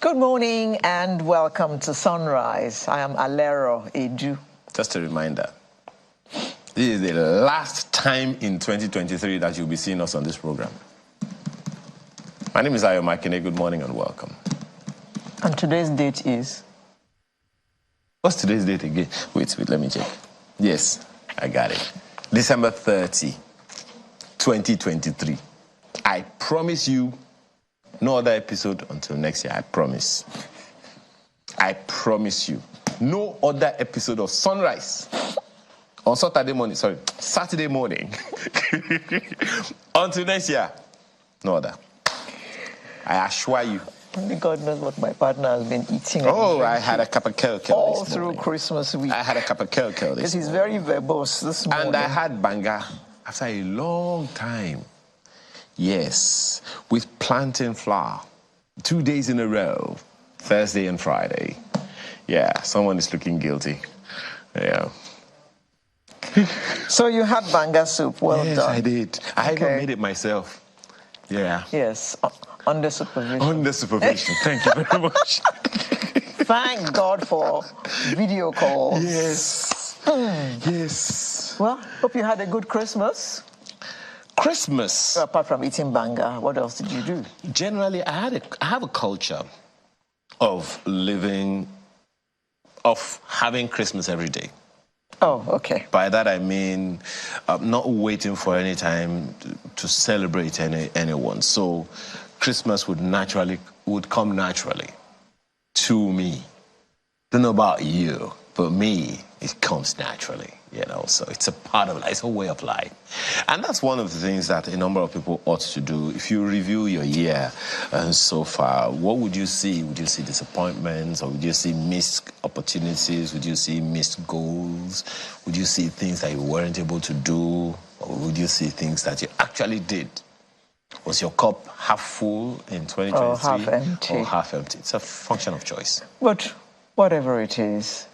Good morning and welcome to Sunrise. I am Alero Edu. Just a reminder, this is the last time in 2023 that you'll be seeing us on this program. My name is Ayo Makine. Good morning and welcome. And today's date is? What's today's date again? Wait, let me check. Yes, I got it. December 30, 2023. I promise you, no other episode until next year. I promise. I promise you. No other episode of Sunrise on Saturday morning. Until next year. No other. I assure you. Only God knows what my partner has been eating. Oh, I had a cup of kelkel all through Christmas week. I had a cup of kelkel because he's very verbose this morning. And I had banga after a long time. Yes, with plantain flour. 2 days in a row, Thursday and Friday. Yeah, someone is looking guilty. Yeah. So you had banga soup. Well yes, done. I did. I even made it myself. Yeah. Yes, under supervision. Under supervision. Thank you very much. Thank God for video calls. Yes. Yes. Well, hope you had a good Christmas. Christmas. Apart from eating banga, what else did you do? Generally, I have a culture of having Christmas every day. Oh, okay. By that I mean not waiting for any time to celebrate anyone. So Christmas would come naturally to me. Don't know about you, but me, it comes naturally. So it's a part of life, it's a way of life. And that's one of the things that a number of people ought to do. If you review your year so far, what would you see? Would you see disappointments, or would you see missed opportunities? Would you see missed goals? Would you see things that you weren't able to do? Or would you see things that you actually did? Was your cup half full in 2023? Or half empty? Or half empty. It's a function of choice. But whatever it is,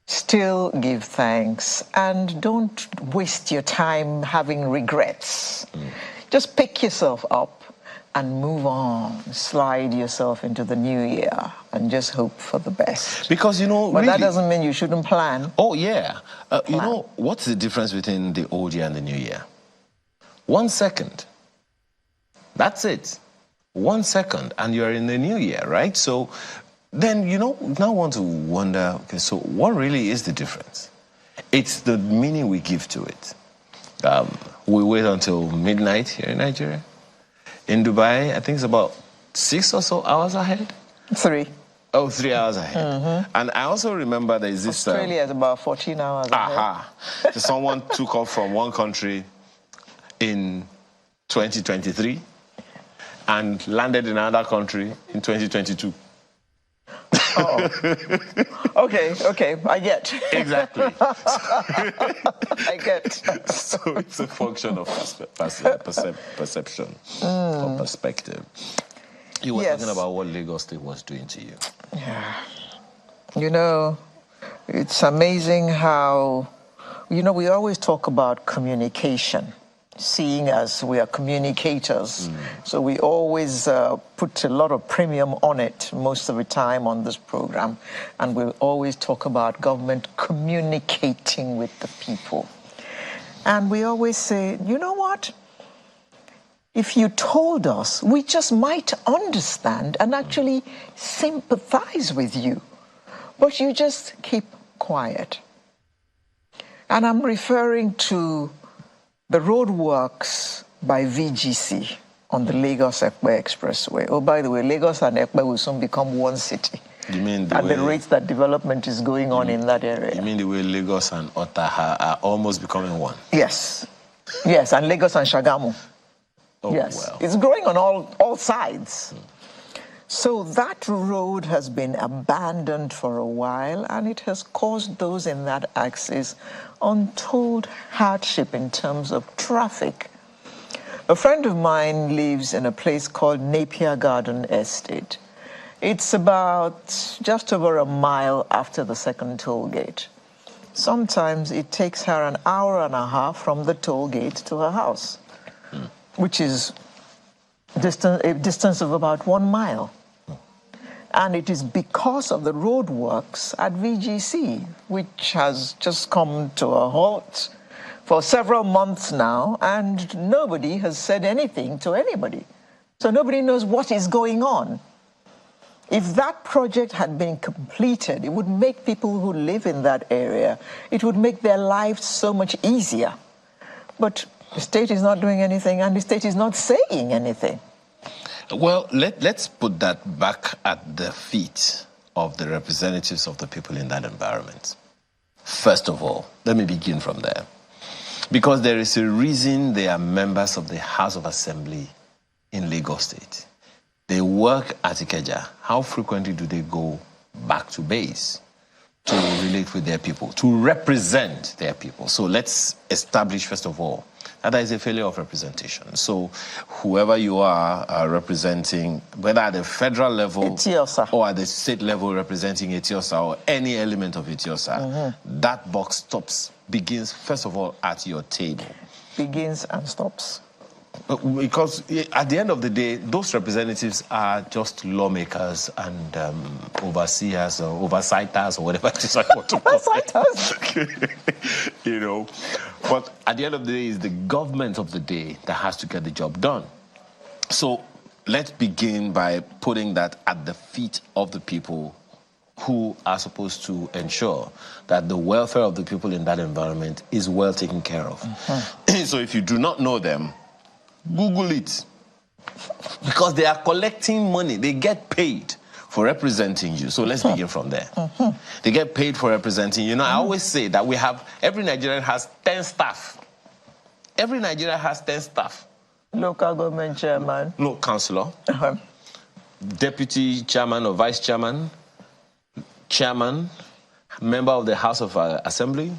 still give thanks and don't waste your time having regrets. Just pick yourself up and move on. Slide yourself into the new year and just hope for the best. Because, but really, that doesn't mean you shouldn't plan. Oh, yeah. What's the difference between the old year and the new year? 1 second. That's it. 1 second, and you're in the new year, right? So then, now want to wonder, okay, so what really is the difference? It's the meaning we give to it. We wait until midnight here in Nigeria. In Dubai, I think it's about 6 or so hours ahead. 3. Oh, 3 hours ahead. And I also remember there is this... Australia is about 14 hours ahead. So someone took off from one country in 2023 and landed in another country in 2022. Oh. Okay, I get. Exactly. I get. So it's a function of perception or perspective. You were talking about what Lagos State was doing to you. Yeah. It's amazing how, we always talk about communication, seeing as we are communicators. So we always put a lot of premium on it most of the time on this program. And we'll always talk about government communicating with the people. And we always say, you know what? If you told us, we just might understand and actually sympathize with you. But you just keep quiet. And I'm referring to the roadworks by VGC on the Lagos-Ekpe Expressway. Oh, by the way, Lagos and Ekpe will soon become one city. You mean the rate that development is going on in that area. You mean the way Lagos and Ottaha are almost becoming one? Yes. Yes, and Lagos and Shagamu. Oh, yes. well. It's growing on all sides. So that road has been abandoned for a while, and it has caused those in that axis untold hardship in terms of traffic. A friend of mine lives in a place called Napier Garden Estate. It's about just over a mile after the second toll gate. Sometimes it takes her an hour and a half from the toll gate to her house, which is a distance of about 1 mile. And it is because of the roadworks at VGC, which has just come to a halt for several months now, and nobody has said anything to anybody. So nobody knows what is going on. If that project had been completed, it would make people who live in that area, it would make their lives so much easier. But the state is not doing anything, and the state is not saying anything. Well, let's put that back at the feet of the representatives of the people in that environment. First of all, let me begin from there. Because there is a reason they are members of the House of Assembly in Lagos State. They work at Ikeja. How frequently do they go back to base to relate with their people, to represent their people? So let's establish, first of all, that there is a failure of representation. So whoever you are representing, whether at the federal level Etiosa, or at the state level representing Etiosa or any element of Etiosa, that box begins, first of all, at your table. Begins and stops. Because at the end of the day, those representatives are just lawmakers and overseers or oversighters or whatever it is I want to call it. You know, but at the end of the day, it's the government of the day that has to get the job done. So let's begin by putting that at the feet of the people who are supposed to ensure that the welfare of the people in that environment is well taken care of. So if you do not know them, Google it. Because they are collecting money. They get paid for representing you. So let's begin from there. They get paid for representing you. You know, I always say that every Nigerian has 10 staff. Every Nigerian has 10 staff. Local government chairman. No, councillor. Deputy chairman or vice chairman. Chairman. Member of the House of Assembly.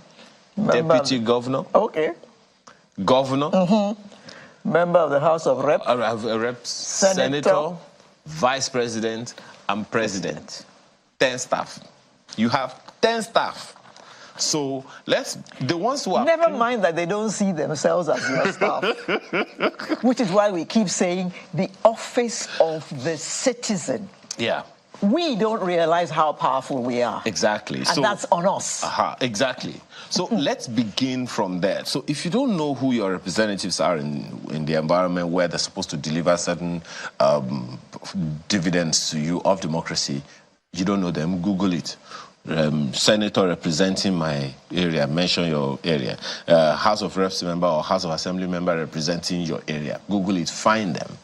Deputy governor. Okay. Governor. Member of the House of Reps. Reps, Senator, Vice President, and President. 10 staff. You have 10 staff. So the ones who are... Never mind that they don't see themselves as your staff. Which is why we keep saying the office of the citizen. Yeah. We don't realize how powerful we are. Exactly. And that's on us. Exactly. So let's begin from there. So if you don't know who your representatives are in the environment where they're supposed to deliver certain dividends to you of democracy, you don't know them, Google it. Senator representing my area, mention your area. House of Reps member or House of Assembly member representing your area. Google it, find them.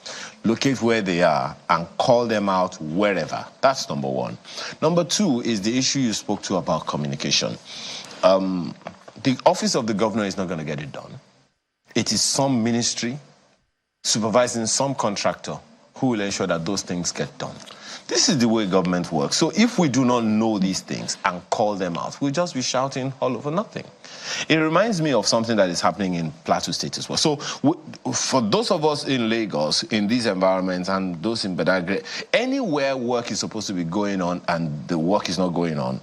Locate where they are and call them out wherever. That's number one. Number two is the issue you spoke to about communication. The office of the governor is not going to get it done. It is some ministry supervising some contractor who will ensure that those things get done. This is the way government works. So if we do not know these things and call them out, we'll just be shouting all over nothing. It reminds me of something that is happening in Plateau State as well. So for those of us in Lagos, in these environments, and those in Badagry, anywhere work is supposed to be going on and the work is not going on,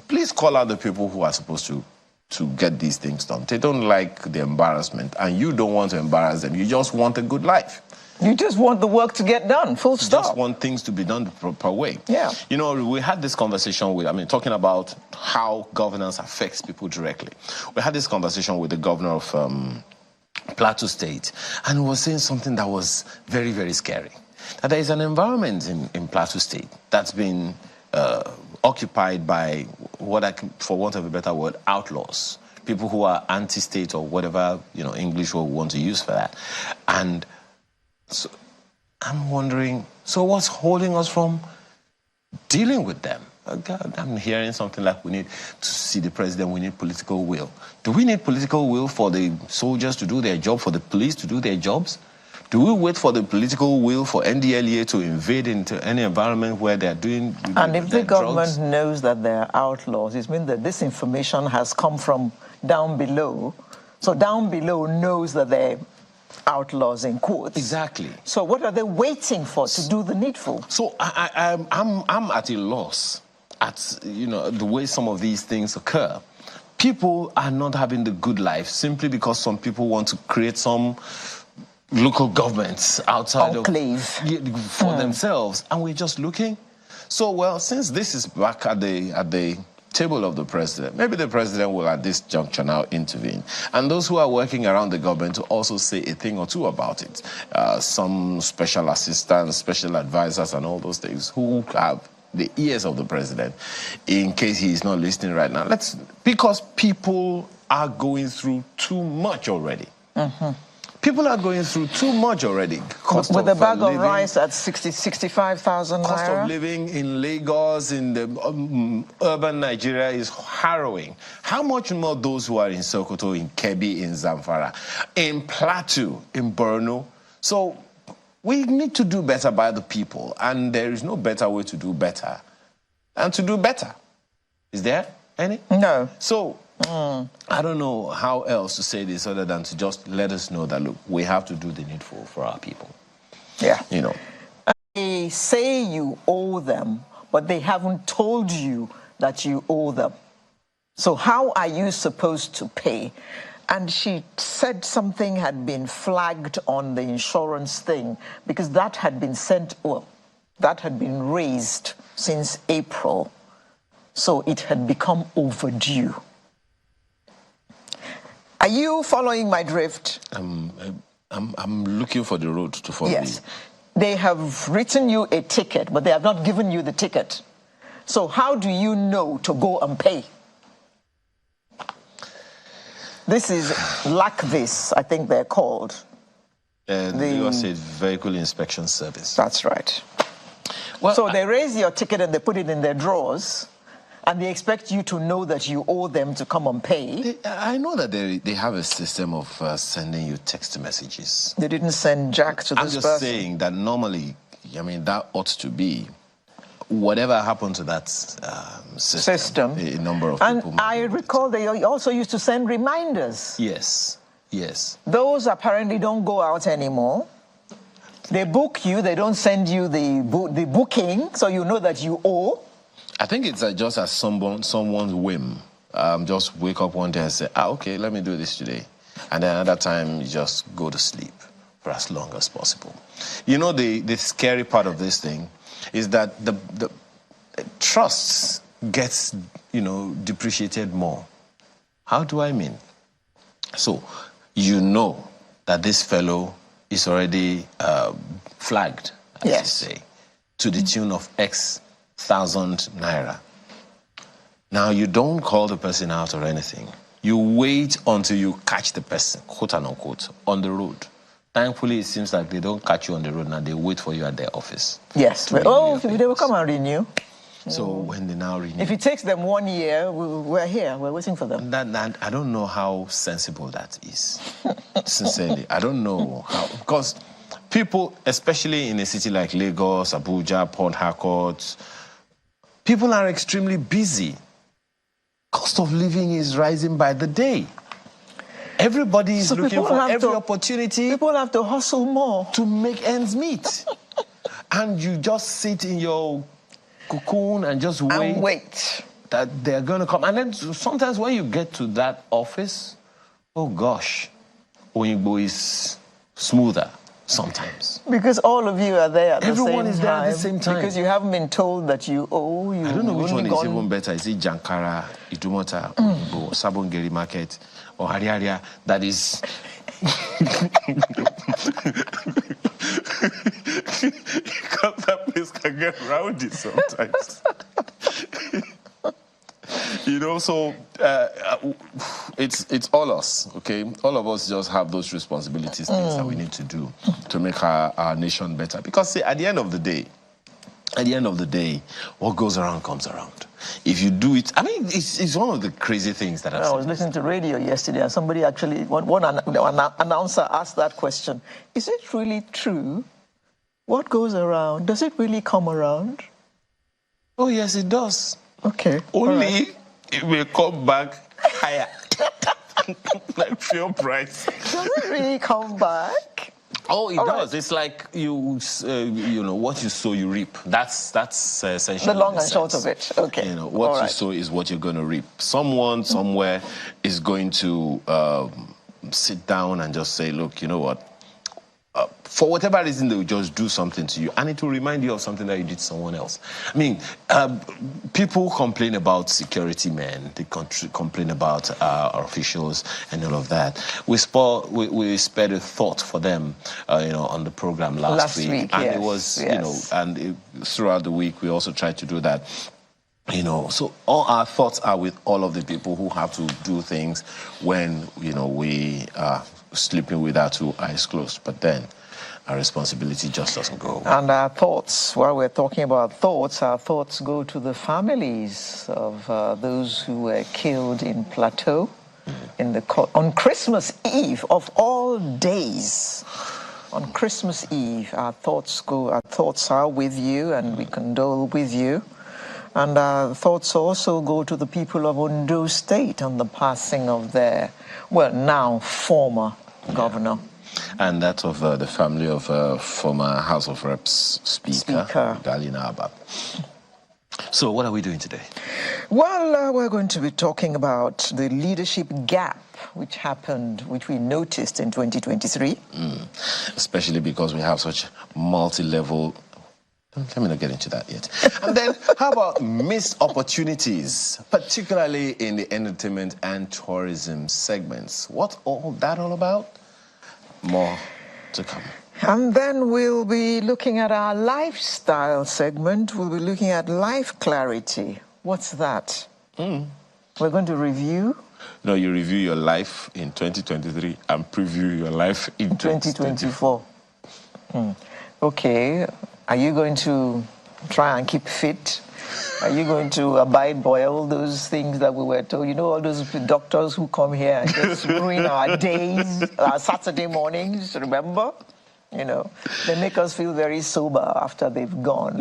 please call out the people who are supposed to get these things done. They don't like the embarrassment, and you don't want to embarrass them. You just want a good life. You just want the work to get done, full stop. Just want things to be done the proper way. Yeah. You know, we had this conversation talking about how governance affects people directly. We had this conversation with the governor of Plateau State, and he was saying something that was very, very scary. That there is an environment in Plateau State that's been occupied by what for want of a better word, outlaws. People who are anti-state or whatever, English word we want to use for that. And so I'm wondering, so what's holding us from dealing with them? God, I'm hearing something like we need to see the president, we need political will. Do we need political will for the soldiers to do their job, for the police to do their jobs? Do we wait for the political will for NDLEA to invade into any environment where they're doing And if the government drugs? knows that they're outlaws, it means that this information has come from down below. So down below knows that they're outlaws in quotes. Exactly. So what are they waiting for to do the needful? So I'm at a loss at the way some of these things occur. People are not having the good life simply because some people want to create some local governments outside Enclave. for themselves, and we're just looking. So, well, since this is back at the table of the president, maybe the president will at this juncture now intervene. And those who are working around the government to also say a thing or two about it. Some special assistants, special advisors, and all those things who have the ears of the president in case he is not listening right now. Because people are going through too much already. People are going through too much already. With a bag of rice at 65,000 naira. Cost of living in Lagos, in the urban Nigeria is harrowing. How much more those who are in Sokoto, in Kebbi, in Zamfara, in Plateau, in Borno? So we need to do better by the people, and there is no better way to do better than to do better. Is there any? No. So I don't know how else to say this other than to just let us know that, look, we have to do the needful for our people. Yeah. You know. They say you owe them, but they haven't told you that you owe them. So how are you supposed to pay? And she said something had been flagged on the insurance thing because that had been that had been raised since April. So it had become overdue. Are you following my drift? I'm looking for the road to follow. Yes. They have written you a ticket, but they have not given you the ticket. So how do you know to go and pay? This is LACVIS, I think they're called. The Lagos State Vehicle Inspection Service. That's right. Well, so they raise your ticket and they put it in their drawers, and they expect you to know that you owe them to come and pay. I know that they have a system of sending you text messages. They didn't send Jack to this person. I'm just saying that normally, I mean, that ought to be whatever happened to that system. A number of people. And I recall they also used to send reminders. Yes, yes. Those apparently don't go out anymore. They book you, they don't send you the booking, so you know that you owe. I think it's just as someone's whim. Just wake up one day and say, okay, let me do this today. And then another time, you just go to sleep for as long as possible. You know, the scary part of this thing is that the trust gets, depreciated more. How do I mean? So, you know that this fellow is already flagged, as you say, to the tune of X thousand naira. Now, you don't call the person out or anything. You wait until you catch the person, quote and unquote, on the road. Thankfully, it seems like they don't catch you on the road now. They wait for you at their office. Yes. They will come and renew. So when they now renew... If it takes them 1 year, we're here. We're waiting for them. That, I don't know how sensible that is. Sincerely. I don't know how... Because people, especially in a city like Lagos, Abuja, Port Harcourt, people are extremely busy. Cost of living is rising by the day. Everybody is looking for every opportunity. People have to hustle more to make ends meet. And you just sit in your cocoon and just wait that they're going to come. And then sometimes when you get to that office, oh gosh, Oyinbo is smoother sometimes. Because all of you are there at the same time. Everyone is there at the same time. Because you haven't been told that you owe. I don't know which one is even better. Is it Jankara, Idumota, Oyinbo, Sabongeri Market, or Hariaria? That is... Because that place can get rowdy sometimes. So it's all us, okay? All of us just have those responsibilities, things that we need to do to make our nation better. Because see, at the end of the day, what goes around comes around. If you do it, I mean, it's one of the crazy things that I was listening to radio yesterday, and somebody actually, one announcer asked that question. Is it really true? What goes around? Does it really come around? Oh, yes, it does. Okay. Only it will come back higher. Like fuel price. Does it really come back? Oh, it does. Right. It's like what you sow, you reap. That's essentially the long and short of it. Okay. What you sow is what you're going to reap. Someone somewhere is going to sit down and just say, look, you know what? for whatever reason, they will just do something to you, and it will remind you of something that you did to someone else. I mean, people complain about security men, they complain about our officials and all of that. We spared a thought for them, on the program last week, and yes, it was, yes. Throughout the week, we also tried to do that. So all our thoughts are with all of the people who have to do things when, we are sleeping with our two eyes closed. But then our responsibility just doesn't go away. And our thoughts, while we're talking about thoughts, our thoughts go to the families of those who were killed in Plateau on Christmas Eve, of all days. On Christmas Eve, our thoughts are with you, and we condole with you. And our thoughts also go to the people of Ondo State on the passing of their, now former governor. And that of the family of former House of Reps Speaker. Dalina Abab. So what are we doing today? Well, we're going to be talking about the leadership gap which we noticed in 2023. Especially because we have such multi-level... Let me not get into that yet. And then, how about missed opportunities, particularly in the entertainment and tourism segments? What's all that all about? More to come. And then we'll be looking at our lifestyle segment. We'll be looking at life clarity. What's that? We're going to review. No, you review your life in 2023 and preview your life in 2024. Okay. Are you going to try and keep fit? Are you going to abide by all those things that we were told? All those doctors who come here and just ruin our days, our Saturday mornings, remember? They make us feel very sober after they've gone.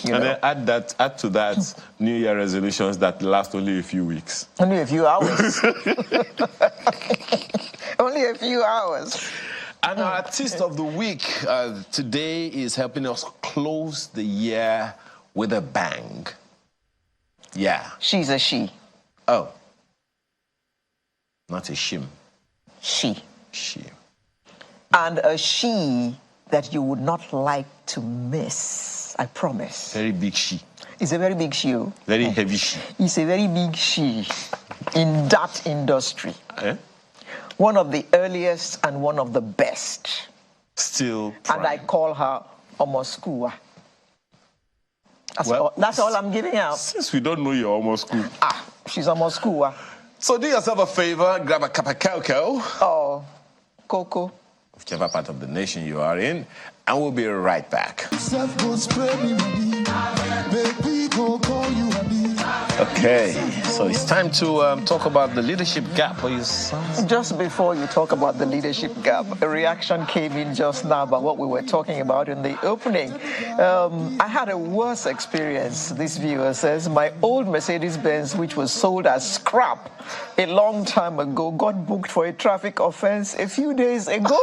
And then add to that New Year resolutions that last only a few weeks. Only a few hours. Only a few hours. And our artist of the week today is helping us close the year with a bang. Yeah. She's a she. Oh. Not a shim. She. She. And a she that you would not like to miss, I promise. Very big she. It's a very big she. Very heavy she. It's a very big she in that industry. Eh? One of the earliest and one of the best. Still prime. And I call her Omoskua. That's all I'm giving out. Since we don't know you're Omoskua. She's Omoskua. So do yourself a favor, grab a cup of cocoa. Oh, cocoa. Whichever part of the nation you are in, and we'll be right back. Okay, so it's time to talk about the leadership gap for you. Just before you talk about the leadership gap, a reaction came in just now about what we were talking about in the opening. I had a worse experience, this viewer says. My old Mercedes-Benz, which was sold as scrap a long time ago, got booked for a traffic offense a few days ago.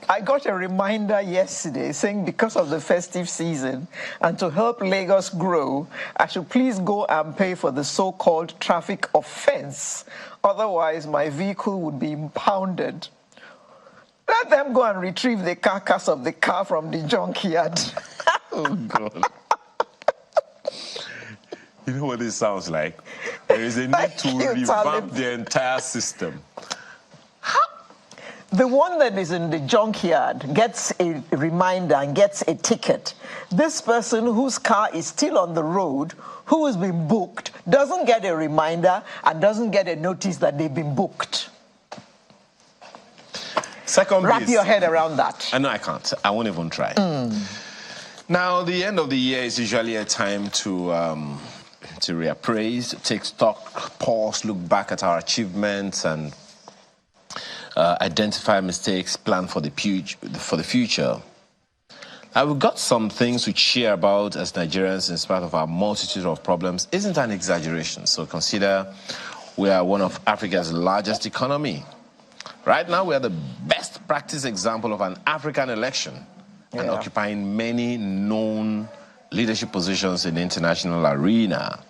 I got a reminder yesterday saying because of the festive season and to help Lagos grow, I should please go and pay for the so-called traffic offense. Otherwise, my vehicle would be impounded. Let them go and retrieve the carcass of the car from the junkyard. Oh, God. You know what this sounds like? There is a need to revamp the entire system. The one that is in the junkyard gets a reminder and gets a ticket. This person whose car is still on the road, who has been booked, doesn't get a reminder and doesn't get a notice that they've been booked. Wrap your head around that. No, I can't. I won't even try. Now, the end of the year is usually a time to reappraise, take stock, pause, look back at our achievements, and identify mistakes, plan for the future. We've got some things to cheer about as Nigerians in spite of our multitude of problems. Isn't an exaggeration. So consider we are one of Africa's largest economy. Right now, we are the best practice example of an African election and occupying many known leadership positions in the international arena.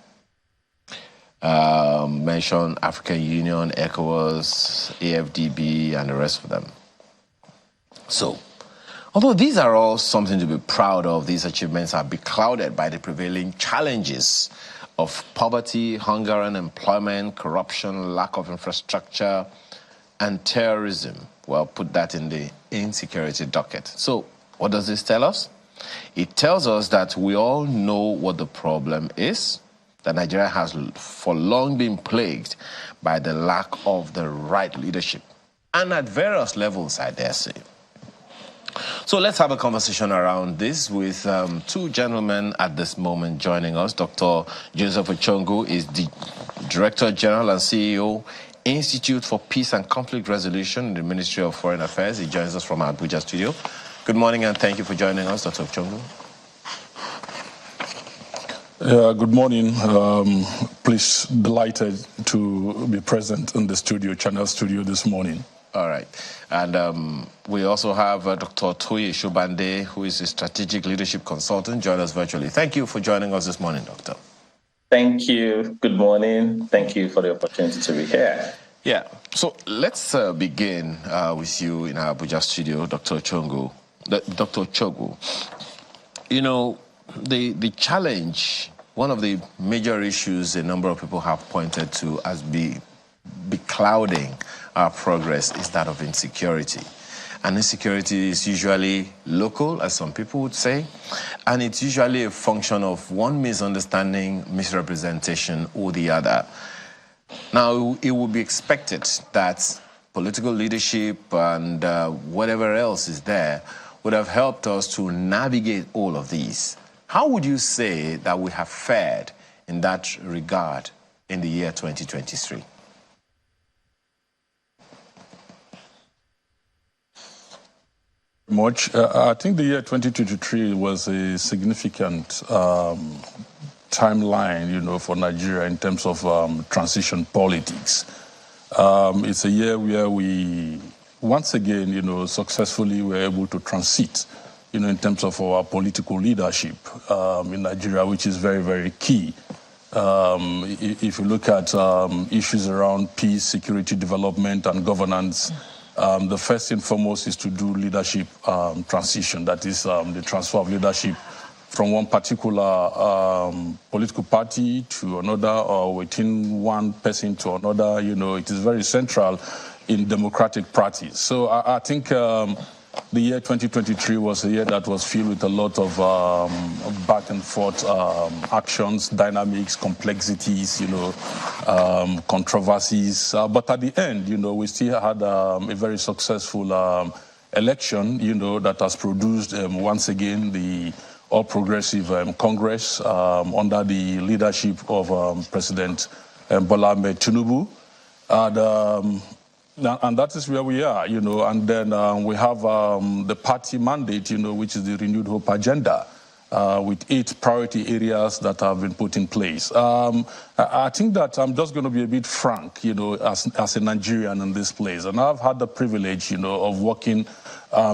Mention African Union, ECOWAS, AFDB, and the rest of them. So, although these are all something to be proud of, these achievements are beclouded by the prevailing challenges of poverty, hunger, unemployment, corruption, lack of infrastructure, and terrorism. Well, put that in the insecurity docket. So, what does this tell us? It tells us that we all know what the problem is, that Nigeria has for long been plagued by the lack of the right leadership, and at various levels, I dare say. So let's have a conversation around this with two gentlemen at this moment joining us. Dr. Joseph Ochongu is the Director General and CEO, Institute for Peace and Conflict Resolution in the Ministry of Foreign Affairs. He joins us from our Abuja studio. Good morning and thank you for joining us, Dr. Ochongu. Good morning. Please, delighted to be present in the studio, Channel Studio this morning. All right. And we also have Dr. Toye Shobande, who is a strategic leadership consultant, join us virtually. Thank you for joining us this morning, Doctor. Thank you. Good morning. Thank you for the opportunity to be here. Yeah. So let's begin with you in our Abuja studio, Dr. Ochongu. Dr. Ochongu, you know, the challenge, one of the major issues a number of people have pointed to as beclouding our progress is that of insecurity. And insecurity is usually local, as some people would say, and it's usually a function of one misunderstanding, misrepresentation, or the other. Now, it would be expected that political leadership and whatever else is there would have helped us to navigate all of these. How would you say that we have fared in that regard in the year 2023? I think the year 2023 was a significant timeline, you know, for Nigeria in terms of transition politics. It's a year where we, once again, you know, successfully were able to transit, you know, in terms of our political leadership in Nigeria, which is very, very key. If you look at issues around peace, security, development, and governance, the first and foremost is to do leadership transition. That is the transfer of leadership from one particular political party to another, or within one person to another. You know, it is very central in democratic practice. So I think the year 2023 was a year that was filled with a lot of back and forth actions, dynamics, complexities, you know, controversies. But at the end, you know, we still had a very successful election, you know, that has produced once again the All Progressive Congress under the leadership of President Bola Ahmed Tinubu. And that is where we are, you know, and then we have the party mandate, you know, which is the Renewed Hope agenda with 8 priority areas that have been put in place. I think that I'm just going to be a bit frank, you know, as a Nigerian in this place. And I've had the privilege, you know, of working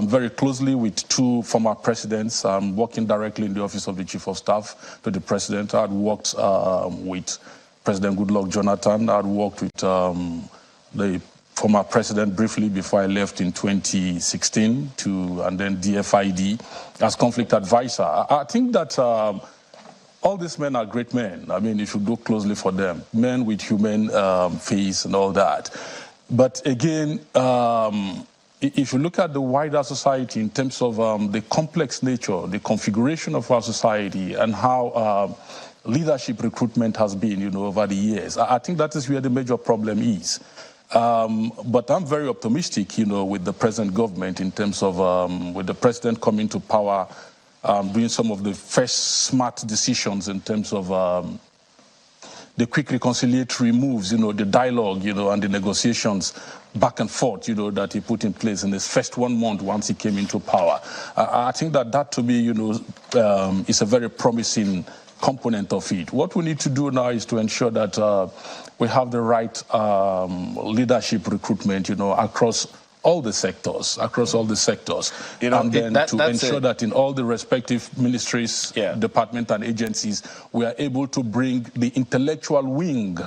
very closely with 2 former presidents, working directly in the office of the Chief of Staff to the President. I'd worked with President Goodluck Jonathan. I'd worked with the former president briefly before I left in 2016 and then DFID as conflict advisor. I think that all these men are great men. I mean, you should look closely for them. Men with human face and all that. But again, if you look at the wider society in terms of the complex nature, the configuration of our society and how leadership recruitment has been, you know, over the years, I think that is where the major problem is. But I'm very optimistic, you know, with the present government in terms of with the president coming to power, doing some of the first smart decisions in terms of the quick reconciliatory moves, you know, the dialogue, you know, and the negotiations back and forth, you know, that he put in place in his first 1 month once he came into power. I think that to me, you know, is a very promising component of it. What we need to do now is to ensure that we have the right leadership recruitment, you know, across all the sectors, you know, and then to ensure that in all the respective ministries, departments, and agencies, we are able to bring the intellectual wing,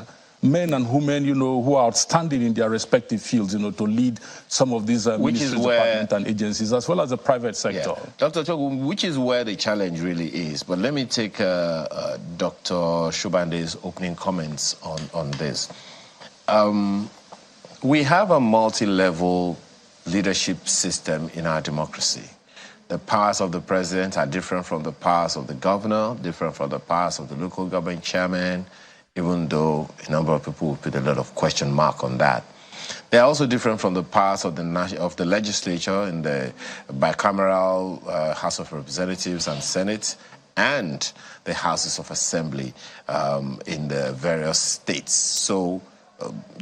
men and women, who are outstanding in their respective fields, to lead some of these ministries, departments, and agencies, as well as the private sector. Yeah. Dr. Chogu, which is where the challenge really is. But let me take Dr. Shubande's opening comments on this. We have a multi-level leadership system in our democracy. The powers of the president are different from the powers of the governor, different from the powers of the local government chairman, even though a number of people will put a lot of question mark on that. They are also different from the powers of the legislature in the bicameral House of Representatives and Senate, and the Houses of Assembly in the various states. So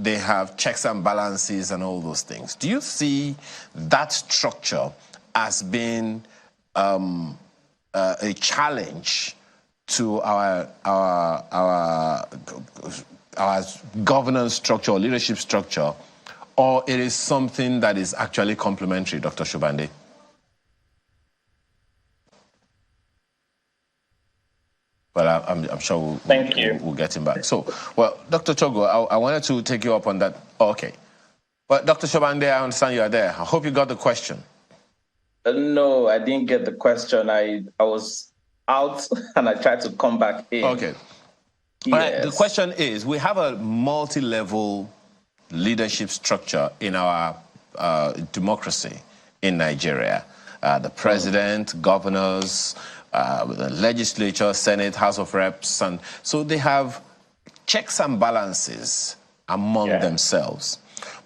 they have checks and balances and all those things. Do you see that structure as being a challenge to our governance structure or leadership structure, or it is something that is actually complementary, Dr. Shubande? Well, I'm sure we'll get him back. So, well, Dr. Chogo, I wanted to take you up on that. Oh, okay. But Dr. Shubande, I understand you are there. I hope you got the question. No, I didn't get the question. I was out and I tried to come back in. Okay. Yes. All right. The question is, we have a multi-level leadership structure in our democracy in Nigeria. The president, governors, the legislature, Senate, House of Reps, and so they have checks and balances among themselves.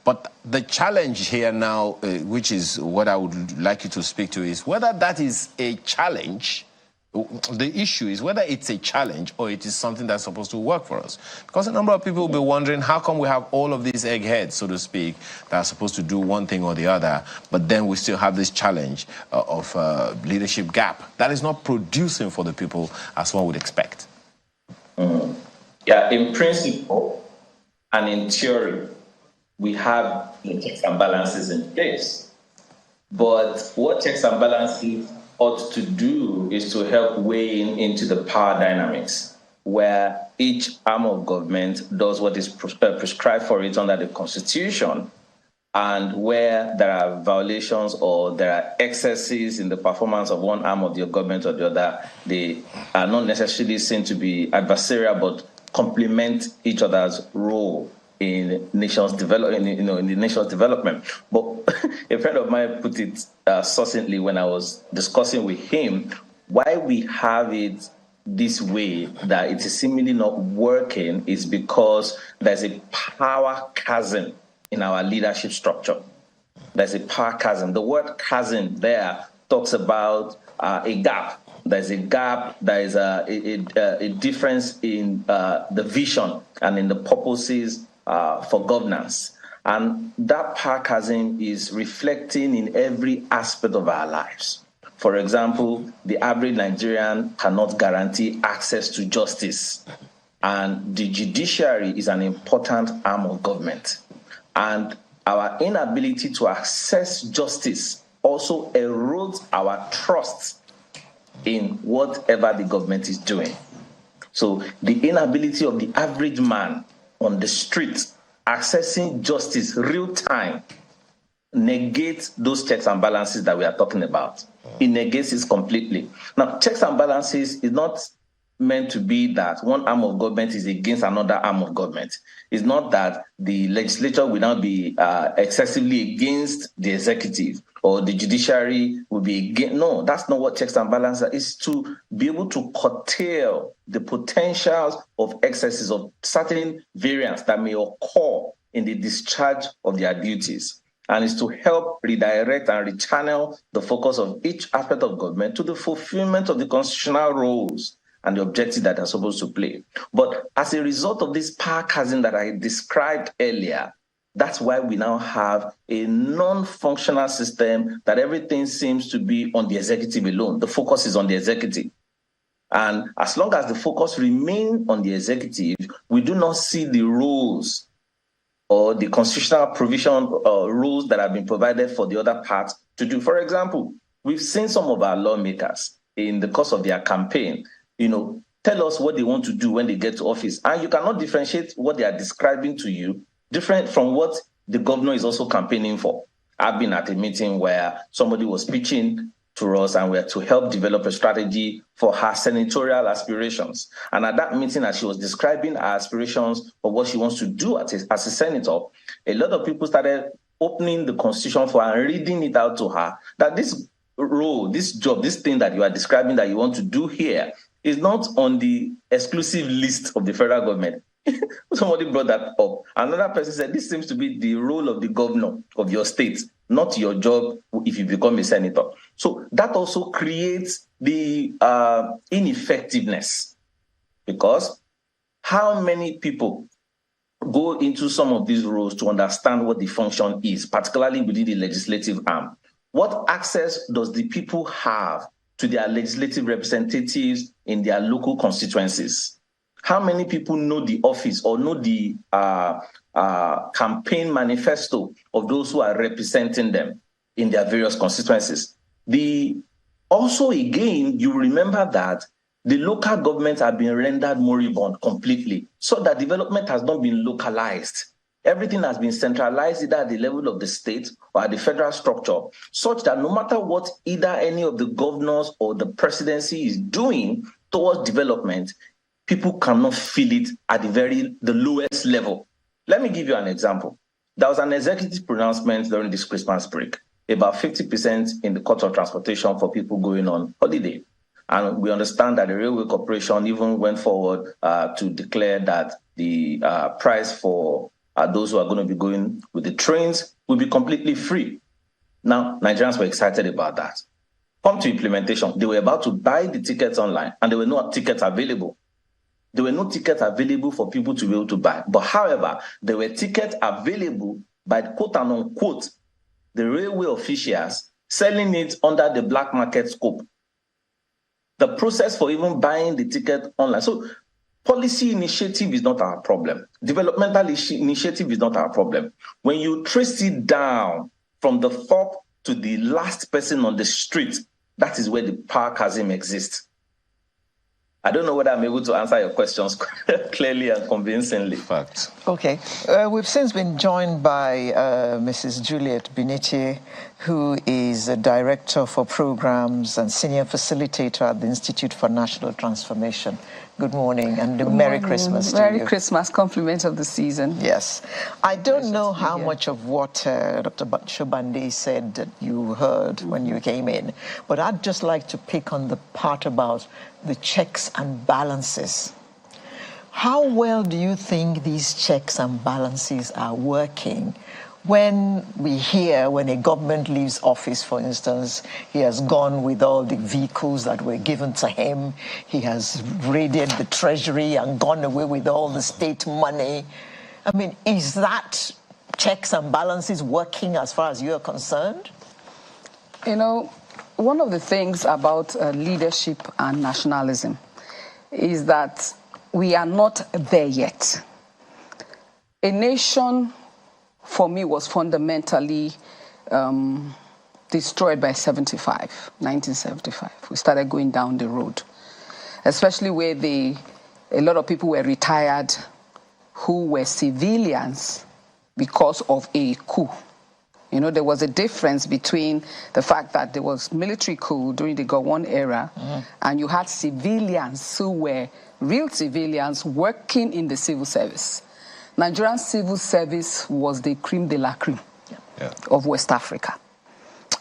But the challenge here now, which is what I would like you to speak to, is whether that is a challenge. The issue is whether it's a challenge or it is something that's supposed to work for us. Because a number of people will be wondering, how come we have all of these eggheads, so to speak, that are supposed to do one thing or the other, but then we still have this challenge of leadership gap that is not producing for the people as one would expect? Yeah, in principle and in theory, we have the checks and balances in place. But what checks and balances ought to do is to help weigh in into the power dynamics, where each arm of government does what is prescribed for it under the Constitution, and where there are violations or there are excesses in the performance of one arm of the government or the other, they are not necessarily seen to be adversarial, but complement each other's role in nation's development, in the nation's development. But a friend of mine put it succinctly when I was discussing with him why we have it this way, that it is seemingly not working, is because there's a power chasm in our leadership structure. There's a power chasm. The word chasm there talks about a gap. There's a gap, there is a difference in the vision and in the purposes for governance. And that power chasm is reflecting in every aspect of our lives. For example, the average Nigerian cannot guarantee access to justice. And the judiciary is an important arm of government. And our inability to access justice also erodes our trust in whatever the government is doing. So the inability of the average man on the street accessing justice real time negates those checks and balances that we are talking about. It negates it completely. Now, checks and balances is not meant to be that one arm of government is against another arm of government. It's not that the legislature will now be excessively against the executive or the judiciary will be against. No, that's not what checks and balances is, to be able to curtail the potentials of excesses of certain variants that may occur in the discharge of their duties. And is to help redirect and rechannel the focus of each aspect of government to the fulfillment of the constitutional roles and the objectives that are supposed to play. But as a result of this power chasm that I described earlier, that's why we now have a non-functional system that everything seems to be on the executive alone. The focus is on the executive. And as long as the focus remains on the executive, we do not see the roles or the constitutional provision rules that have been provided for the other parts to do. For example, we've seen some of our lawmakers in the course of their campaign, tell us what they want to do when they get to office. And you cannot differentiate what they are describing to you different from what the governor is also campaigning for. I've been at a meeting where somebody was pitching to us and we had to help develop a strategy for her senatorial aspirations. And at that meeting, as she was describing her aspirations for what she wants to do as a senator, a lot of people started opening the constitution for her and reading it out to her, that this role, this job, this thing that you are describing that you want to do here is not on the exclusive list of the federal government. Somebody brought that up. Another person said, this seems to be the role of the governor of your state, not your job if you become a senator. So that also creates the ineffectiveness, because how many people go into some of these roles to understand what the function is, particularly within the legislative arm? What access does the people have to their legislative representatives in their local constituencies? How many people know the office or know the campaign manifesto of those who are representing them in their various constituencies? Also, again, you remember that the local governments have been rendered moribund completely, so that development has not been localized. Everything has been centralized either at the level of the state or at the federal structure, such that no matter what either any of the governors or the presidency is doing towards development, people cannot feel it at the lowest level. Let me give you an example. There was an executive pronouncement during this Christmas break, about 50% in the cost of transportation for people going on holiday. And we understand that the Railway Corporation even went forward to declare that the price for those who are going to be going with the trains will be completely free. Now, Nigerians were excited about that. Come to implementation, they were about to buy the tickets online and there were no tickets available. There were no tickets available for people to be able to buy. But however, there were tickets available by quote and unquote the railway officials selling it under the black market scope. The process for even buying the ticket online. So policy initiative is not our problem. Developmental initiative is not our problem. When you trace it down from the top to the last person on the street, that is where the power chasm exists. I don't know whether I'm able to answer your questions clearly and convincingly. Fact. Okay. We've since been joined by Mrs. Juliet Biniti, who is a Director for Programs and Senior Facilitator at the Institute for National Transformation. Good morning and Merry Christmas to you. Merry Christmas, compliments of the season. Yes. I don't know how much of what Dr. Shobande said that you heard when you came in, but I'd just like to pick on the part about the checks and balances. How well do you think these checks and balances are working when we hear when a government leaves office, for instance, he has gone with all the vehicles that were given to him, he has raided the treasury and gone away with all the state money? I mean, is that checks and balances working as far as you're concerned? You know, one of the things about leadership and nationalism is that we are not there yet. A nation, for me, was fundamentally destroyed by 1975. We started going down the road, especially where a lot of people were retired who were civilians because of a coup. You know, there was a difference between the fact that there was military coup during the Gowon era, and you had civilians who were real civilians working in the civil service. Nigerian civil service was the creme de la creme of West Africa.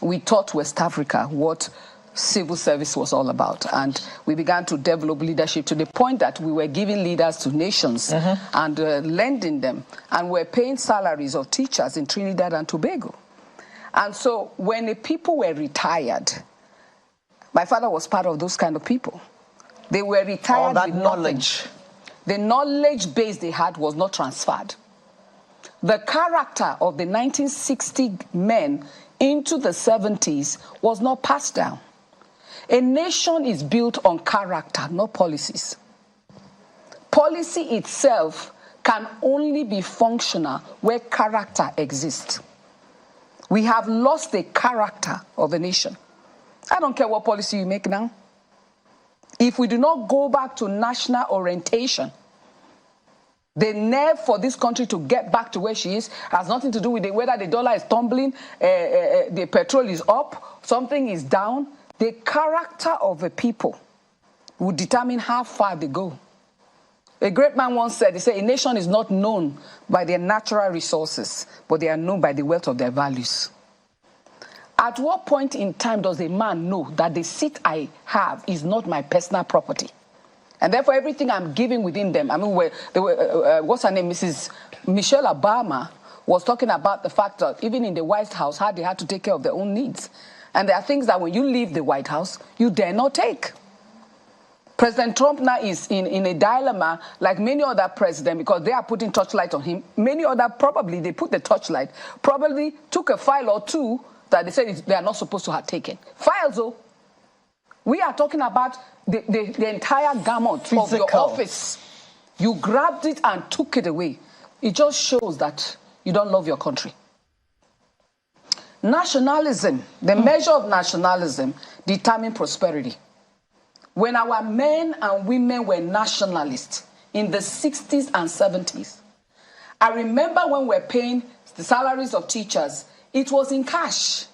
We taught West Africa what civil service was all about, and we began to develop leadership to the point that we were giving leaders to nations and lending them, and we're paying salaries of teachers in Trinidad and Tobago. And so when the people were retired, my father was part of those kind of people. They were retired all that with knowledge. Nothing. The knowledge base they had was not transferred. The character of the 1960 men into the 70s was not passed down. A nation is built on character, not policies. Policy itself can only be functional where character exists. We have lost the character of a nation. I don't care what policy you make now. If we do not go back to national orientation, the nerve for this country to get back to where she is has nothing to do with whether the dollar is tumbling, the petrol is up, something is down. The character of a people will determine how far they go. A great man once said, he said, a nation is not known by their natural resources, but they are known by the wealth of their values. At what point in time does a man know that the seat I have is not my personal property? And therefore, everything I'm giving within them, I mean, what's her name, Mrs. Michelle Obama, was talking about the fact that even in the White House, how they had to take care of their own needs. And there are things that when you leave the White House, you dare not take. President Trump now is in a dilemma like many other presidents because they are putting torchlight on him. Many other, probably, they put the torchlight, probably took a file or two that they said they are not supposed to have taken. Files, though. We are talking about the entire gamut of your office. You grabbed it and took it away. It just shows that you don't love your country. Nationalism, the measure of nationalism, determines prosperity. When our men and women were nationalists in the 60s and 70s, I remember when we were paying the salaries of teachers, it was in cash.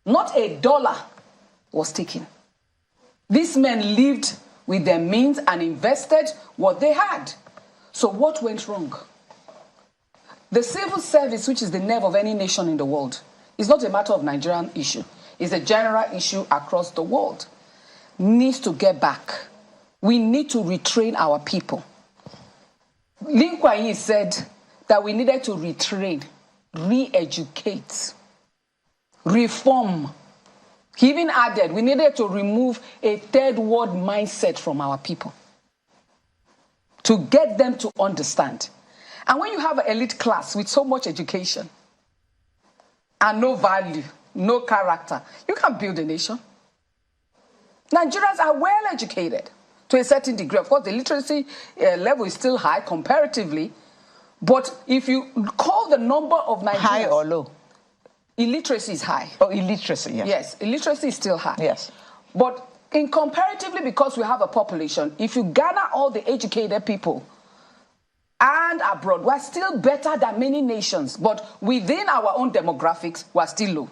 Not $1 was taken. These men lived with their means and invested what they had. So what went wrong? The civil service, which is the nerve of any nation in the world, is not a matter of Nigerian issue. It's a general issue across the world. Needs to get back. We need to retrain our people. Lin Kuan Yew said that we needed to retrain, re-educate, reform. He even added we needed to remove a third world mindset from our people to get them to understand. And when you have an elite class with so much education and no value, no character, you can't build a nation. Nigerians are well educated to a certain degree. Of course, the literacy level is still high comparatively. But if you call the number of Nigerians... High or low? Illiteracy is high. Oh, illiteracy, yes. Yes, illiteracy is still high. Yes. But in comparatively, because we have a population, if you gather all the educated people and abroad, we're still better than many nations. But within our own demographics, we're still low.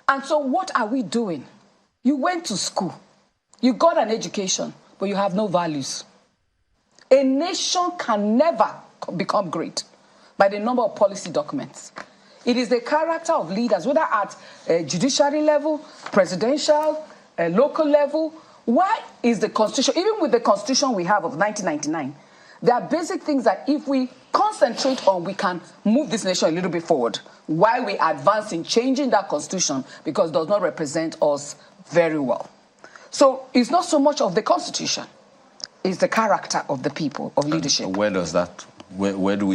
And so what are we doing? You went to school. You got an education, but you have no values. A nation can never become great by the number of policy documents. It is the character of leaders, whether at a judiciary level, presidential, local level. Why is the Constitution, even with the Constitution we have of 1999, there are basic things that if we concentrate on, we can move this nation a little bit forward while we advance in changing that Constitution because it does not represent us very well. So it's not so much of the Constitution, it's the character of the people, of leadership. And where does that, where do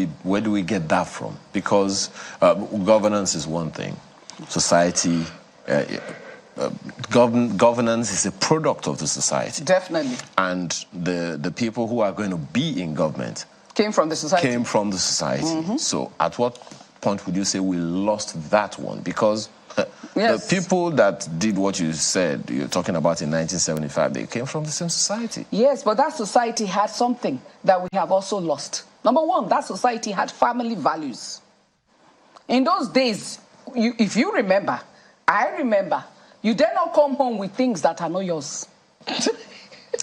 we get that from? Because governance is one thing. Society, governance is a product of the society. Definitely. And the people who are going to be in government came from the society. Came from the society. Mm-hmm. So at what point would you say we lost that one? Because yes. The people that did what you said, you're talking about in 1975, they came from the same society. Yes, but that society had something that we have also lost. Number one, that society had family values. In those days, if you remember, I remember, you dare not come home with things that are not yours.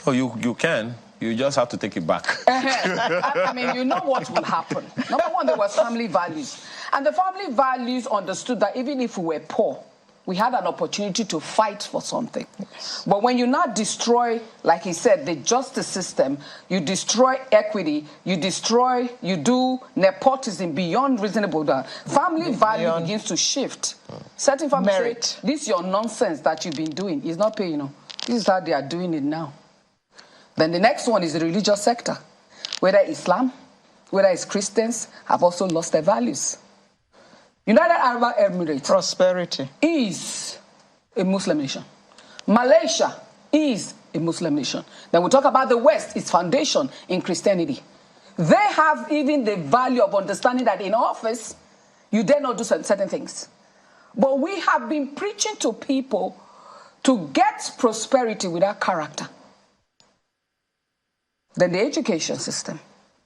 Oh, you can. You just have to take it back. I mean, you know what will happen. Number one, there was family values. And the family values understood that even if we were poor, we had an opportunity to fight for something. Yes. But when you now destroy, like he said, the justice system, you destroy equity, you do nepotism beyond reasonable doubt. Family value begins to shift. Certain families say, this your nonsense that you've been doing is not paying. This is how they are doing it now. Then the next one is the religious sector. Whether Islam, whether it's Christians, have also lost their values. United Arab Emirates prosperity is a Muslim nation. Malaysia is a Muslim nation. Then we talk about the West, its foundation in Christianity. They have even the value of understanding that in office, you dare not do certain things. But we have been preaching to people to get prosperity without character. Then the education system.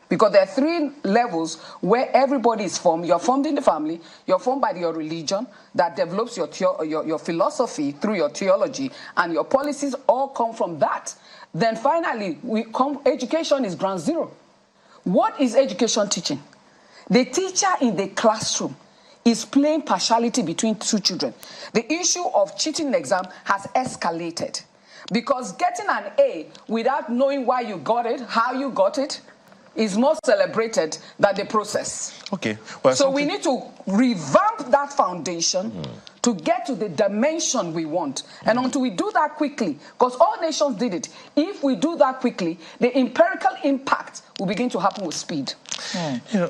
Because there are 3 levels where everybody is formed. You're formed in the family, you're formed by your religion that develops your philosophy through your theology, and your policies all come from that. Then finally, education is ground zero. What is education teaching? The teacher in the classroom is playing partiality between 2 children. The issue of cheating an exam has escalated because getting an A without knowing why you got it, how you got it, is more celebrated than the process. Okay. Well, so we need to revamp that foundation to get to the dimension we want. And until we do that quickly, because all nations did it, if we do that quickly, the empirical impact will begin to happen with speed. You know,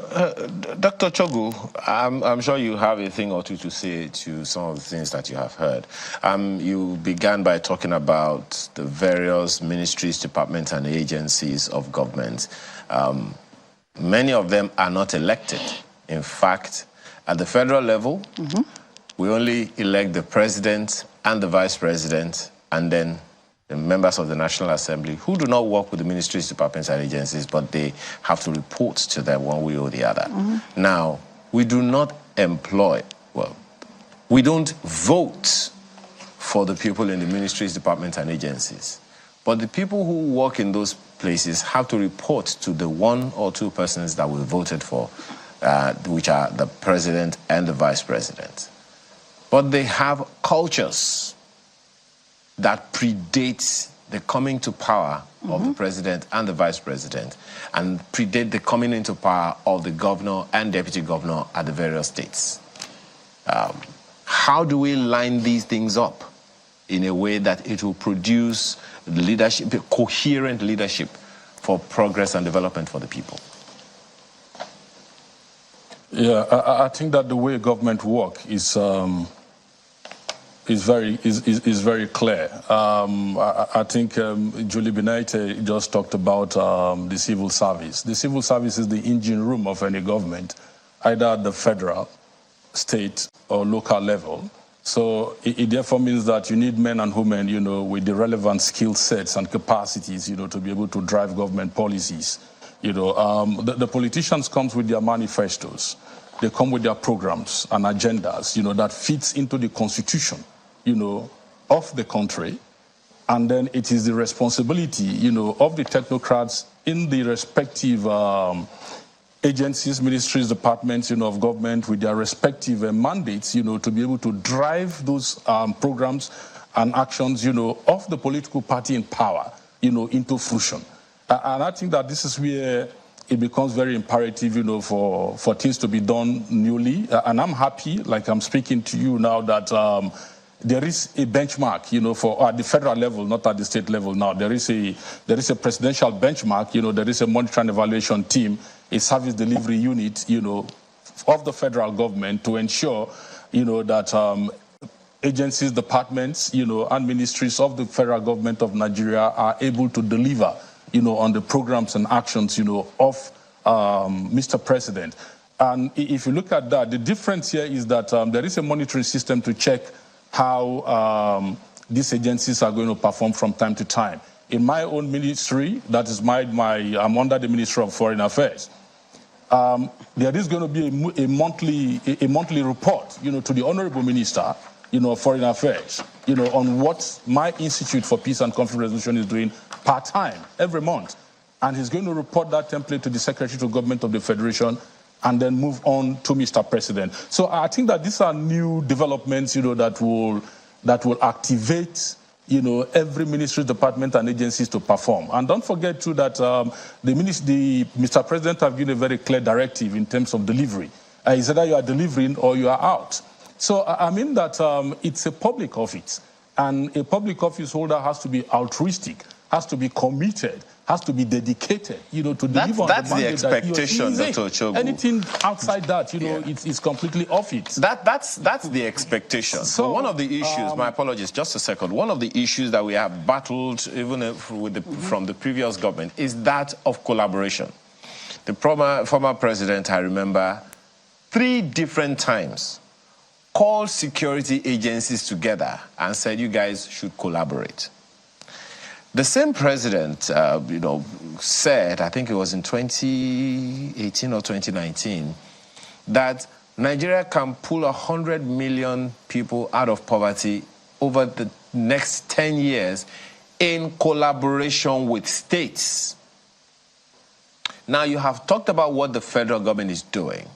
Dr. Chogu, I'm sure you have a thing or two to say to some of the things that you have heard. You began by talking about the various ministries, departments, and agencies of government. Many of them are not elected. In fact, at the federal level, we only elect the president and the vice president, and then the members of the National Assembly, who do not work with the ministries, departments, and agencies, but they have to report to them one way or the other. Now, we do not we don't vote for the people in the ministries, departments, and agencies. But the people who work in those places have to report to the 1 or 2 persons that we voted for, which are the president and the vice president. But they have cultures that predate the coming to power of the president and the vice president, and predate the coming into power of the governor and deputy governor at the various states. How do we line these things up in a way that it will produce leadership, coherent leadership for progress and development for the people? Yeah, I think that the way government work is very clear. I think Julie Benite just talked about the civil service. The civil service is the engine room of any government, either at the federal, state, or local level. So it therefore means that you need men and women, with the relevant skill sets and capacities, to be able to drive government policies. The politicians come with their manifestos. They come with their programs and agendas, that fits into the constitution, of the country. And then it is the responsibility, of the technocrats in the respective agencies, ministries, departments, of government with their respective mandates, to be able to drive those programs and actions, of the political party in power, into fruition. And I think that this is where it becomes very imperative, for things to be done newly. And I'm happy, like I'm speaking to you now, that there is a benchmark, for at the federal level, not at the state level now. There is a presidential benchmark, there is a monitoring and evaluation team, a service delivery unit, of the federal government to ensure, that agencies, departments, and ministries of the federal government of Nigeria are able to deliver, on the programs and actions, of Mr. President. And if you look at that, the difference here is that there is a monitoring system to check how these agencies are going to perform from time to time. In my own ministry, that is I'm under the Ministry of Foreign Affairs. There is going to be a monthly report, to the Honorable Minister, of Foreign Affairs, on what my Institute for Peace and Conflict Resolution is doing part-time every month. And he's going to report that template to the Secretary to Government of the Federation and then move on to Mr. President. So I think that these are new developments, that will activate, every ministry, department, and agencies to perform. And don't forget too that Mr. President have given a very clear directive in terms of delivery. It's either you are delivering or you are out. So I mean that it's a public office, and a public office holder has to be altruistic, has to be committed, has to be dedicated, to deliver on the mandate. That's the expectation, Dr. Chogu. Anything outside that, it's completely off it. That's the expectation. So one of the issues, my apologies, just a second. One of the issues that we have battled, even from the previous government, is that of collaboration. The former president, I remember, 3 different times called security agencies together and said, you guys should collaborate. The same president, said, I think it was in 2018 or 2019, that Nigeria can pull 100 million people out of poverty over the next 10 years in collaboration with states. Now, you have talked about what the federal government is doing.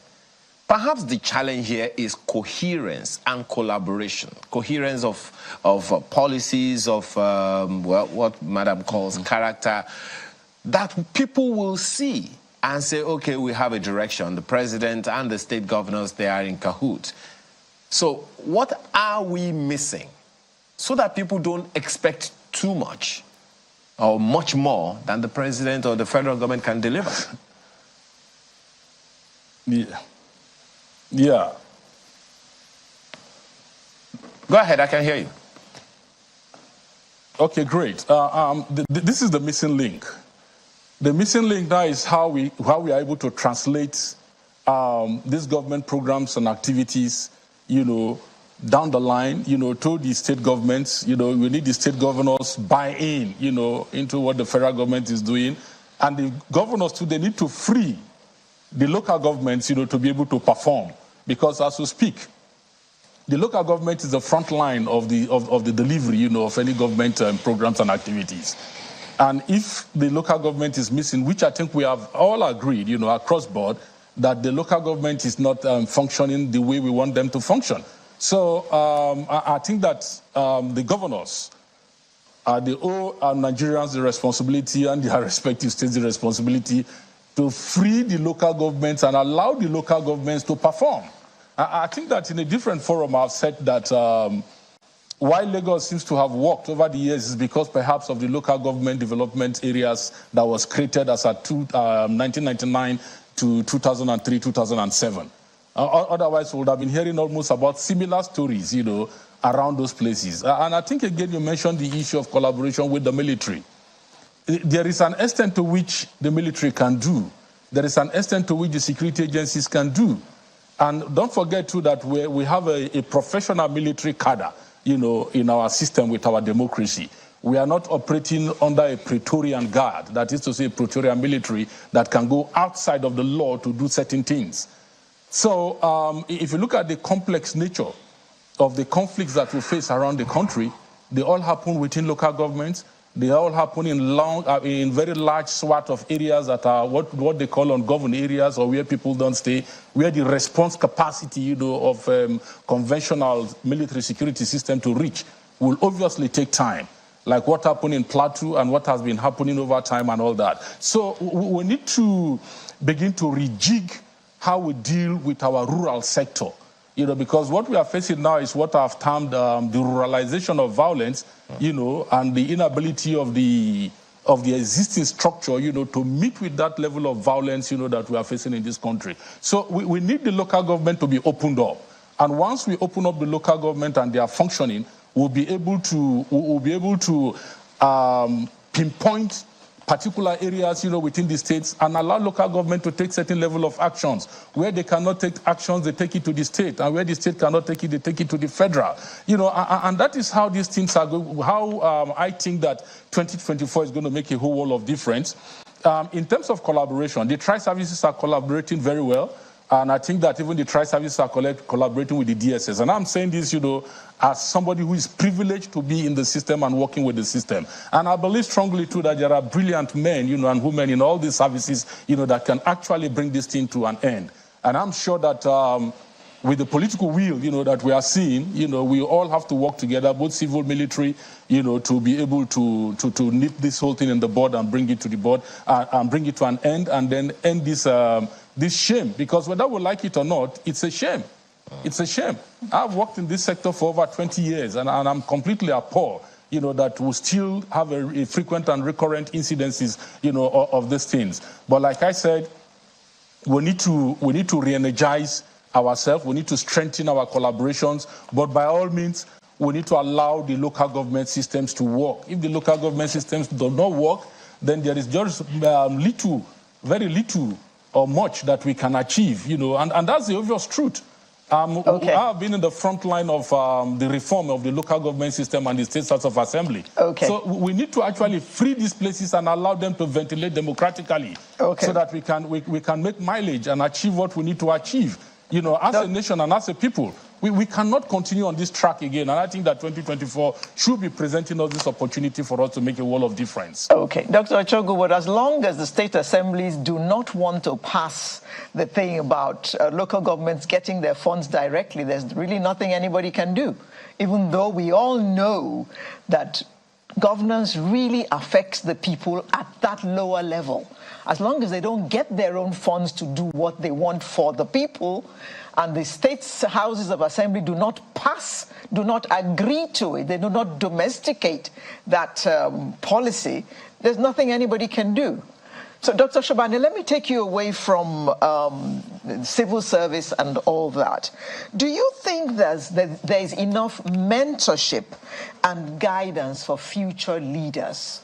Perhaps the challenge here is coherence and collaboration. Coherence of policies, of what Madam calls character, that people will see and say, okay, we have a direction. The president and the state governors, they are in cahoots. So what are we missing so that people don't expect too much or much more than the president or the federal government can deliver? Yeah. Go ahead, I can hear you. Okay, great. This is the missing link. The missing link now is how we are able to translate these government programs and activities, down the line, to the state governments. We need the state governors buy in, into what the federal government is doing. And the governors too, they need to free the local governments, to be able to perform. Because as we speak, the local government is the front line of the delivery, of any government programs and activities. And if the local government is missing, which I think we have all agreed, across board, that the local government is not functioning the way we want them to function. So I think that the governors they owe Nigerians the responsibility and their respective states the responsibility to free the local governments and allow the local governments to perform. I think that in a different forum I've said that why Lagos seems to have worked over the years is because perhaps of the local government development areas that was created as at 1999 to 2003, 2007. Otherwise, we would have been hearing almost about similar stories, around those places. And I think, again, you mentioned the issue of collaboration with the military. There is an extent to which the military can do. There is an extent to which the security agencies can do. And don't forget, too, that we have a professional military cadre, in our system with our democracy. We are not operating under a Praetorian guard, that is to say, a Praetorian military that can go outside of the law to do certain things. So if you look at the complex nature of the conflicts that we face around the country, they all happen within local governments. They all happen in very large swath of areas that are what they call ungoverned areas, or where people don't stay, where the response capacity, of conventional military security system to reach will obviously take time, like what happened in Plateau and what has been happening over time and all that. So we need to begin to rejig how we deal with our rural sector. Because what we are facing now is what I've termed the ruralization of violence, and the inability of the existing structure, to meet with that level of violence, that we are facing in this country. So we need the local government to be opened up. And once we open up the local government and they are functioning, we'll be able to pinpoint particular areas, within the states and allow local government to take certain level of actions. Where they cannot take actions, they take it to the state. And where the state cannot take it, they take it to the federal. And that is how these things are going, how I think that 2024 is going to make a whole world of difference. In terms of collaboration, the tri-services are collaborating very well. And I think that even the tri-services are collaborating with the DSS. And I'm saying this, as somebody who is privileged to be in the system and working with the system. And I believe strongly, too, that there are brilliant men, and women in all these services, that can actually bring this thing to an end. And I'm sure that with the political will, that we are seeing, we all have to work together, both civil, military, to be able to nip this whole thing in the bud and bring it to the bud and bring it to an end, and then end this shame. Because whether we like it or not, it's a shame. It's a shame. I've worked in this sector for over 20 years, and I'm completely appalled, that we still have a frequent and recurrent incidences, of these things. But like I said, we need to re-energize ourselves. We need to strengthen our collaborations. But by all means, we need to allow the local government systems to work. If the local government systems do not work, then there is just very little or much that we can achieve, and that's the obvious truth. Okay. I've been in the front line of the reform of the local government system and the state house of assembly. Okay. So we need to actually free these places and allow them to ventilate democratically, so that we can make mileage and achieve what we need to achieve. You know, as a nation and as a people, we cannot continue on this track again. And I think that 2024 should be presenting us this opportunity for us to make a world of difference. Okay. Dr. Ochogo, but as long as the state assemblies do not want to pass the thing about local governments getting their funds directly, there's really nothing anybody can do, even though we all know that governance really affects the people at that lower level. As long as they don't get their own funds to do what they want for the people, and the state's houses of assembly do not agree to it, they do not domesticate that policy, there's nothing anybody can do. So, Dr. Shobande, let me take you away from civil service and all that. Do you think there's enough mentorship and guidance for future leaders?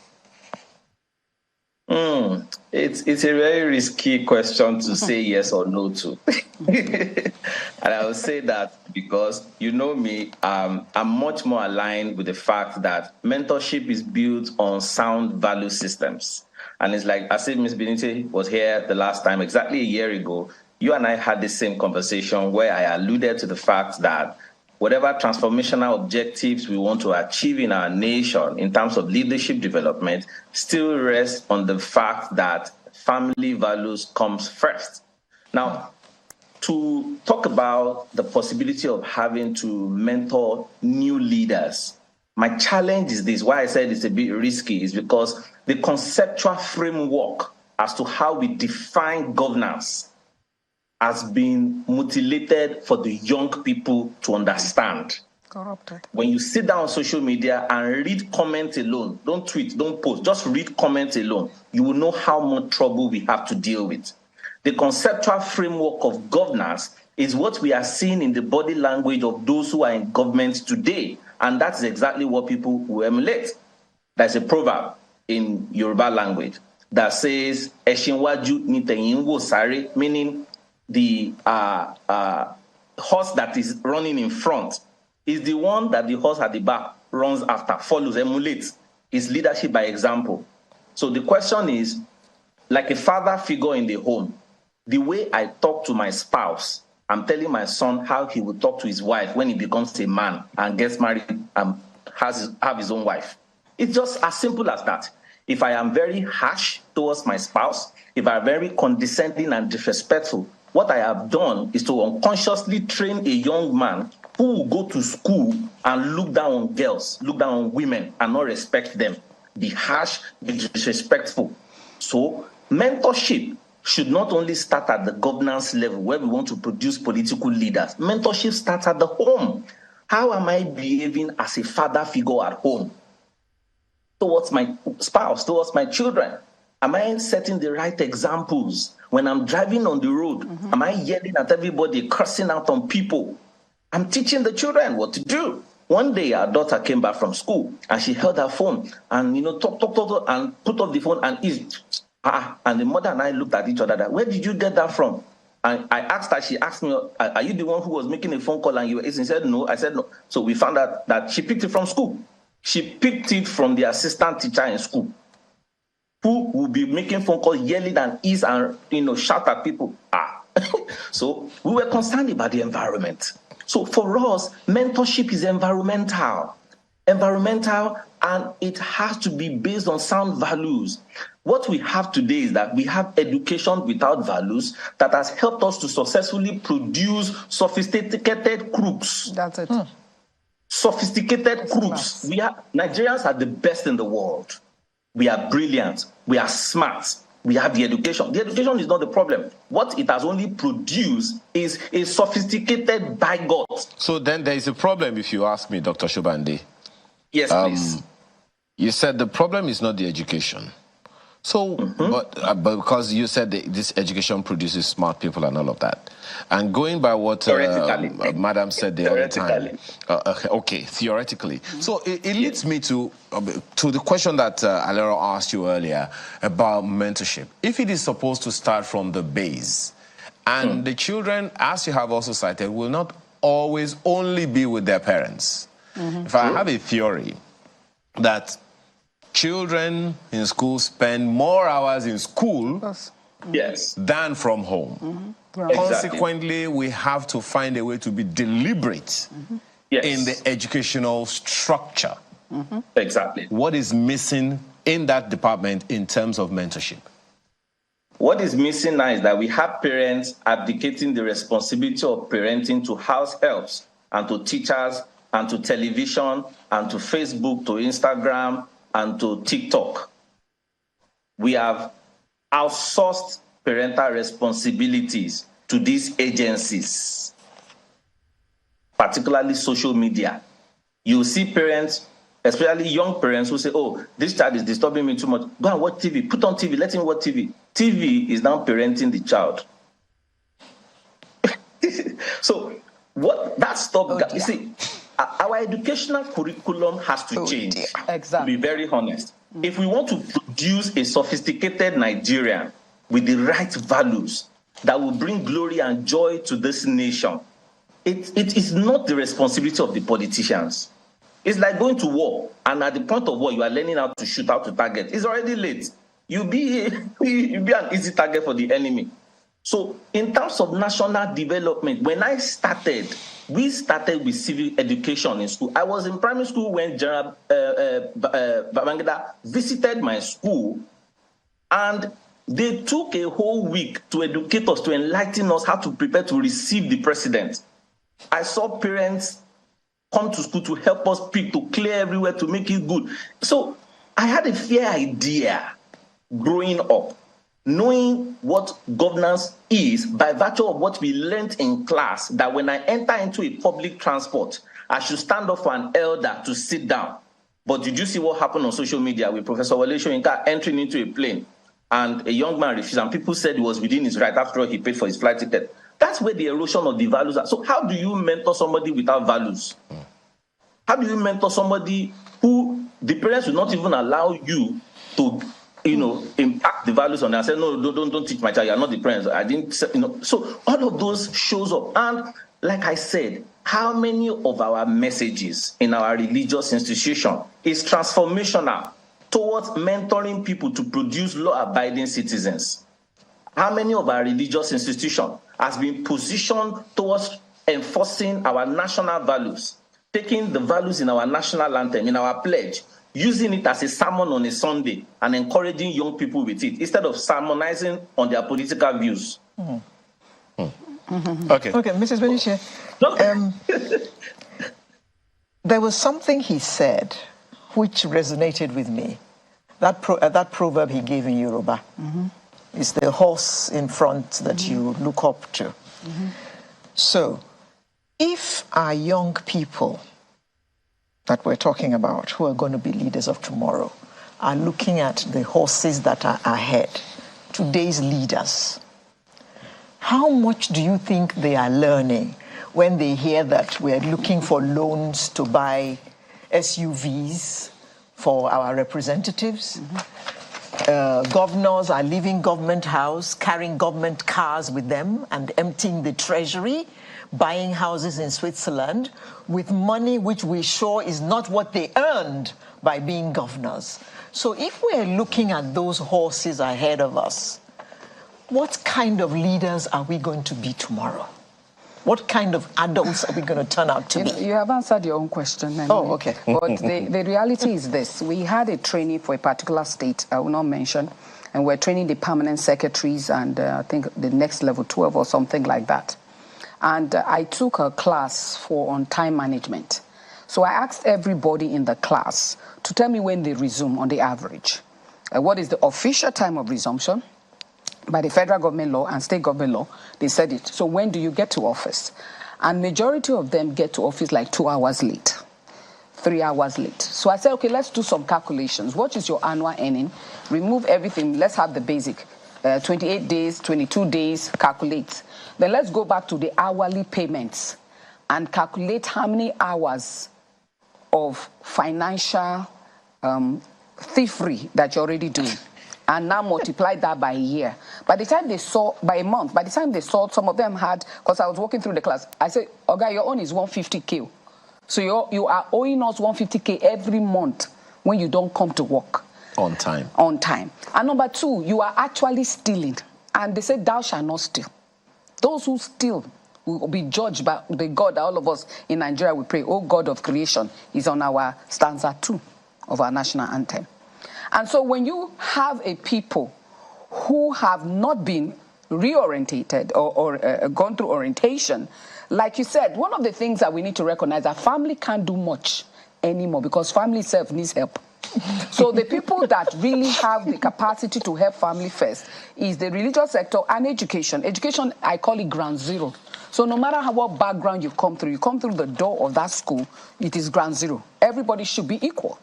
It's a very risky question to say yes or no to. And I will say that because, you know me, I'm much more aligned with the fact that mentorship is built on sound value systems. And it's like, as if Ms. Benite was here the last time, exactly a year ago, you and I had the same conversation where I alluded to the fact that whatever transformational objectives we want to achieve in our nation in terms of leadership development still rests on the fact that family values comes first. Now, to talk about the possibility of having to mentor new leaders, my challenge is this. Why I said it's a bit risky is because the conceptual framework as to how we define governance has been mutilated for the young people to understand. Corrupted. When you sit down on social media and read comments alone, don't tweet, don't post, just read comments alone, you will know how much trouble we have to deal with. The conceptual framework of governance is what we are seeing in the body language of those who are in government today. And that's exactly what people will emulate. There's a proverb in Yoruba language that says, Eshinwaju ni teyin wo sare, meaning the horse that is running in front is the one that the horse at the back runs after, follows, emulates. Is leadership by example. So the question is, like a father figure in the home, the way I talk to my spouse, I'm telling my son how he will talk to his wife when he becomes a man and gets married and have his own wife. It's just as simple as that. If I am very harsh towards my spouse, if I'm very condescending and disrespectful, what I have done is to unconsciously train a young man who will go to school and look down on girls, look down on women, and not respect them. Be harsh, be disrespectful. So mentorship should not only start at the governance level where we want to produce political leaders. Mentorship starts at the home. How am I behaving as a father figure at home? Towards my spouse, towards my children? Am I setting the right examples? When I'm driving on the road, am I yelling at everybody, cursing out on people? I'm teaching the children what to do. One day, our daughter came back from school and she held her phone and, talk, and put off the phone and and the mother and I looked at each other, where did you get that from? And I asked her, she asked me, are you the one who was making a phone call and you were listening? She said, no. I said, no. So we found out that she picked it from school. She picked it from the assistant teacher in school, who will be making phone calls, yelling and shout at people. So we were concerned about the environment. So for us, mentorship is environmental, and it has to be based on sound values. What we have today is that we have education without values that has helped us to successfully produce sophisticated crooks. That's it. Sophisticated crooks. Nigerians are the best in the world. We are brilliant. We are smart. We have the education. The education is not the problem. What it has only produced is a sophisticated bigot. So then there is a problem, if you ask me, Dr. Shobande. Yes, please. You said the problem is not the education. So, but because you said this education produces smart people and all of that. And going by what Madam said the other time. Okay, theoretically. So it leads me to the question that Alero asked you earlier about mentorship. If it is supposed to start from the base, And the children, as you have also cited, will not always only be with their parents. If I have a theory that children in school spend more hours in school than from home. Consequently, we have to find a way to be deliberate in the educational structure. Exactly. What is missing in that department in terms of mentorship? What is missing now is that we have parents abdicating the responsibility of parenting to house helps and to teachers and to television and to Facebook, to Instagram and to TikTok. We have outsourced parental responsibilities to these agencies, particularly social media. You see parents, especially young parents, who say, oh, this child is disturbing me too much. Go and watch TV. Put on TV. Let him watch TV. TV is now parenting the child. So what that stop, you see, our educational curriculum has to change. Exactly. To be very honest. If we want to produce a sophisticated Nigerian with the right values that will bring glory and joy to this nation, it is not the responsibility of the politicians. It's like going to war, and at the point of war, you are learning how to shoot, how to target. It's already late. You'll be an easy target for the enemy. So in terms of national development, when I started, we started with civic education in school. I was in primary school when General Babangida visited my school, and they took a whole week to educate us, to enlighten us how to prepare to receive the president. I saw parents come to school to help us pick, to clear everywhere, to make it good. So I had a fair idea growing up, knowing what governance is by virtue of what we learned in class, that when I enter into a public transport, I should stand up for an elder to sit down. But did you see what happened on social media with Professor Wale Soyinka entering into a plane and a young man refused, and people said he was within his right after all he paid for his flight ticket? That's where the erosion of the values are. So how do you mentor somebody without values? How do you mentor somebody who the parents will not even allow you to, impact the values on them? I said, no, don't teach my child. You're not the parents. I didn't, So all of those shows up. And like I said, how many of our messages in our religious institution is transformational towards mentoring people to produce law-abiding citizens? How many of our religious institutions has been positioned towards enforcing our national values, taking the values in our national anthem, in our pledge, using it as a sermon on a Sunday and encouraging young people with it instead of sermonizing on their political views? Okay, Mrs. Benicia, there was something he said which resonated with me. That proverb he gave in Yoruba. It's the horse in front that you look up to. So, if our young people that we're talking about, who are going to be leaders of tomorrow, are looking at the horses that are ahead, today's leaders, how much do you think they are learning when they hear that we're looking for loans to buy SUVs for our representatives? Governors are leaving government house, carrying government cars with them and emptying the treasury, buying houses in Switzerland with money which we're sure is not what they earned by being governors. So if we're looking at those horses ahead of us, what kind of leaders are we going to be tomorrow? What kind of adults are we going to turn out to be? You have answered your own question. Anyway. Oh, okay. But the reality is this. We had a trainee for a particular state, I will not mention, and we're training the permanent secretaries and I think the next level 12 or something like that. And I took a class on time management. So I asked everybody in the class to tell me when they resume on the average. What is the official time of resumption? By the federal government law and state government law, they said it. So when do you get to office? And majority of them get to office like 2 hours late, 3 hours late. So I said, okay, let's do some calculations. What is your annual earning? Remove everything. Let's have the basic. 28 days, 22 days, calculate. Then let's go back to the hourly payments and calculate how many hours of financial thievery that you're already doing. and now multiply that by a year. By the time they saw, by a month, by the time they saw, some of them had, because I was walking through the class, I said, okay, your own is 150K. So you are owing us 150K every month when you don't come to work. On time. On time. And number two, you are actually stealing. And they said, thou shalt not steal. Those who steal will be judged by the God that all of us in Nigeria will pray, oh God of creation, is on our stanza 2 of our national anthem. And so when you have a people who have not been reorientated or gone through orientation, like you said, one of the things that we need to recognize that family can't do much anymore because family itself needs help. So the people that really have the capacity to help family first is the religious sector and education. Education, I call it ground zero. So no matter what background you come through the door of that school, it is ground zero. Everybody should be equal.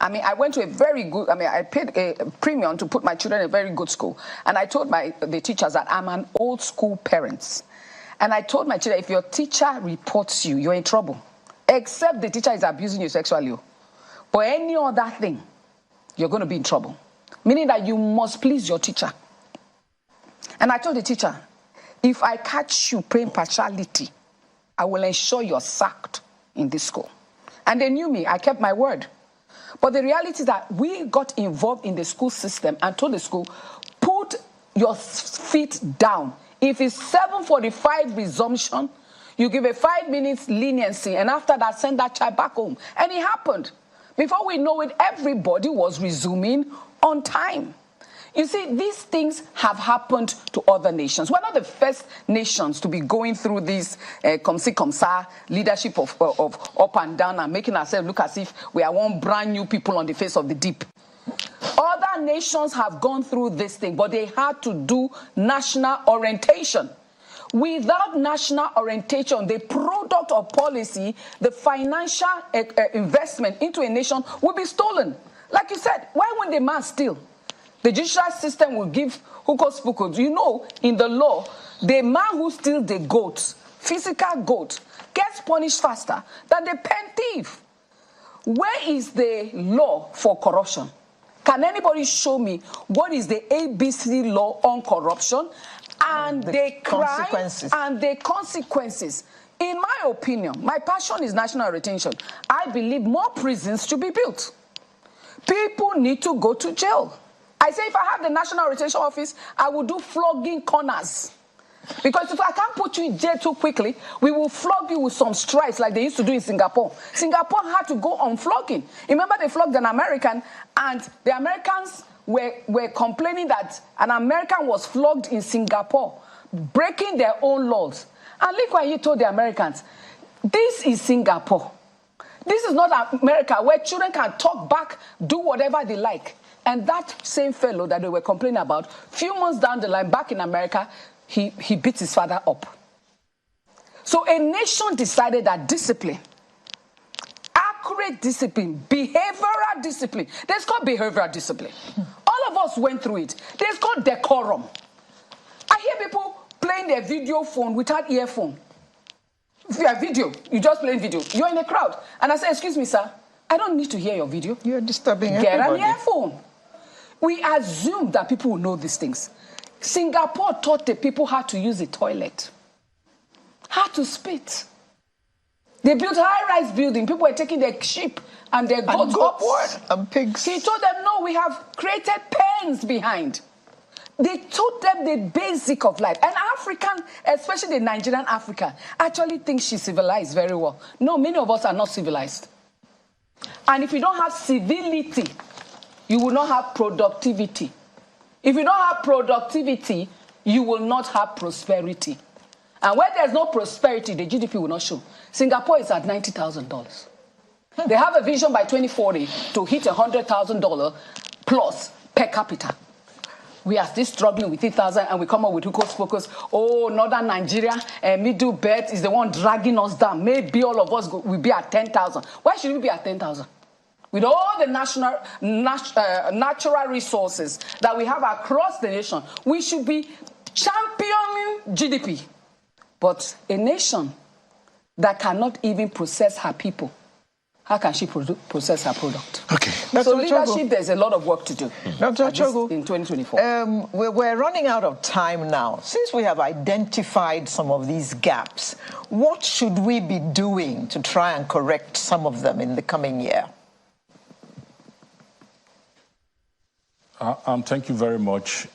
I mean, I went to a very good, I paid a premium to put my children in a very good school. And I told the teachers that I'm an old school parent. And I told my children, if your teacher reports you, you're in trouble. Except the teacher is abusing you sexually. But any other thing, you're going to be in trouble. Meaning that you must please your teacher. And I told the teacher, if I catch you paying partiality, I will ensure you're sacked in this school. And they knew me. I kept my word. But the reality is that we got involved in the school system and told the school, put your feet down. If it's 7:45 resumption, you give a 5 minutes leniency, and after that, send that child back home. And it happened. Before we know it, everybody was resuming on time. You see, these things have happened to other nations. We're not the first nations to be going through this comme ci, comme ça leadership of up and down and making ourselves look as if we are one brand new people on the face of the deep. Other nations have gone through this thing, but they had to do national orientation. Without national orientation, the product of policy, the financial investment into a nation will be stolen. Like you said, why won't the man steal? The judicial system will give hookers pokers. You know, in the law, the man who steals the goat, physical goat, gets punished faster than the pen thief. Where is the law for corruption? Can anybody show me what is the ABC law on corruption and the consequences and the consequences? In my opinion, my passion is national retention. I believe more prisons should be built. People need to go to jail. I say if I have the National Retention Office, I will do flogging corners. Because if I can't put you in jail too quickly, we will flog you with some stripes like they used to do in Singapore. Singapore had to go on flogging. Remember they flogged an American, and the Americans were complaining that an American was flogged in Singapore, breaking their own laws. And look what he told the Americans. This is Singapore. This is not America where children can talk back, do whatever they like. And that same fellow that they were complaining about, few months down the line, back in America, he beat his father up. So a nation decided that discipline, accurate discipline, behavioral discipline, there's called behavioral discipline. All of us went through it. There's called decorum. I hear people playing their video phone without earphone. If you have video, you just play video. You're in a crowd. And I say, excuse me, sir, I don't need to hear your video. You're disturbing everybody. Get an earphone. We assume that people will know these things. Singapore taught the people how to use the toilet, how to spit. They built high-rise building. People were taking their sheep and their goats upward. And pigs. He told them, no, we have created pens behind. They taught them the basic of life. And African, especially the Nigerian African, actually thinks she's civilized very well. No, many of us are not civilized. And if you don't have civility, you will not have productivity. If you don't have productivity, you will not have prosperity. And where there's no prosperity, the GDP will not show. Singapore is at $90,000. They have a vision by 2040 to hit $100,000 plus per capita. We are still struggling with 8,000, and we come up with hocus pocus. Oh, Northern Nigeria, middle belt is the one dragging us down. Maybe all of us will be at 10,000. Why should we be at 10,000? With all the natural resources that we have across the nation, we should be championing GDP. But a nation that cannot even process her people how can she process her product? Okay. So leadership, there's a lot of work to do. Dr. Chogu, in 2024. We're running out of time now. Since we have identified some of these gaps, what should we be doing to try and correct some of them in the coming year? Thank you very much.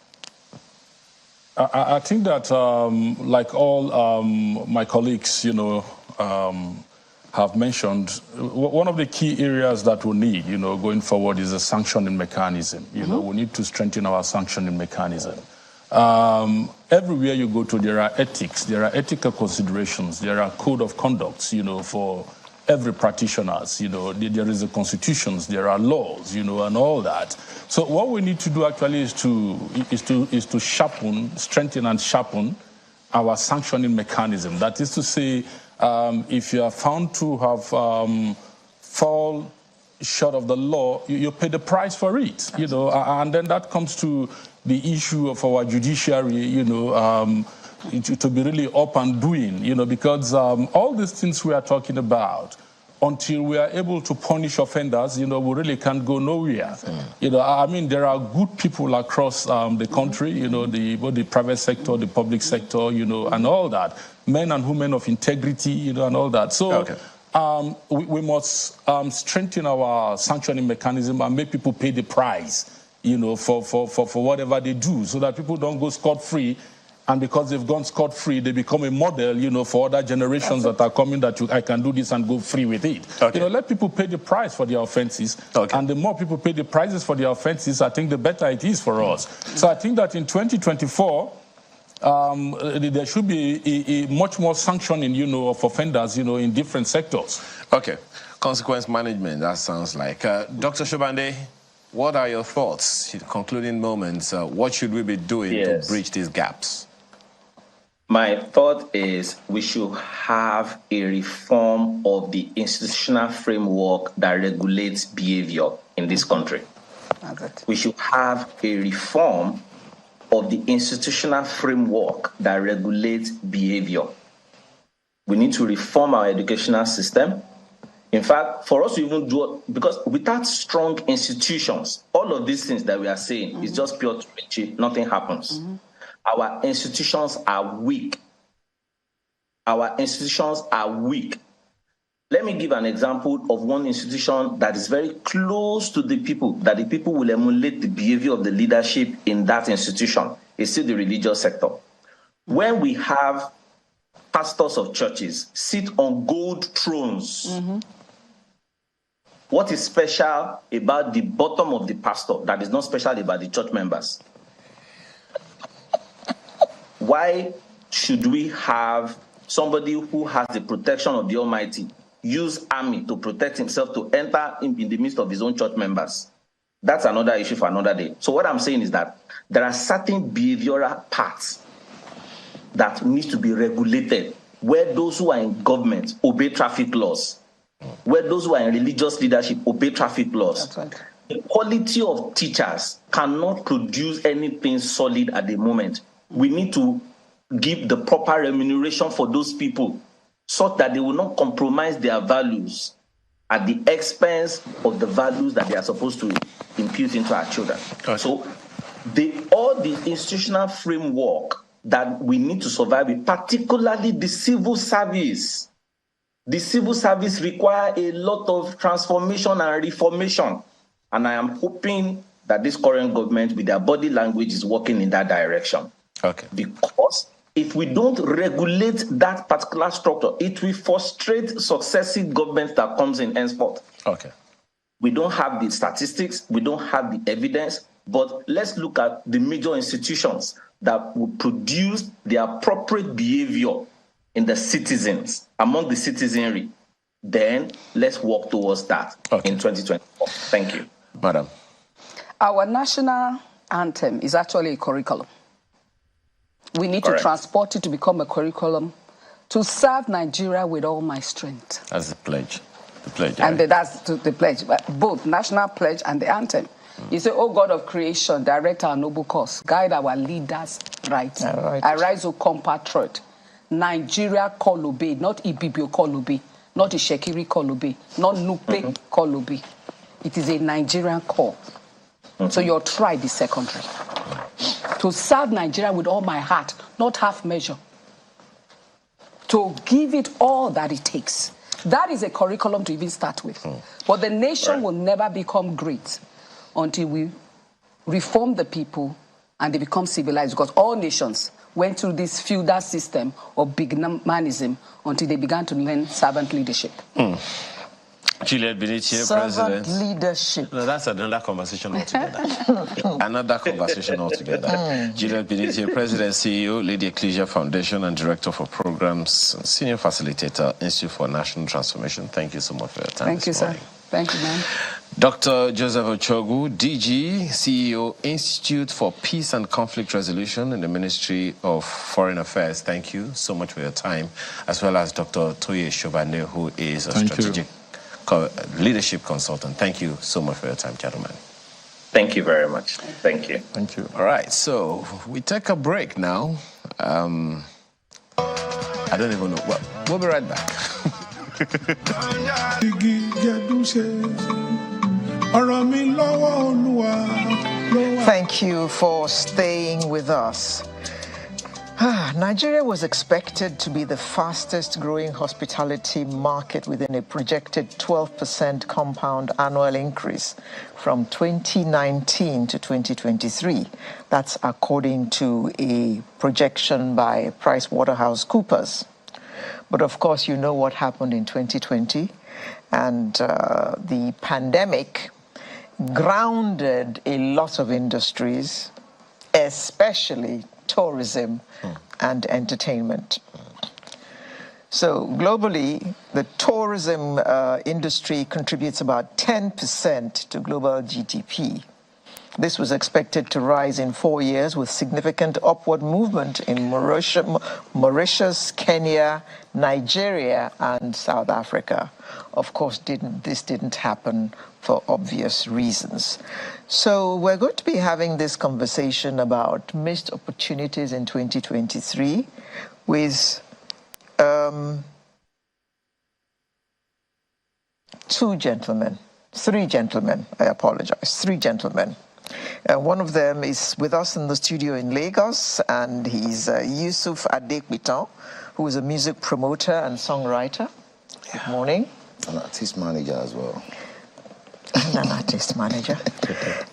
I think that, like all my colleagues, have mentioned, one of the key areas that we need, going forward is a sanctioning mechanism. We need to strengthen our sanctioning mechanism. Everywhere you go to, there are ethics, there are ethical considerations, there are code of conducts, for every practitioners. There is a constitutions, there are laws, and all that. So what we need to do actually is to strengthen and sharpen our sanctioning mechanism. That is to say, if you are found to have fall short of the law, you pay the price for it. And then that comes to the issue of our judiciary. To be really up and doing. Because all these things we are talking about, until we are able to punish offenders, we really can't go nowhere. There are good people across the country, both the private sector, the public sector, and all that. Men and women of integrity, and all that. So we must strengthen our sanctioning mechanism and make people pay the price, for whatever they do, so that people don't go scot-free. And because they've gone scot-free, they become a model, for other generations that are coming, that I can do this and go free with it. Let people pay the price for their offenses. And the more people pay the prices for their offenses, I think the better it is for us. So I think that in 2024, there should be a much more sanctioning, of offenders, in different sectors. Okay. Consequence management, that sounds like. Dr. Shobande, what are your thoughts, concluding moments? What should we be doing to bridge these gaps? My thought is we should have a reform of the institutional framework that regulates behavior in this country. We should have a reform of the institutional framework that regulates behavior. We need to reform our educational system. In fact, for us to even do it, because without strong institutions, all of these things that we are saying is just pure preaching, nothing happens. Our institutions are weak. Our institutions are weak. Let me give an example of one institution that is very close to the people, that the people will emulate the behavior of the leadership in that institution. It's still the religious sector. When we have pastors of churches sit on gold thrones, what is special about the bottom of the pastor that is not special about the church members? Why should we have somebody who has the protection of the Almighty use army to protect himself to enter in the midst of his own church members? That's another issue for another day. So what I'm saying is that there are certain behavioral parts that need to be regulated, where those who are in government obey traffic laws, where those who are in religious leadership obey traffic laws. That's right. The quality of teachers cannot produce anything solid at the moment. We need to give the proper remuneration for those people so that they will not compromise their values at the expense of the values that they are supposed to impute into our children. Okay. So all the institutional framework that we need to survive with, particularly the civil service. The civil service require a lot of transformation and reformation. And I am hoping that this current government, with their body language, is working in that direction. Okay. Because if we don't regulate that particular structure, it will frustrate successive governments that comes in henceforth. Okay. We don't have the statistics, we don't have the evidence, but let's look at the major institutions that will produce the appropriate behavior in the citizens, among the citizenry. Then let's work towards that in 2024. Thank you. Madam. Our national anthem is actually a curriculum. We need to transport it to become a curriculum to serve Nigeria with all my strength. That's the pledge. The pledge. And that's the pledge, both national pledge and the anthem. You say, "Oh God of creation, direct our noble cause, guide our leaders right. Arise, O compatriot. Nigeria call obey, not Ibibio call obey. not a Shekiri Kolobi, not Nupe Kolobi. It is a Nigerian core. So your tribe is secondary. To serve Nigeria with all my heart, not half measure. To give it all that it takes. That is a curriculum to even start with. But the nation will never become great until we reform the people and they become civilized, because all nations went through this feudal system of bigmanism until they began to learn servant leadership. Juliet Benitier, Servant President. leadership. No, that's another conversation altogether. Another conversation altogether. Juliet Benitier, President, CEO, Lady Ecclesia Foundation, and Director for Programs, Senior Facilitator, Institute for National Transformation. Thank you so much for your time. Thank you, sir. Thank you, man. Dr. Joseph Ochogu, DG, CEO, Institute for Peace and Conflict Resolution in the Ministry of Foreign Affairs. Thank you so much for your time, as well as Dr. Toye Shobane, who is a strategic leadership consultant. Thank you so much for your time, gentlemen. Thank you very much. Thank you. Thank you. All right, so we take a break now. I don't even know. Well, we'll be right back. Thank you for staying with us. Nigeria was expected to be the fastest growing hospitality market within a projected 12% compound annual increase from 2019 to 2023. That's according to a projection by PricewaterhouseCoopers. But of course, you know what happened in 2020, and the pandemic grounded a lot of industries, especially tourism and entertainment. So globally, the tourism industry contributes about 10% to global GDP. This was expected to rise in 4 years with significant upward movement in Mauritius, Kenya, Nigeria, and South Africa. Of course, this didn't happen for obvious reasons. So we're going to be having this conversation about missed opportunities in 2023 with three gentlemen, one of them is with us in the studio in Lagos, and he's Yusuf Adekbiton, who is a music promoter and songwriter. Good morning. An artist manager as well. And an artist manager.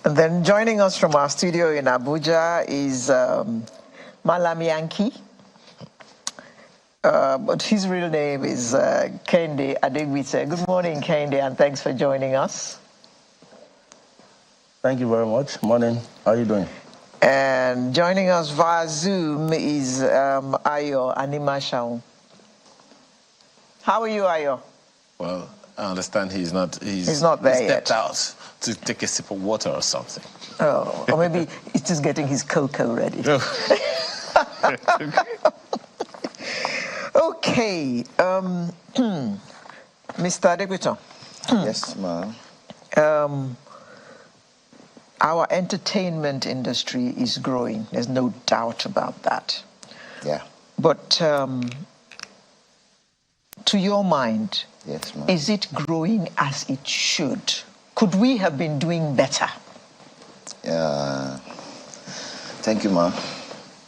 And then joining us from our studio in Abuja is Malam Yankee. But his real name is Kende Adegbite. Good morning, Kende, and thanks for joining us. Thank you very much. Morning. How are you doing? And joining us via Zoom is Ayo Animashaun. How are you, Ayo? Well, I understand he's not there yet. Stepped out to take a sip of water or something. Oh, or maybe he's just getting his cocoa ready. Okay, Mr. Adegbito. Yes, ma'am. Our entertainment industry is growing. There's no doubt about that. Yeah. But to your mind, yes, ma'am, is it growing as it should? Could we have been doing better? Thank you, ma'am.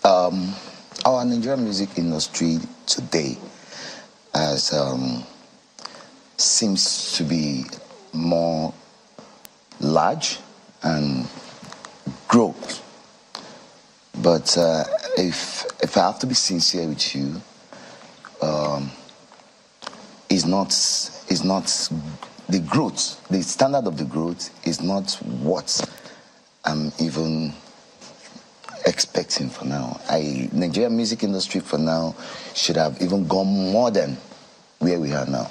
Our Nigerian music industry today seems to be more large and growth. But if I have to be sincere with you, is not the growth. The standard of the growth is not what I'm even expecting for now. Nigerian music industry for now should have even gone more than where we are now.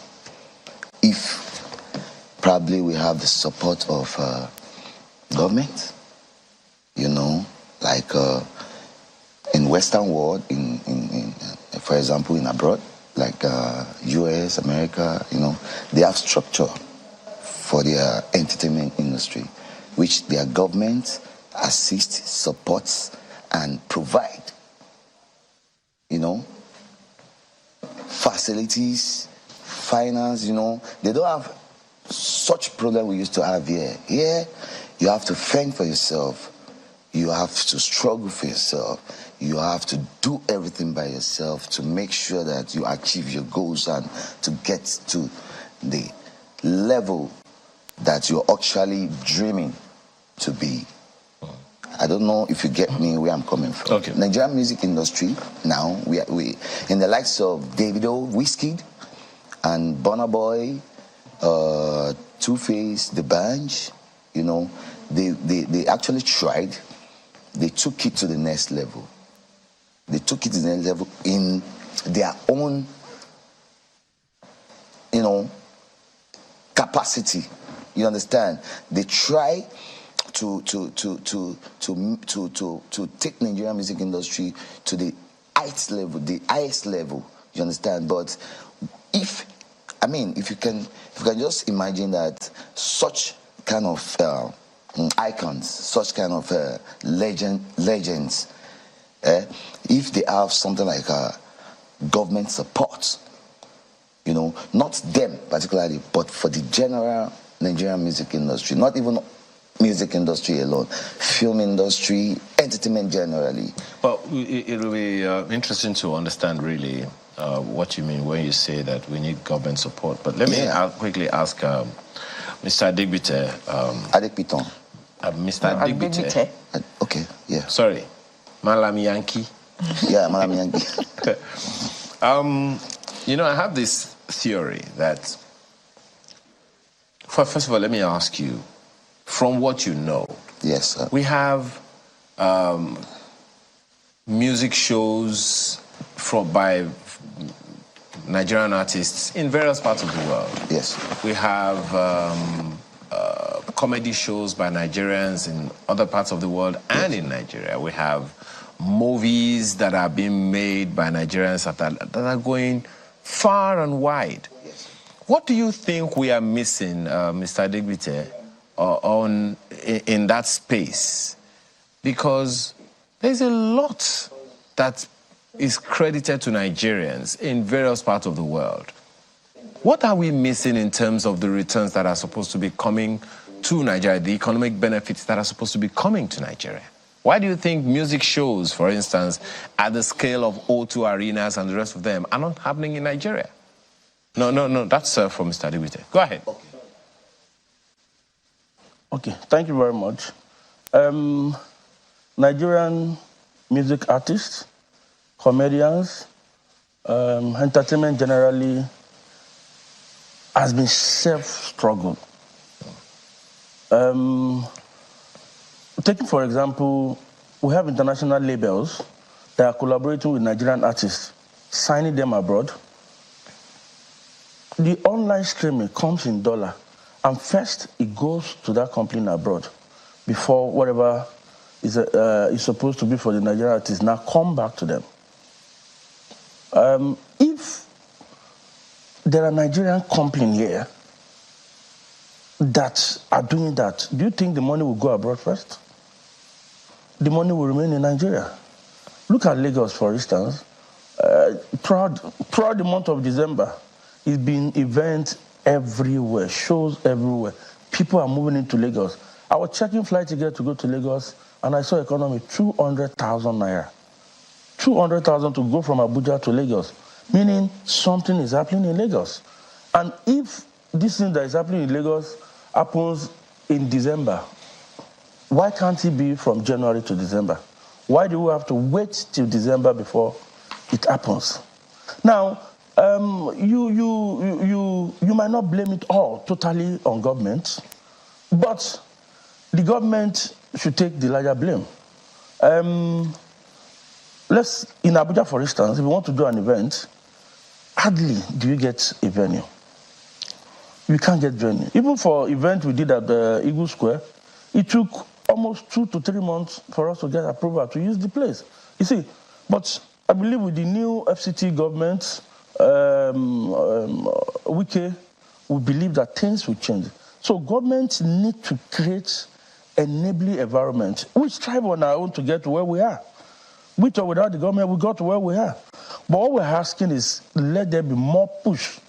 If probably we have the support of government, like in Western world, in for example, in abroad, like US, America, they have structure for their entertainment industry, which their government assists, supports, and provide, facilities finance, they don't have such problem we used to have here. Here, you have to fend for yourself. You have to struggle for yourself. You have to do everything by yourself to make sure that you achieve your goals and to get to the level that you're actually dreaming to be. I don't know if you get me where I'm coming from. Okay. Nigerian music industry now, we in the likes of Davido, Wizkid, and Burna Boy, Two-Face, The Bunch, they actually tried. They took it to the next level. They took it to the next level in their own, capacity. You understand? They try to take Nigerian music industry to the highest level. You understand? But if you can just imagine that such kind of icons, such kind of legends, if they have something like government support, not them particularly, but for the general Nigerian music industry, not even music industry alone, film industry, entertainment generally. Well, it'll be interesting to understand really what you mean when you say that we need government support. But let me quickly ask Mr. Adigbite. Adekpiton. Mr. Adigbite. Okay, yeah. Sorry, Malam Yankee. Yeah, Malam Yankee. I have this theory that, first of all, let me ask you, from what you know, yes, sir. We have music shows by Nigerian artists in various parts of the world. Yes. We have comedy shows by Nigerians in other parts of the world and in Nigeria. We have movies that are being made by Nigerians that are going far and wide. Yes. What do you think we are missing, Mr. Adigbite, in that space? Because there's a lot that is credited to Nigerians in various parts of the world. What are we missing in terms of the returns that are supposed to be coming to Nigeria, the economic benefits that are supposed to be coming to Nigeria? Why do you think music shows, for instance, at the scale of O2 arenas and the rest of them are not happening in Nigeria? No, that's from Mr. Adigbite. Go ahead. Okay, thank you very much. Nigerian music artists, comedians, entertainment generally has been self-struggled. Taking, for example, we have international labels that are collaborating with Nigerian artists, signing them abroad. The online streaming comes in dollar, and first it goes to that company abroad before whatever is supposed to be for the Nigerian artists now come back to them. If there are Nigerian companies here that are doing that, do you think the money will go abroad first? The money will remain in Nigeria. Look at Lagos, for instance. Throughout the month of December, it's been events everywhere, shows everywhere. People are moving into Lagos. I was checking flight ticket to go to Lagos, and I saw economy 200,000 naira. 200,000 to go from Abuja to Lagos, meaning something is happening in Lagos. And if this thing that is happening in Lagos happens in December, why can't it be from January to December? Why do we have to wait till December before it happens? Now, you might not blame it all totally on government, but the government should take the larger blame. In Abuja, for instance, if you want to do an event, hardly do you get a venue. You can't get venue. Even for event we did at the Eagle Square, it took almost 2 to 3 months for us to get approval to use the place. You see, but I believe with the new FCT government, Wike, we believe that things will change. So governments need to create enabling environment. We strive on our own to get to where we are. With or without the government, we got to where we are. But what we're asking is, let there be more push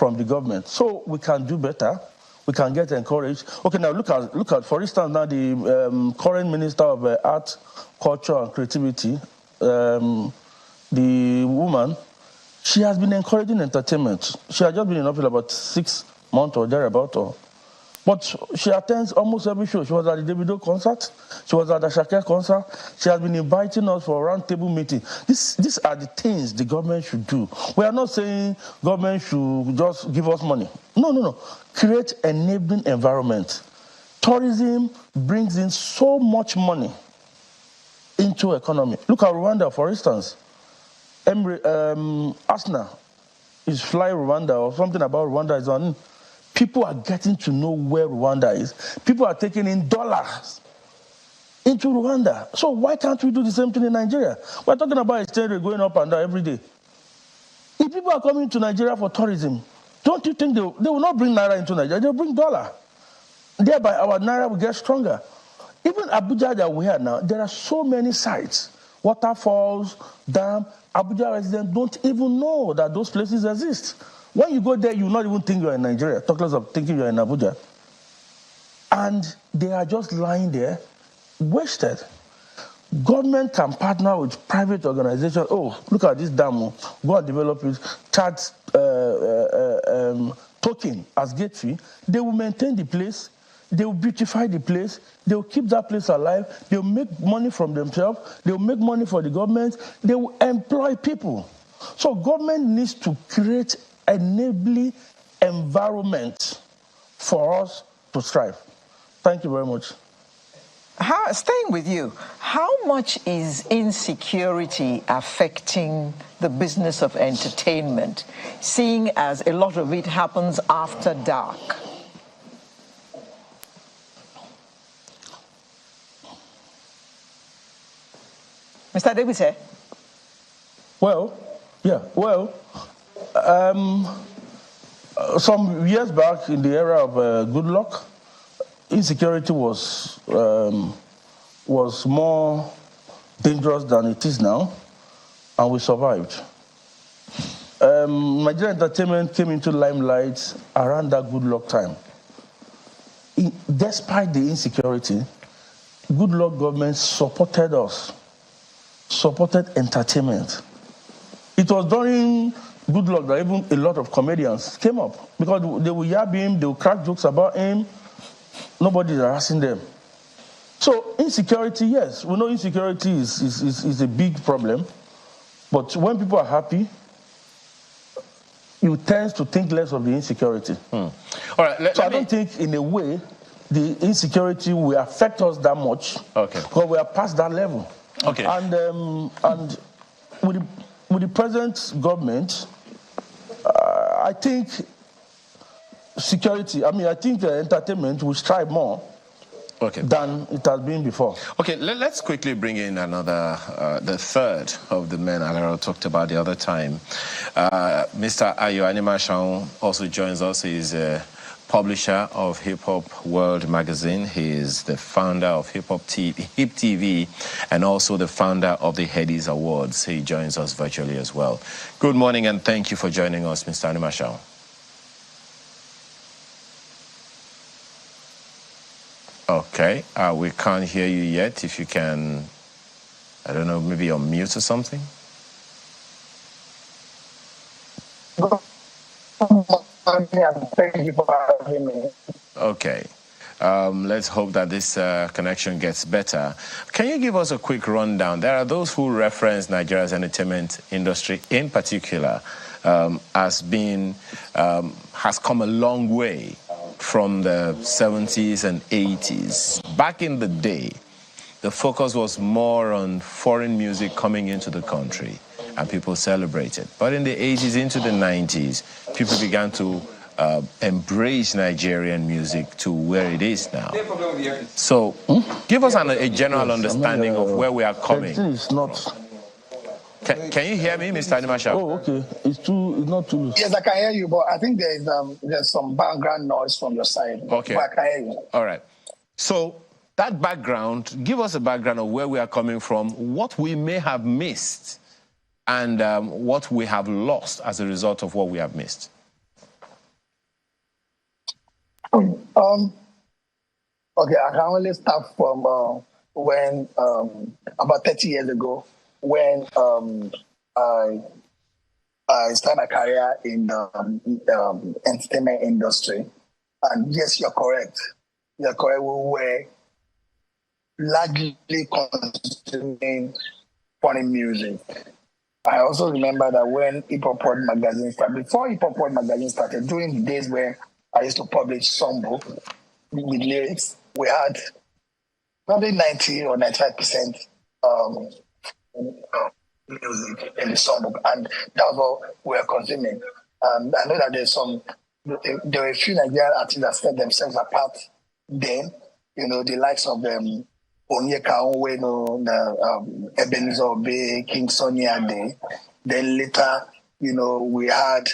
from the government. So we can do better. We can get encouraged. Okay, now look at for instance, now the current Minister of Art, Culture and Creativity, the woman, she has been encouraging entertainment. She has just been in office about 6 months or thereabout. But she attends almost every show. She was at the Davido concert. She was at the Shakira concert. She has been inviting us for a roundtable meeting. These are the things the government should do. We are not saying government should just give us money. No. Create enabling environment. Tourism brings in so much money into economy. Look at Rwanda, for instance. Asna is Fly Rwanda or something about Rwanda is on. People are getting to know where Rwanda is. People are taking in dollars into Rwanda. So why can't we do the same thing in Nigeria? We're talking about exchange rate going up and down every day. If people are coming to Nigeria for tourism, don't you think they will not bring Naira into Nigeria? They'll bring dollar. Thereby, our Naira will get stronger. Even Abuja that we have now, there are so many sites, waterfalls, dam. Abuja residents don't even know that those places exist. When you go there, you will not even think you're in Nigeria, talk less of thinking you're in Abuja. And they are just lying there, wasted. Government can partner with private organizations. Oh, look at this dam. Go and develop it. Charge token as gate fee. They will maintain the place. They will beautify the place. They will keep that place alive. They will make money from themselves. They will make money for the government. They will employ people. So government needs to create enabling environment for us to strive. Thank you very much. Staying with you, how much is insecurity affecting the business of entertainment, seeing as a lot of it happens after dark? Mr. Debise? Some years back in the era of good luck, insecurity was more dangerous than it is now, and we survived. Nigerian entertainment came into limelight around that good luck time. Despite the insecurity, good luck government supported us, supported entertainment. It was during good luck that even a lot of comedians came up because they will yab him, they will crack jokes about him. Nobody's harassing them. So insecurity, yes, we know insecurity is a big problem, but when people are happy, you tend to think less of the insecurity. All right, I don't think in a way the insecurity will affect us that much. Okay. Because we are past that level. Okay. And with the present government, I think I think entertainment will strive more than it has been before. Okay, let's quickly bring in another, the third of the men Alaro talked about the other time. Mr. Ayo Animashaun also joins us. He's a publisher of Hip Hop World magazine. He is the founder of Hip TV, and also the founder of the Headies Awards. He joins us virtually as well. Good morning, and thank you for joining us, Mr. Animashaun. Okay, we can't hear you yet. If you can, I don't know, maybe on mute or something? Thank you for having me. Okay. Let's hope that this connection gets better. Can you give us a quick rundown? There are those who reference Nigeria's entertainment industry in particular as being, has come a long way from the 70s and 80s. Back in the day, the focus was more on foreign music coming into the country, and people celebrated. But in the 80s into the 90s, people began to embrace Nigerian music to where it is now. So, give us a general understanding of where we are coming. It's not. Can you hear me, Mr. Animashaun? Oh, okay. It's not too loose. Yes, I can hear you, but I think there's some background noise from your side. Okay. But I can hear you. All right. So that background, give us a background of where we are coming from, what we may have missed, and what we have lost as a result of what we have missed. Okay, I can only start from when about 30 years ago, when I started my career in the entertainment industry. And yes, you're correct. You're correct. We were largely consuming foreign music. I also remember that when Hip Hop World magazine started, before Hip Hop World magazine started, during the days where I used to publish songbook with lyrics, we had probably 90 or 95% music in the songbook, and that's what we are consuming. And I know that there were a few Nigerian artists that set themselves apart then, the likes of them. Onyeka Onwenu, Ebenezer Obey, King Sonny Ade. Then later, we had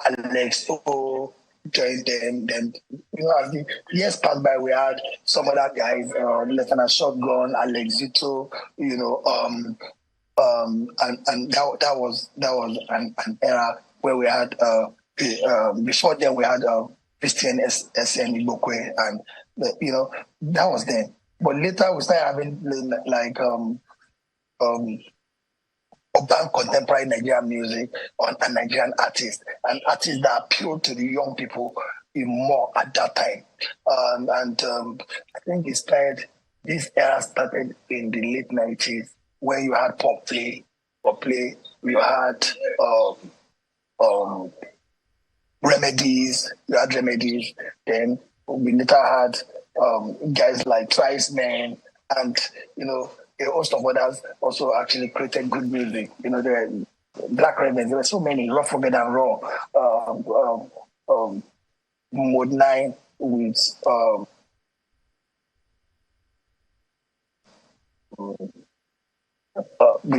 Alex O joined them. Then, as the years passed by, we had some other guys, Lieutenant Shotgun, Alex Zito, and that was an era where we had before then we had Christian SN Ibokwe, and that was then. But later we started having like urban contemporary Nigerian music and Nigerian artists, and artists that appeal to the young people more at that time. I think this era started in the late 90s, where you had pop play, you had remedies, then we later had guys like Triceman, and a host of others also actually created good music. The Black Ravens, there were so many, Rough, Rugged and Raw, Mode 9 with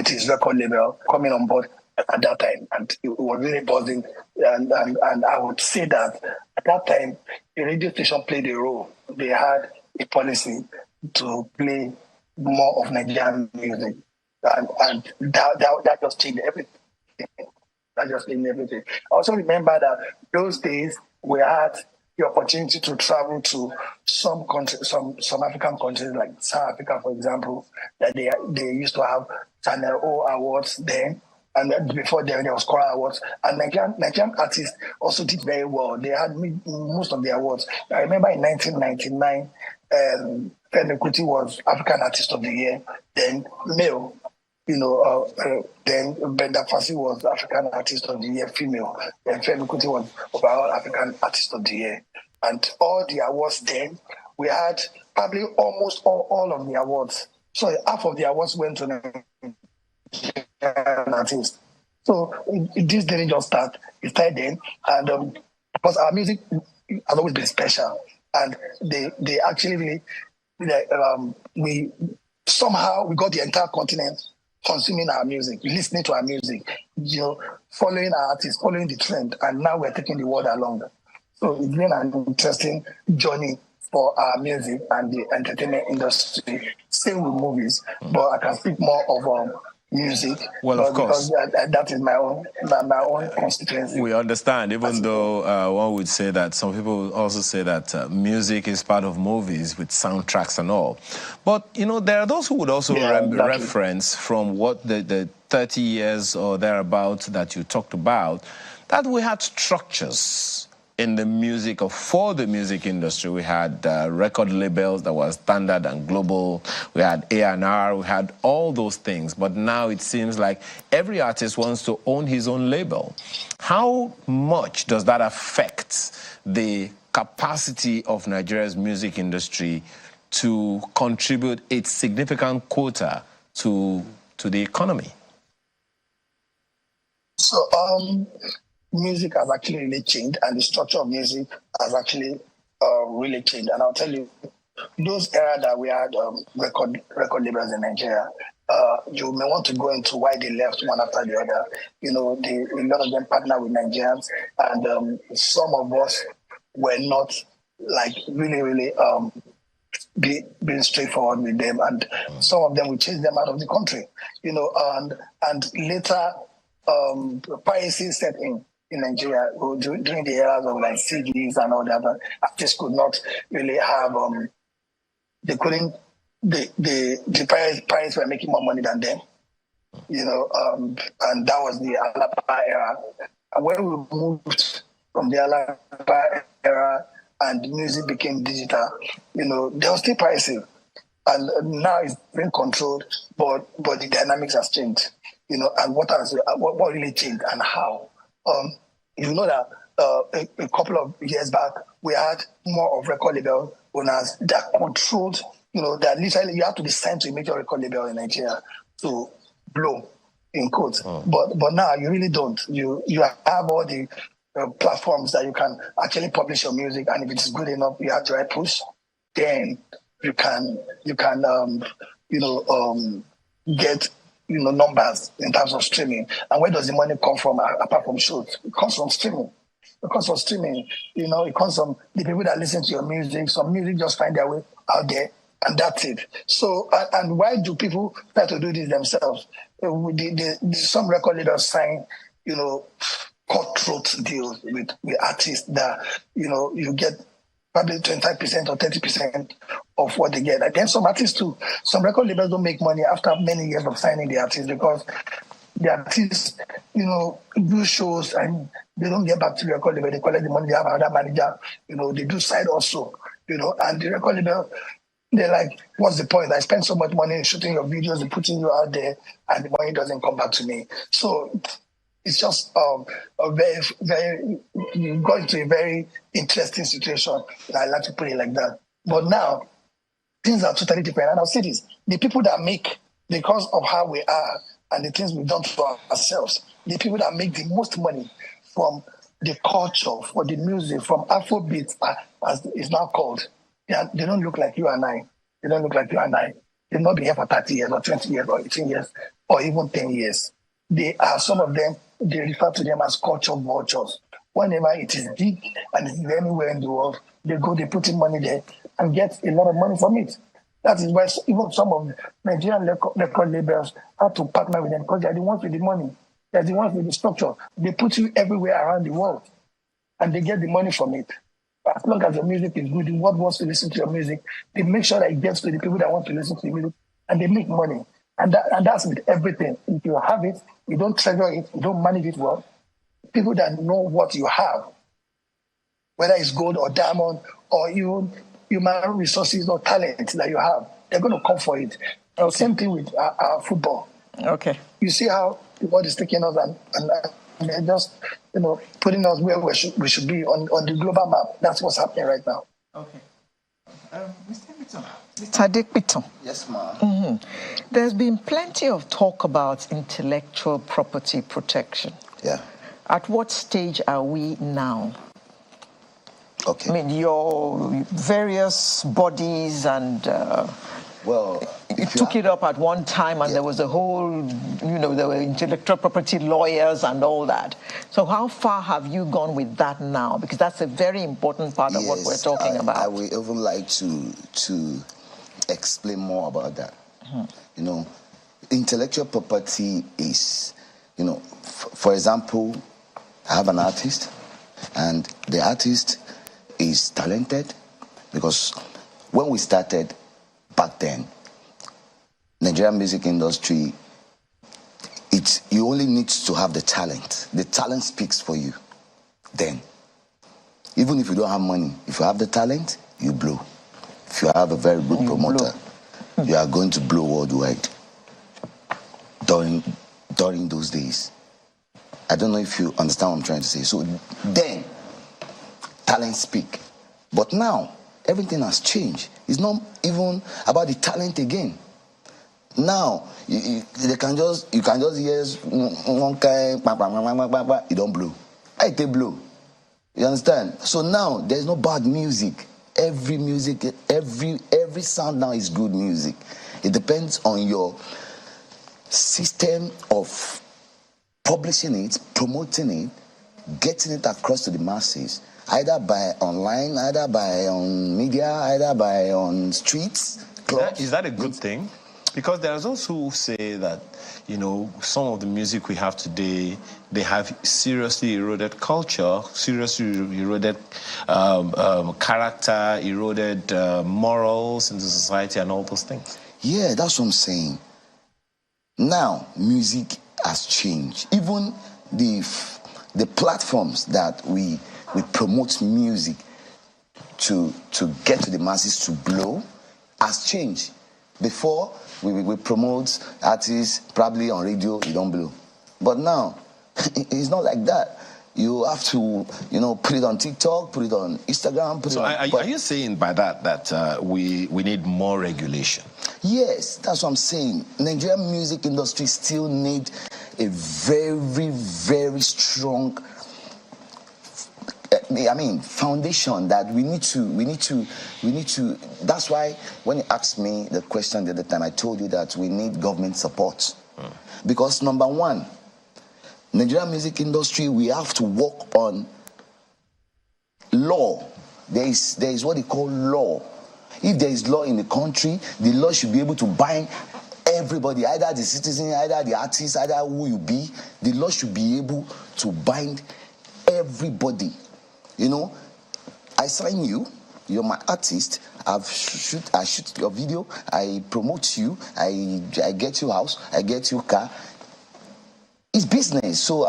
his record label coming on board at that time, and it was really buzzing. And I would say that at that time, the radio station played a role. They had a policy to play more of Nigerian music, and that just changed everything. That just changed everything. I also remember that those days we had the opportunity to travel to some countries, some African countries like South Africa, for example, that they used to have Channel O awards then. And before there was Kora Awards. And Nigerian artists also did very well. They had most of the awards. I remember in 1999, Femi Kuti was African Artist of the Year. Then male, then Brenda Fassie was African Artist of the Year, female. Then Femi Kuti was overall African Artist of the Year. And all the awards then, we had probably almost all of the awards. So half of the awards went to artist. So this didn't just start. It started then, and because our music has always been special, and they actually really we got the entire continent consuming our music, listening to our music, following our artists, following the trend, and now we're taking the world along. So it's been an interesting journey for our music and the entertainment industry. Same with movies, but I can speak more of music. Well, of course, that is my own constituency. We understand, even though one would say that some people also say that music is part of movies with soundtracks and all. But there are those who would also reference from what the 30 years or thereabouts that you talked about, that we had structures in the music or for the music industry. We had record labels that were standard and global. We had A&R. We had all those things. But now it seems like every artist wants to own his own label. How much does that affect the capacity of Nigeria's music industry to contribute its significant quota to the economy? So, music has actually really changed, and the structure of music has actually really changed. And I'll tell you, those era that we had record labels in Nigeria, you may want to go into why they left one after the other. A lot of them partner with Nigerians, and some of us were not like really being straightforward with them, and some of them we chased them out of the country. And later piracy set in. in Nigeria during the eras of like CDs and all that. Artists could not really have they couldn't the parents were making more money than them, and that was the Alaba era. And when we moved from the Alaba era and music became digital, they were still pricing. And now it's being controlled, but the dynamics has changed, and what really changed and how. That a couple of years back, we had more of record label owners that controlled, that literally you have to be signed to a major record label in Nigeria to blow, in quotes. But now you really don't. You have all the platforms that you can actually publish your music, and if it's good enough, you have the right push, then you can get numbers in terms of streaming. And where does the money come from apart from shows? It comes from streaming. It comes from streaming. It comes from the people that listen to your music. Some music just find their way out there, and that's it. So, and why do people try to do this themselves? Some record labels sign, cutthroat deals with artists that, you get probably 25% or 30% of what they get. And then some artists too. Some record labels don't make money after many years of signing the artists because the artists, do shows and they don't get back to the record label. They collect the money, they have another manager, they do side also, and the record label, they're like, what's the point? I spend so much money shooting your videos and putting you out there and the money doesn't come back to me. So it's just a very, very, you got into a very interesting situation. I like to put it like that. But now, things are totally different. And I'll say this, the people that make, because of how we are and the things we've done for ourselves, the people that make the most money from the culture, for the music, from Afrobeat, as it's now called, they don't look like you and I. They don't look like you and I. They've not been here for 30 years or 20 years or 18 years or even 10 years. They are, some of them, they refer to them as culture vultures. Whenever it is big and it's anywhere in the world, they go, they put in money there and get a lot of money from it. That is why even some of the Nigerian record labels have to partner with them because they're the ones with the money. They're the ones with the structure. They put you everywhere around the world and they get the money from it. As long as your music is good, the world wants to listen to your music, they make sure that it gets to the people that want to listen to your music and they make money. And that's with everything. If you have it, you don't treasure it, you don't manage it well, people that know what you have, whether it's gold or diamond or even human resources or talent that you have, they're going to come for it. Okay. Same thing with our football. Okay. You see how the world is taking us and they're just, putting us where we should be on the global map. That's what's happening right now. Okay. Mr. Adekpiton. Yes, ma'am. Mm-hmm. There's been plenty of talk about intellectual property protection. Yeah. At what stage are we now? Okay. I mean, your various bodies and... you took it up at one time and there was a whole, there were intellectual property lawyers and all that. So how far have you gone with that now? Because that's a very important part of what we're talking about. I would even like to explain more about that. Mm-hmm. Intellectual property is, for example, I have an artist and the artist is talented because when we started back then, Nigerian music industry, you only need to have the talent. The talent speaks for you. Then, even if you don't have money, if you have the talent, you blow. If you have a very good promoter, you are going to blow worldwide. During those days, I don't know if you understand what I'm trying to say. So then, talent speak. But now, everything has changed. It's not even about the talent again. Now, you can just hear one kind, you don't blow. I take blow. You understand? So now, there's no bad music. Every sound now is good music. It depends on your system of publishing it, promoting it, getting it across to the masses, either by online, either by on media, either by on streets, clubs. Is that a good thing? Because there are those who say that, you know, some of the music we have today, they have seriously eroded culture, seriously eroded character, eroded morals in the society and all those things. Yeah, that's what I'm saying. Now, music has changed. Even the platforms that we promote music to get to the masses to blow has changed. Before, we promote artists probably on radio, you don't blow. But now, it's not like that. You have to, you know, put it on TikTok, put it on Instagram. Are you saying by that we need more regulation? Yes, that's what I'm saying. Nigerian music industry still need a very, very strong, foundation that we need to. That's why when you asked me the question the other time, I told you that we need government support. Because number one, Nigerian music industry, we have to work on law. There is what they call law. If there is law in the country, the law should be able to bind everybody, either the citizen, either the artist, either who you be. The law should be able to bind everybody. You know, I sign you, you're my artist, I shoot your video, I promote you, I get you house, I get you car. It's business, so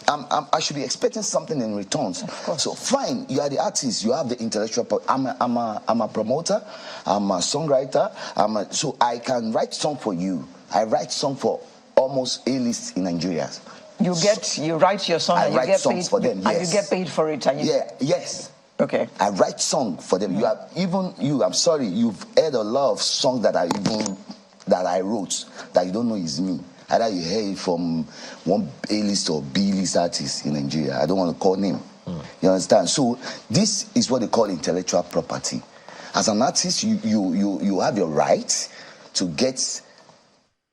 I should be expecting something in return. So fine, you are the artist, you have the intellectual. I'm a promoter, I'm a songwriter. So I can write song for you. I write song for almost A-list in Nigeria. You write your song, and you get paid for them. Yes. And you get paid for it. And yes. Okay. I write song for them. I'm sorry, you've heard a lot of songs that I wrote that you don't know is me. Either you hear it from one A-list or B-list artist in Nigeria. I don't want to call name. You understand? So this is what they call intellectual property. As an artist, you have your right to get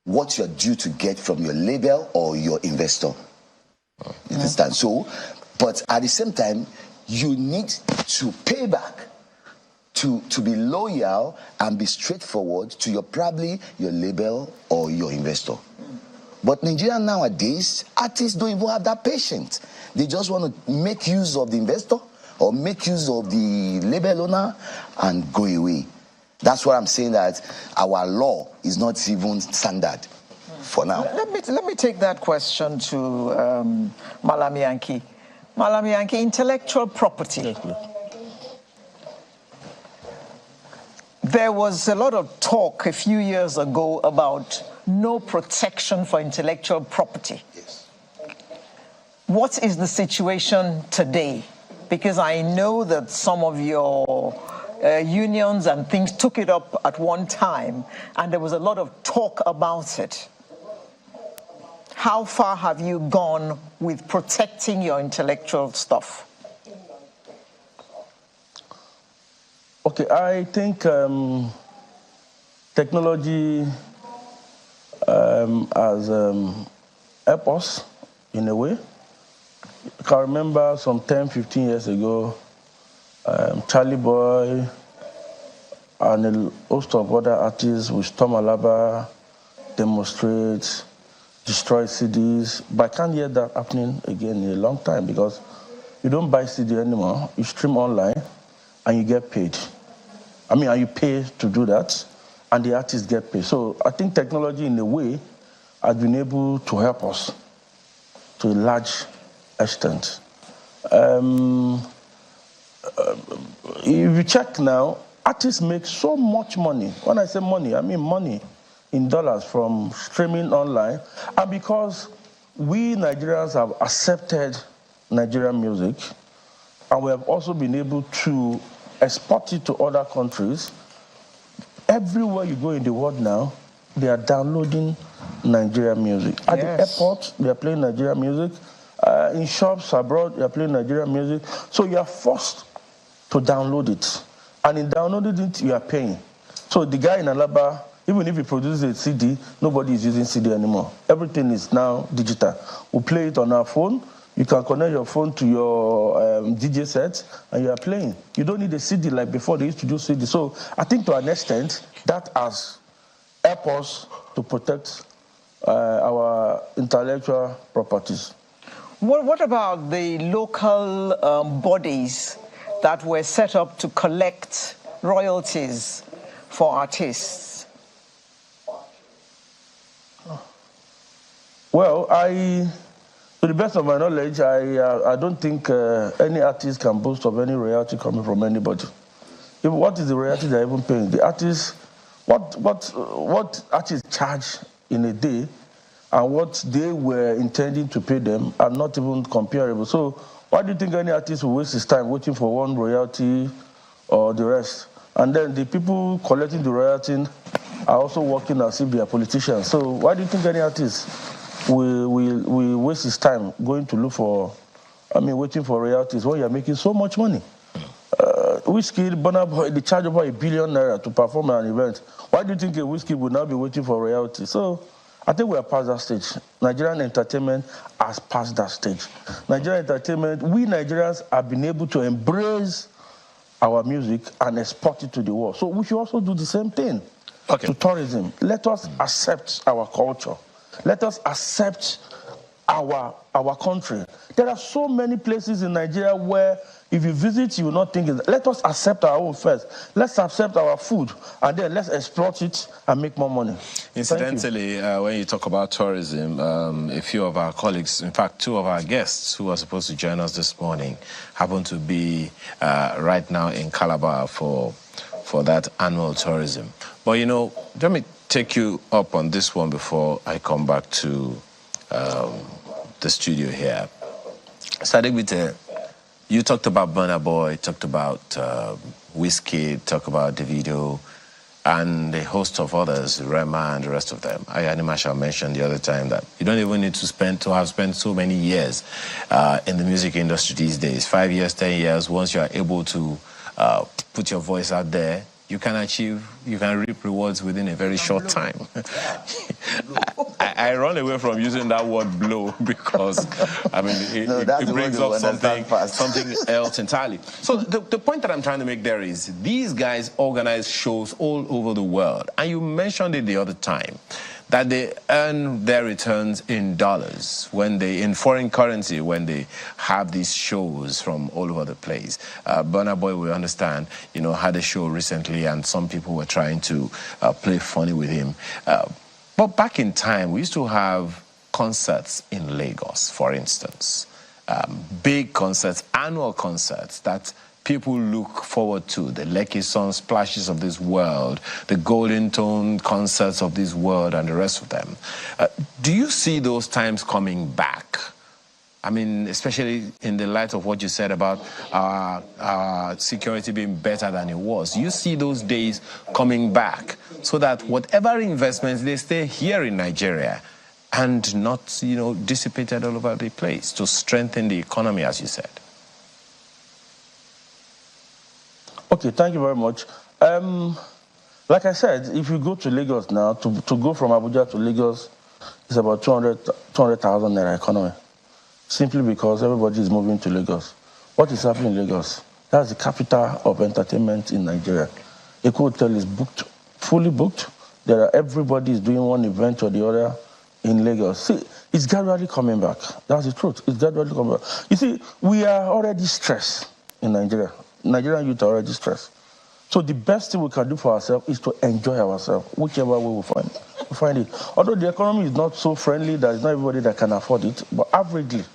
what you're due to get from your label or your investor. You understand? So, but at the same time, you need to pay back, to be loyal and be straightforward to your label or your investor. But Nigeria nowadays, artists don't even have that patience. They just want to make use of the investor or make use of the label owner and go away. That's what I'm saying, that our law is not even standard for now. Let me take that question to Malami Yankee. Malami Yankee, intellectual property. There was a lot of talk a few years ago about no protection for intellectual property. Yes. What is the situation today? Because I know that some of your unions and things took it up at one time, and there was a lot of talk about it. How far have you gone with protecting your intellectual stuff? Okay, I think technology has helped us in a way. I can remember some 10, 15 years ago, Charlie Boy and a host of other artists with Tom Alaba demonstrate, destroy CDs. But I can't hear that happening again in a long time because you don't buy CD anymore. You stream online and you get paid. And you pay to do that, and the artists get paid. So I think technology, in a way, has been able to help us to a large extent. If you check now, artists make so much money. When I say money, I mean money in dollars from streaming online. And because we Nigerians have accepted Nigerian music, and we have also been able to export it to other countries, everywhere you go in the world now, they are downloading Nigerian music. At the airport, they are playing Nigerian music. In shops abroad, they are playing Nigerian music. So you are forced to download it. And in downloading it, you are paying. So the guy in Alaba, even if he produces a CD, nobody is using CD anymore. Everything is now digital. We play it on our phone. You can connect your phone to your DJ set and you are playing. You don't need a CD like before they used to do CD. So I think to an extent, that has help us to protect our intellectual properties. What about the local bodies that were set up to collect royalties for artists? Well, to the best of my knowledge, I don't think any artist can boast of any royalty coming from anybody. What is the royalty they're even paying? The artists, what artists charge in a day and what they were intending to pay them are not even comparable. So why do you think any artist will waste his time waiting for one royalty or the rest? And then the people collecting the royalty are also working as if they are politicians. So why do you think any artist will waste his time going to look for, waiting for royalties when you're making so much money? Whiskey, Burna Boy, they charge over ₦1 billion to perform an event. Why do you think a Whiskey would now be waiting for royalty? So I think we are past that stage. Nigerian entertainment has passed that stage. Nigerian entertainment, we Nigerians have been able to embrace our music and export it to the world. So we should also do the same thing to tourism. Let us accept our culture. Let us accept our country. There are so many places in Nigeria where if you visit, you will not think it. Let us accept our own first. Let's accept our food, and then let's exploit it and make more money. Incidentally, when you talk about tourism, a few of our colleagues, in fact, 2 of our guests who are supposed to join us this morning, happen to be right now in Calabar for that annual tourism. But, let me take you up on this one before I come back to the studio here. Sadegbite, you talked about Burna Boy, talked about Whiskey, talked about Davido, and a host of others, Rema and the rest of them. Animasha mentioned the other time that you don't even need to have spent so many years in the music industry these days. 5 years, 10 years, once you are able to put your voice out there, you can reap rewards within a very short time. I run away from using that word blow because, it brings up something else entirely. So the point that I'm trying to make there is these guys organize shows all over the world. And you mentioned it the other time, that they earn their returns in dollars in foreign currency when they have these shows from all over the place. Burna Boy, we understand, had a show recently and some people were trying to play funny with him. But back in time, we used to have concerts in Lagos, for instance. Big concerts, annual concerts that people look forward to, the Lekki Sun Splashes of this world, the Golden Tone concerts of this world, and the rest of them. Do you see those times coming back? Especially in the light of what you said about our security being better than it was. You see those days coming back so that whatever investments, they stay here in Nigeria and not, dissipated all over the place to strengthen the economy, as you said. Okay, thank you very much. Like I said, if you go to Lagos now, to go from Abuja to Lagos, it's about 200,000 naira economy. Simply because everybody is moving to Lagos. What is happening in Lagos? That's the capital of entertainment in Nigeria. Eko Hotel is booked, fully booked. Everybody is doing one event or the other in Lagos. See, it's gradually coming back. That's the truth. It's gradually coming back. You see, we are already stressed in Nigeria. Nigerian youth are already stressed. So the best thing we can do for ourselves is to enjoy ourselves, whichever way we find it. Although the economy is not so friendly, there's not everybody that can afford it, but averagely,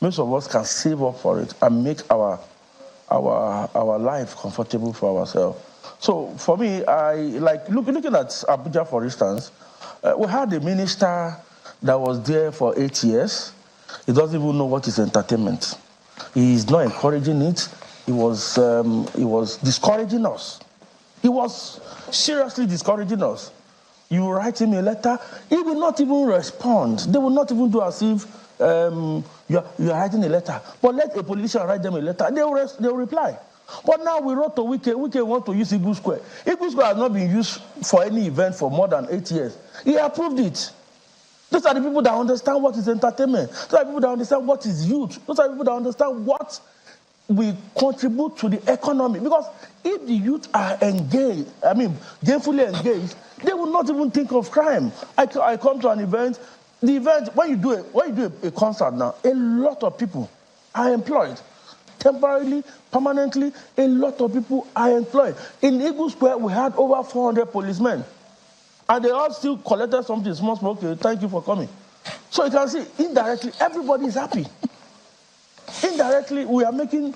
most of us can save up for it and make our life comfortable for ourselves. So for me, I like looking at Abuja, for instance. We had a minister that was there for 8 years. He doesn't even know what is entertainment. He is not encouraging it. He was discouraging us. He was seriously discouraging us. You write him a letter, he will not even respond. They will not even do as if you are writing a letter. But let a politician write them a letter, they will reply. But now we wrote to Wike. Wike want to use Eagle Square. Eagle Square has not been used for any event for more than 8 years. He approved it. Those are the people that understand what is entertainment. Those are the people that understand what is youth. Those are the people that understand what we contribute to the economy. Because if the youth are engaged, gainfully engaged, they will not even think of crime. I come to an event. The event, when you do a concert now, a lot of people are employed. Temporarily, permanently, a lot of people are employed. In Eagle Square, we had over 400 policemen. And they all still collected something small, okay, thank you for coming. So you can see, indirectly, everybody is happy. Indirectly, we are making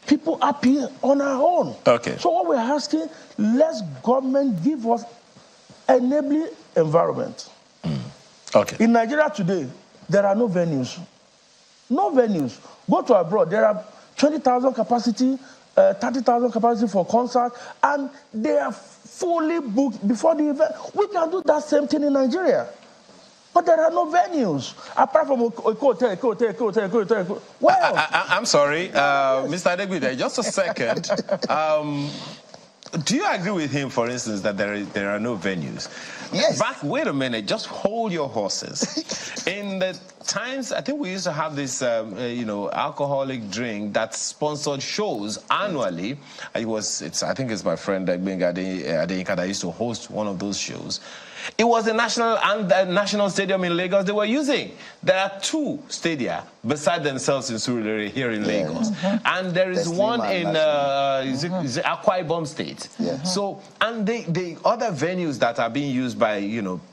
people happy on our own. Okay. So what we're asking, let government give us enabling environment. Okay. In Nigeria today, there are no venues. No venues. Go to abroad, there are 20,000 capacity, 30,000 capacity for concert, and they are fully booked before the event. We can do that same thing in Nigeria. But there are no venues, apart from a hotel. Well, I'm sorry, Mr. Adegbite, just a second. Do you agree with him, for instance, that there are no venues? Yes. Wait a minute, just hold your horses. In the times, I think we used to have this, alcoholic drink that sponsored shows annually. I think it's my friend Benga Adeyinka that used to host one of those shows. It was the National Stadium in Lagos they were using. There are two stadia beside themselves in Surulere here in Lagos. And there is one in Akwa Ibom State. Yeah. So, and the other venues that are being used by,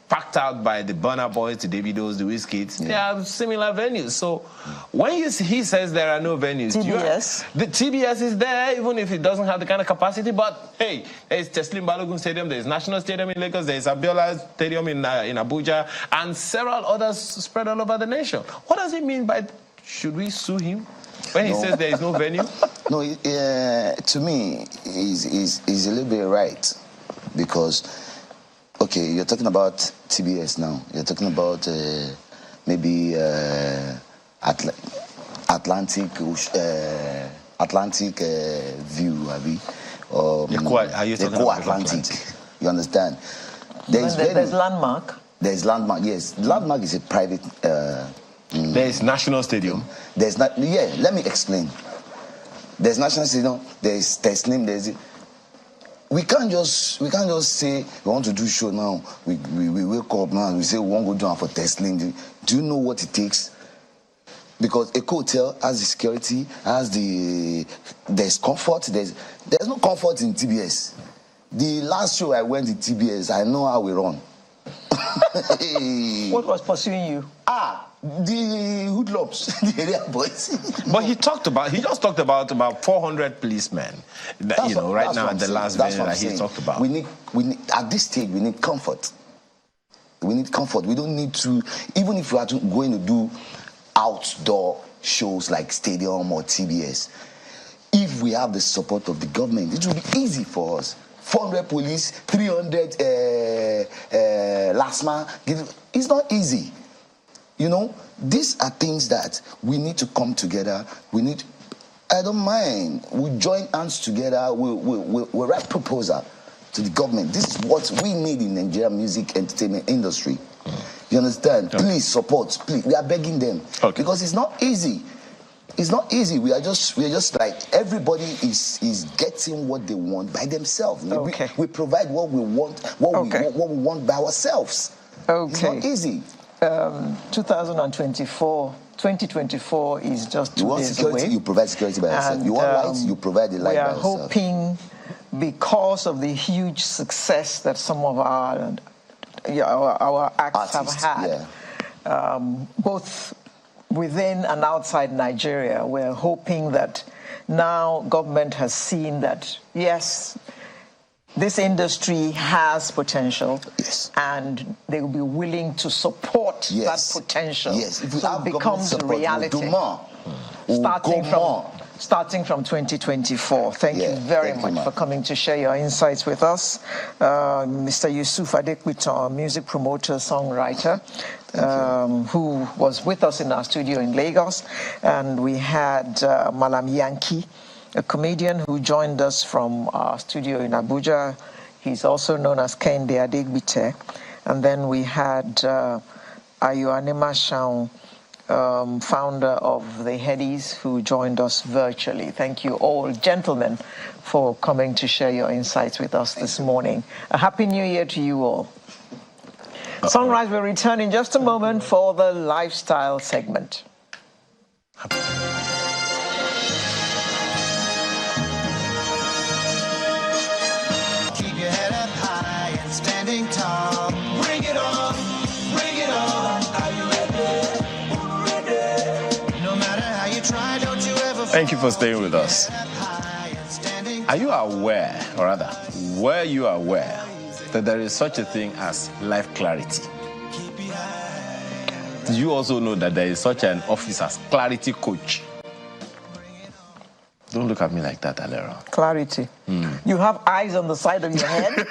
packed out by the Burna Boys, the Davidos, the Wizkids, they are similar venues. So when he says there are no venues, TBS. The TBS is there, even if it doesn't have the kind of capacity. But hey, there's Teslim Balogun Stadium, there's National Stadium in Lagos, there's Abiola Stadium in Abuja, and several others spread all over the nation. What does he mean by, should we sue him when he says there is no venue? No, to me, he's a little bit right, because, okay, you're talking about TBS now. You're talking about maybe Atlantic view, Are you talking about Atlantic? You understand? There's Landmark. There's Landmark. Yes, Landmark is a private. There's National Stadium. There's not. Yeah, let me explain. There's National Stadium. There's Teslim. We can't just say we want to do show now. We wake up now and we say we want to go down for Teslim. Do you know what it takes? Because a hotel has the security, there's comfort. There's no comfort in TBS. The last show I went to TBS, I know how we run. What was pursuing you? The hoodlums, the area boys. But he just talked about 400 policemen. Right now at the last venue that he talked about. We need at this stage we need comfort. We need comfort. We don't need to, even if we are going to do outdoor shows like stadium or TBS. If we have the support of the government, it will be easy for us. 400 police, 300 LASMA. It's not easy. These are things that we need to come together. I don't mind. We join hands together. We'll write proposal to the government. This is what we need in Nigeria music entertainment industry. You understand? Okay. Please support. Please, we are begging them because it's not easy. It's not easy. We are just like everybody is getting what they want by themselves. Okay. We provide what we want, what we want by ourselves. Okay. It's not easy. 2024 is just 2 days security, away. You provide security by yourself. You want lights, you provide the light by yourself. We are hoping, because of the huge success that some of our acts have had, both within and outside Nigeria, we're hoping that now government has seen that, yes, this industry has potential, and they will be willing to support that potential. Yes, if so it becomes a reality. We'll do more. Starting from 2024. Thank you very much for coming to share your insights with us. Mr. Yusuf Adegbite, our music promoter, songwriter, who was with us in our studio in Lagos. And we had Malam Yankee, a comedian who joined us from our studio in Abuja. He's also known as Kende Adegbite. And then we had Ayoanema Shaun, founder of the Headies, who joined us virtually. Thank you all, gentlemen, for coming to share your insights with us this morning. A Happy New Year to you all. Sunrise will return in just a moment for the lifestyle segment. Keep your head up high and standing tall. Bring it on, bring it on. Are you ready? No matter how you try, don't you ever. Thank you for staying with us. Are you aware, or rather, were you aware that there is such a thing as life clarity? Do you also know that there is such an office as clarity coach? Don't look at me like that, Alera. Clarity. You have eyes on the side of your head?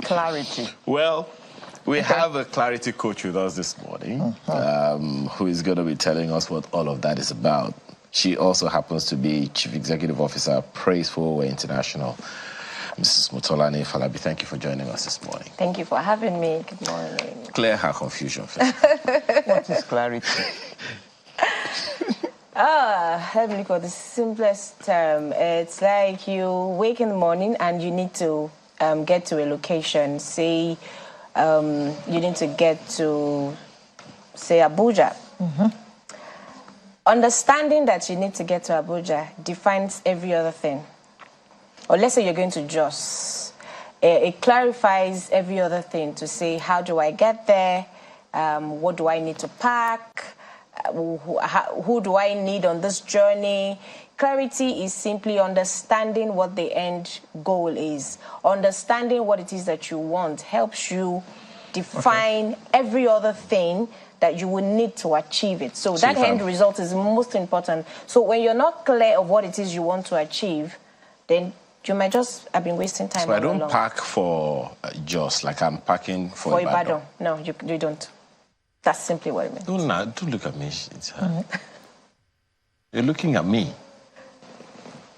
Clarity. Well, we have a clarity coach with us this morning, who is going to be telling us what all of that is about. She also happens to be Chief Executive Officer, Praise Forward International. Mrs. Mutolani Falabi, thank you for joining us this morning. Thank you for having me. Good morning. Clear her confusion first. What is clarity? Let me look at the simplest term. It's like you wake in the morning and you need to get to a location. Say you need to get to, say, Abuja. Understanding that you need to get to Abuja defines every other thing. Or let's say you're going to Jos. It clarifies every other thing to say, how do I get there? What do I need to pack? Who do I need on this journey? Clarity is simply understanding what the end goal is. Understanding what it is that you want helps you define every other thing that you will need to achieve it. So that end result is most important. So when you're not clear of what it is you want to achieve, then you might just have been wasting time. So I don't pack for Jos like I'm packing for Ibadan. No, you don't. That's simply what it means. Don't look at me. You're looking at me.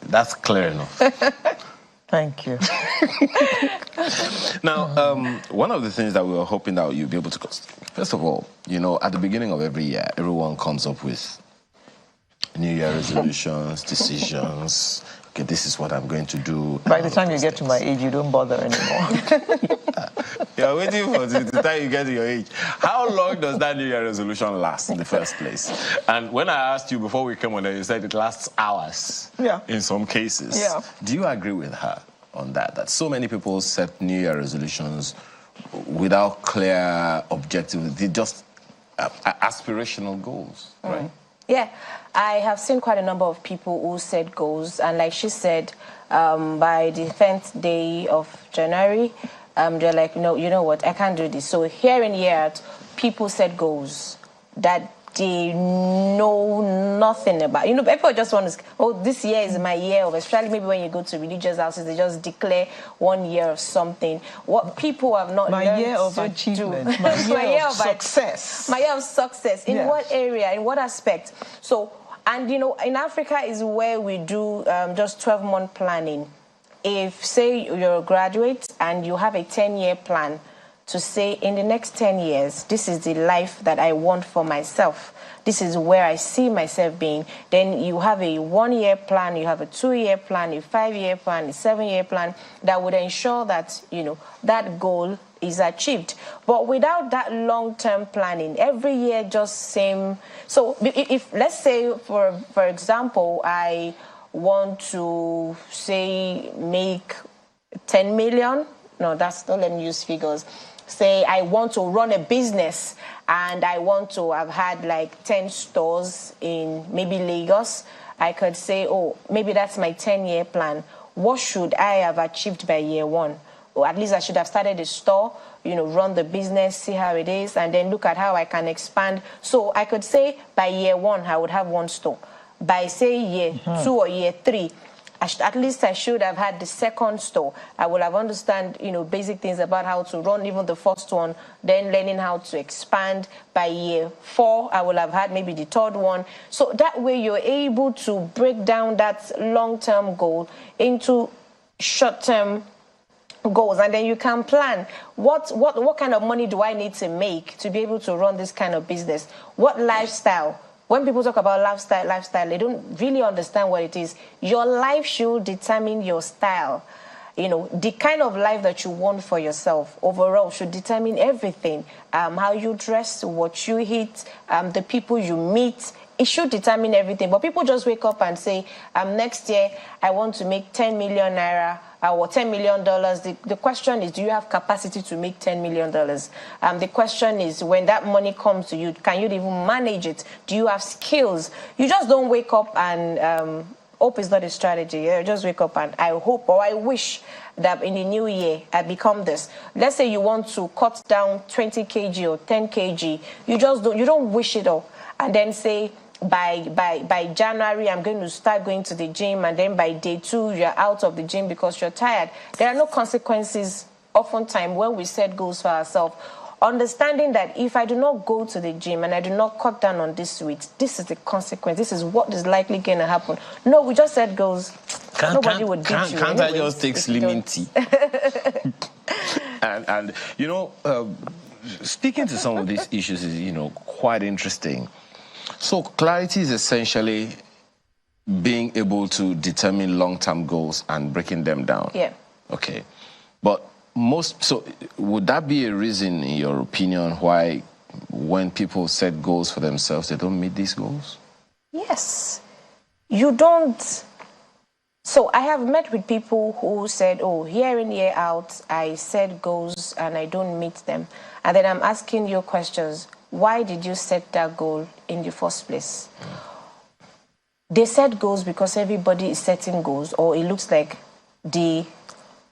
That's clear enough. Thank you. Now, one of the things that we were hoping that you'd be able to... First of all, you know, at the beginning of every year, everyone comes up with New Year resolutions, decisions. Okay, this is what I'm going to do. By the time you get to my age, you don't bother anymore. You're waiting for the time you get to your age. How long does that New Year resolution last in the first place? And when I asked you before we came on there, you said it lasts hours. Yeah. In some cases. Yeah. Do you agree with her on that? That so many people set New Year resolutions without clear objectives. They're just aspirational goals, right? Yeah, I have seen quite a number of people who set goals, and like she said, by the 10th day of January, they're like, no, you know what, I can't do this. So here and here, people set goals that they know nothing about. You know, people just want to, oh, this year is my year of, especially maybe when you go to religious houses, they just declare 1 year of something. What people have not learned my year of achievement, my year of success. My year of success. In what area, in what aspect? So, and you know, in Africa is where we do just 12-month planning. If, say, you're a graduate and you have a 10-year plan, to say, in the next 10 years, this is the life that I want for myself. This is where I see myself being. Then you have a 1-year plan, you have a 2-year plan, a 5-year plan, a 7-year plan that would ensure that, you know, that goal is achieved. But without that long-term planning, every year just same. So if let's say, for example, I want to, say, make 10 million. No, don't let me use figures. Say I want to run a business and I want to have had like 10 stores in maybe Lagos. I could say, oh, maybe that's my 10-year plan. What should I have achieved by year 1? Or at least I should have started a store, you know, run the business, see how it is, and then look at how I can expand. So I could say by year 1, I would have 1 store. By, say, year 2 or year 3, at least I should have had the 2nd store. I will have understand, you know, basic things about how to run even the 1st one, then learning how to expand. By year 4, I will have had maybe the 3rd one. So that way you're able to break down that long-term goal into short-term goals, and then you can plan what kind of money do I need to make to be able to run this kind of business. What lifestyle? When people talk about lifestyle, they don't really understand what it is. Your life should determine your style. You know, the kind of life that you want for yourself overall should determine everything. How you dress, what you eat, the people you meet. It should determine everything. But people just wake up and say, next year I want to make 10 million naira or $10 million. The question is, do you have capacity to make $10 million? The question is, when that money comes to you, can you even manage it? Do you have skills? You just don't wake up and hope is not a strategy. You just wake up and I hope or I wish that in the new year I become this. Let's say you want to cut down 20 kg or 10 kg. You don't wish it all and then say, by January, I'm going to start going to the gym, and then by day 2, you're out of the gym because you're tired. There are no consequences oftentimes when we set goals for ourselves. Understanding that if I do not go to the gym and I do not cut down on this weight, this is the consequence. This is what is likely going to happen. No, we just set goals. Nobody would beat you. Can't I just take slimming tea? and you know, speaking to some of these issues is, you know, quite interesting. So clarity is essentially being able to determine long-term goals and breaking them down. Yeah. Okay. But so would that be a reason, in your opinion, why when people set goals for themselves, they don't meet these goals? Yes. You don't. So I have met with people who said, oh, year in, year out, I set goals and I don't meet them. And then I'm asking you questions. Why did you set that goal in the first place? They set goals because everybody is setting goals, or it looks like the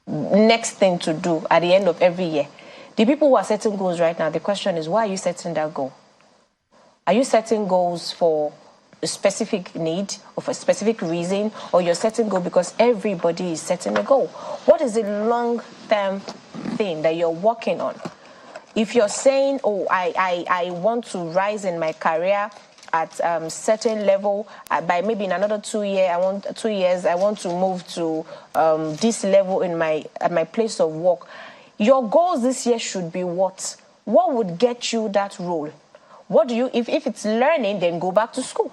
next thing to do at the end of every year. The people who are setting goals right now, the question is, why are you setting that goal? Are you setting goals for a specific need or for a specific reason, or you're setting goal because everybody is setting a goal? What is the long-term thing that you're working on? If you're saying, oh, I want to rise in my career at certain level, by maybe in another 2 years, I want to move to this level at my place of work. Your goals this year should be what? What would get you that role? What do you, if it's learning, then go back to school.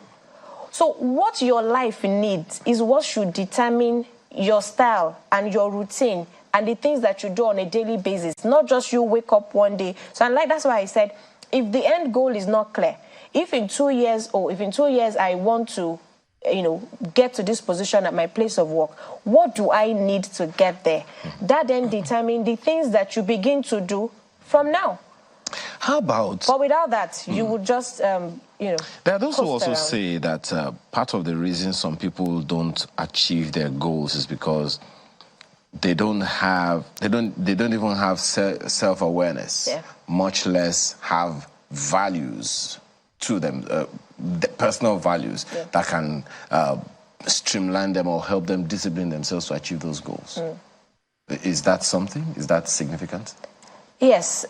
So what your life needs is what should determine your style and your routine and the things that you do on a daily basis, not just you wake up one day. So that's why I said, if the end goal is not clear, if in 2 years I want to, get to this position at my place of work, what do I need to get there? That then determines the things that you begin to do from now. How about? But without that, you would just, There are those who also say that part of the reason some people don't achieve their goals is because they don't even have self-awareness, much less have values to them, the personal values that can streamline them or help them discipline themselves to achieve those goals. Is that something? Is that significant? Yes.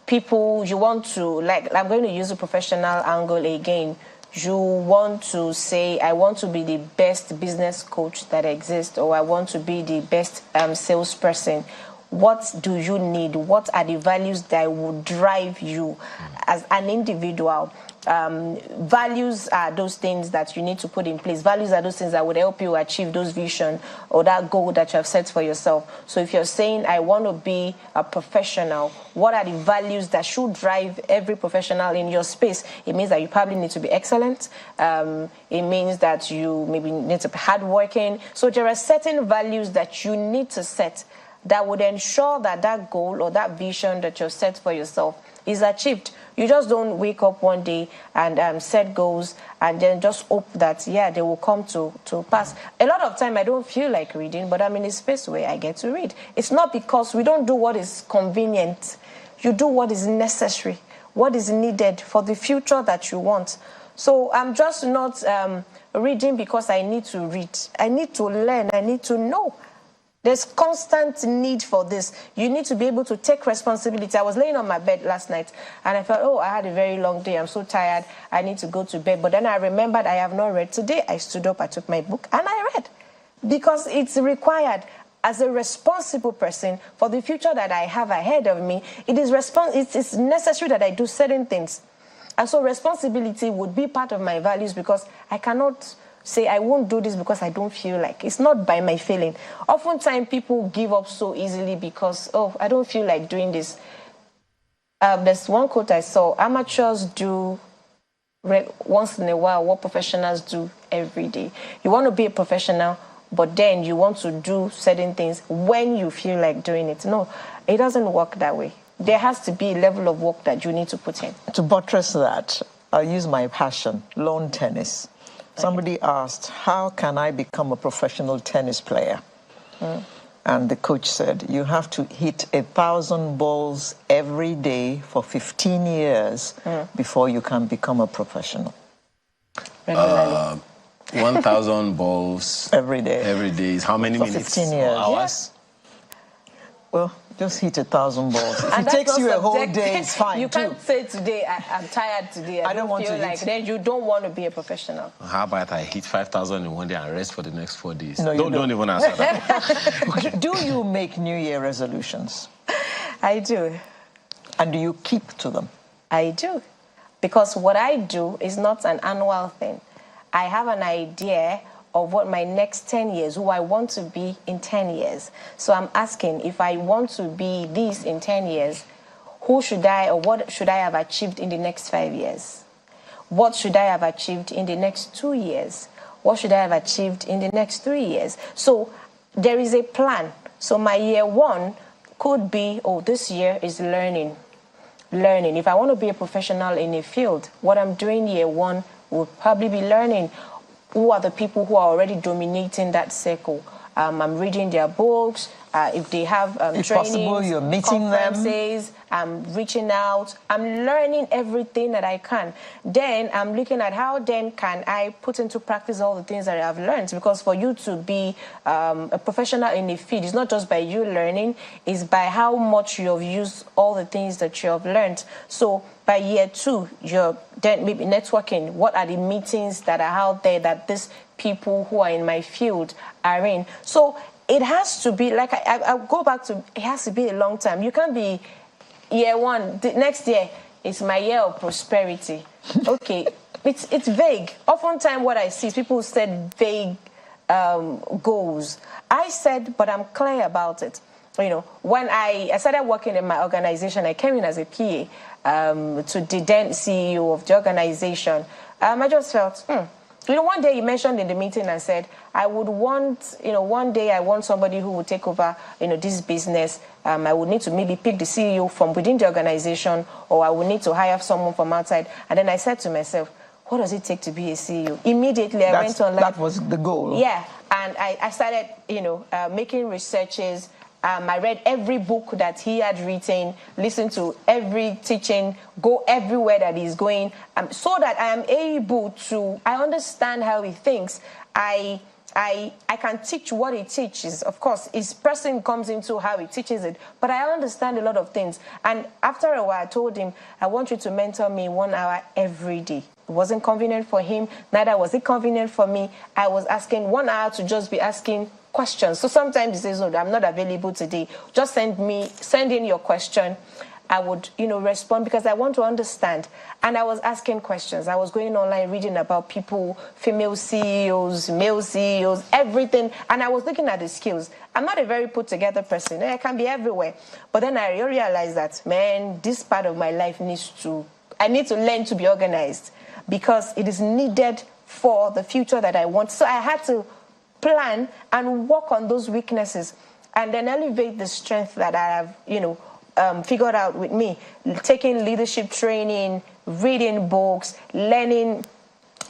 People, you want to, I'm going to use a professional angle again. You want to say, I want to be the best business coach that exists, or I want to be the best salesperson. What do you need? What are the values that will drive you as an individual? Values are those things that you need to put in place. Values are those things that would help you achieve those vision or that goal that you have set for yourself. So if you're saying, I want to be a professional, what are the values that should drive every professional in your space? It means that you probably need to be excellent. It means that you maybe need to be hardworking. So there are certain values that you need to set that would ensure that that goal or that vision that you've set for yourself is achieved. You just don't wake up one day and set goals and then just hope that, they will come to pass. A lot of time I don't feel like reading, but I'm in a space where I get to read. It's not because we don't do what is convenient. You do what is necessary, what is needed for the future that you want. So I'm just not reading because I need to read. I need to learn. I need to know. There's constant need for this. You need to be able to take responsibility. I was laying on my bed last night and I felt, I had a very long day. I'm so tired. I need to go to bed. But then I remembered I have not read today. I stood up, I took my book and I read because it's required. as a responsible person for the future that I have ahead of me, it's necessary that I do certain things. And so responsibility would be part of my values, because I cannot say I won't do this because I don't feel like. It's not by my feeling. Oftentimes people give up so easily because, oh, I don't feel like doing this. There's one quote I saw: amateurs do once in a while what professionals do every day. You want to be a professional, but then you want to do certain things when you feel like doing it. No, it doesn't work that way. There has to be a level of work that you need to put in. To buttress that, I'll use my passion, lawn tennis. Somebody asked, how can I become a professional tennis player? And the coach said, you have to hit 1,000 balls every day for 15 years before you can become a professional. Regularly. 1,000 balls every day. Every day is how many for minutes? 15 years. Or hours? Well, just hit 1,000 balls. If it takes you a whole day, it's fine. You can't say today, I'm tired today. I don't want feel to like hit. Then you don't want to be a professional. How about I hit 5,000 in one day and rest for the next 4 days? No, don't even answer that. Do you make New Year resolutions? I do. And do you keep to them? I do. Because what I do is not an annual thing. I have an idea of what my next 10 years, who I want to be in 10 years. So I'm asking, if I want to be this in 10 years, who should I, or what should I have achieved in the next 5 years? What should I have achieved in the next 2 years? What should I have achieved in the next 3 years? So there is a plan. So my year one could be, oh, this year is learning. If I want to be a professional in a field, what I'm doing year one will probably be learning. Who are the people who are already dominating that circle? I'm reading their books. If they have if trainings, possible, you're meeting conferences, them. I'm reaching out. I'm learning everything that I can. Then I'm looking at how then can I put into practice all the things that I've learned. Because for you to be a professional in a field, it's not just by you learning, it's by how much you have used all the things that you have learned. So by year two, you're then maybe networking. What are the meetings that are out there that these people who are in my field are in? So it has to be, like I go back to, it has to be a long time. You can't be year one, the next year, it's my year of prosperity. Okay, it's vague. Oftentimes what I see is people set vague goals. I said, but I'm clear about it. You know, when I started working in my organization, I came in as a PA to the then CEO of the organization. I just felt, you know, one day he mentioned in the meeting and said, I would want, you know, one day I want somebody who would take over, you know, this business. I would need to maybe pick the CEO from within the organization, or I would need to hire someone from outside. And then I said to myself, what does it take to be a CEO? Immediately I went online. That was the goal. Yeah, and I started, you know, making researches. I read every book that he had written, listened to every teaching, go everywhere that he's going, so that I am able to, I understand how he thinks. I can teach what he teaches. Of course, his person comes into how he teaches it, but I understand a lot of things. And after a while, I told him, I want you to mentor me 1 hour every day. It wasn't convenient for him, neither was it convenient for me. I was asking 1 hour to just be asking questions. So sometimes he says, oh, I'm not available today. Just send in your question. I would, you know, respond because I want to understand. And I was asking questions. I was going online reading about people, female CEOs, male CEOs, everything. And I was looking at the skills. I'm not a very put together person. I can be everywhere. But then I realized that, man, this part of my life I need to learn to be organized because it is needed for the future that I want. So I had to plan and work on those weaknesses and then elevate the strength that I have, you know, figured out with me, taking leadership training, reading books, learning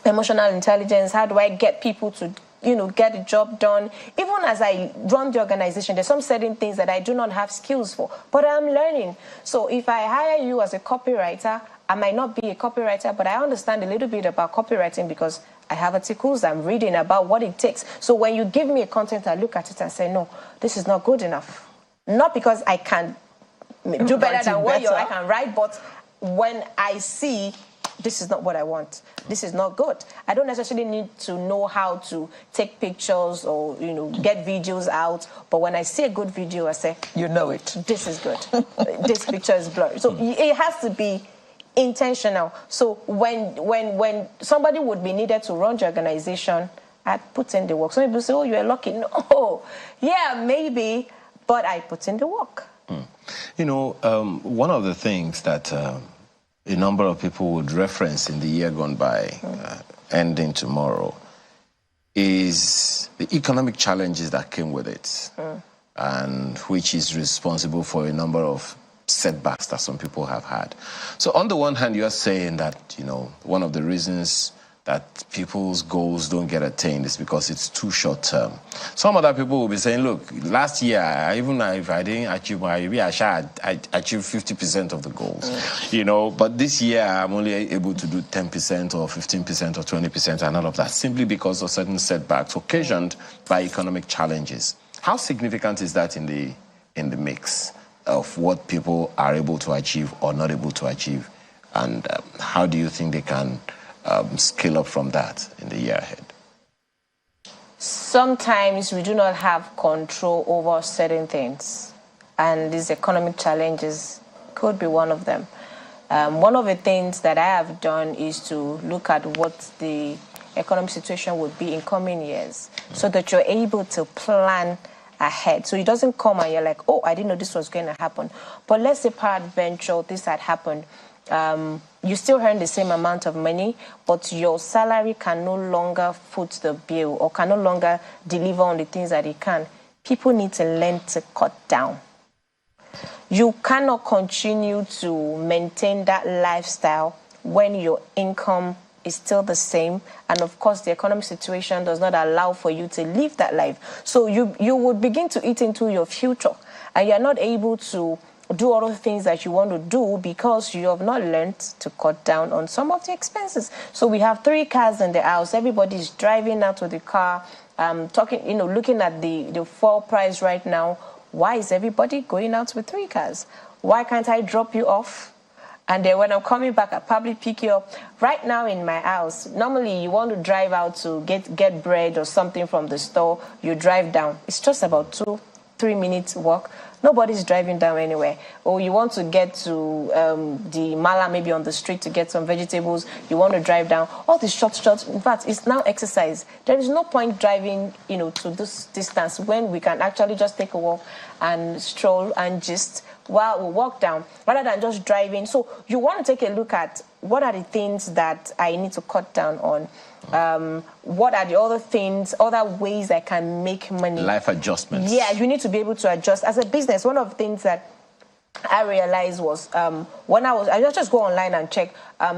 emotional intelligence. How do I get people to, you know, get the job done? Even as I run the organization, there's some certain things that I do not have skills for, but I'm learning. So if I hire you as a copywriter, I might not be a copywriter, but I understand a little bit about copywriting because I have articles, I'm reading about what it takes. So when you give me a content, I look at it and say, no, this is not good enough. Not because I can do better than what I can write, but when I see this is not what I want. This is not good. I don't necessarily need to know how to take pictures or, get videos out. But when I see a good video, I say, you know it. This is good. This picture is blurry. So it has to be intentional. So when somebody would be needed to run the organization, I'd put in the work. Some people say, oh, you're lucky. No. Yeah, maybe, but I put in the work. One of the things that a number of people would reference in the year gone by, ending tomorrow, is the economic challenges that came with it, and which is responsible for a number of setbacks that some people have had. So on the one hand, you're saying that, one of the reasons that people's goals don't get attained is because it's too short term. Some other people will be saying, look, last year, even if I didn't achieve I achieved 50% of the goals, but this year I'm only able to do 10% or 15% or 20% and all of that, simply because of certain setbacks occasioned by economic challenges. How significant is that in the mix of what people are able to achieve or not able to achieve? And how do you think they can scale up from that in the year ahead? Sometimes we do not have control over certain things, and these economic challenges could be one of them. One of the things that I have done is to look at what the economic situation would be in coming years, so that you're able to plan ahead. So it doesn't come and you're like, oh, I didn't know this was going to happen. But let's say peradventure this had happened. You still earn the same amount of money, but your salary can no longer foot the bill or can no longer deliver on the things that it can. People need to learn to cut down. You cannot continue to maintain that lifestyle when your income is still the same, and of course the economic situation does not allow for you to live that life. So you would begin to eat into your future, and you're not able to do all the things that you want to do because you have not learned to cut down on some of the expenses. So we have 3 cars in the house. Everybody's driving out with the car, looking at the fuel price right now. Why is everybody going out with 3 cars? Why can't I drop you off? And then when I'm coming back, I'll probably pick you up. Right now in my house, normally you want to drive out to get bread or something from the store. You drive down. It's just about 2-3 minutes walk. Nobody's driving down anywhere. Or you want to get to the mala, maybe on the street to get some vegetables. You want to drive down. All these short. In fact, it's now exercise. There is no point driving, to this distance when we can actually just take a walk and stroll and just while we walk down, rather than just driving. So you want to take a look at what are the things that I need to cut down on. What are the other ways I can make money? Life adjustments. Yeah, you need to be able to adjust. As a business, one of the things that I realized was when I just go online and check,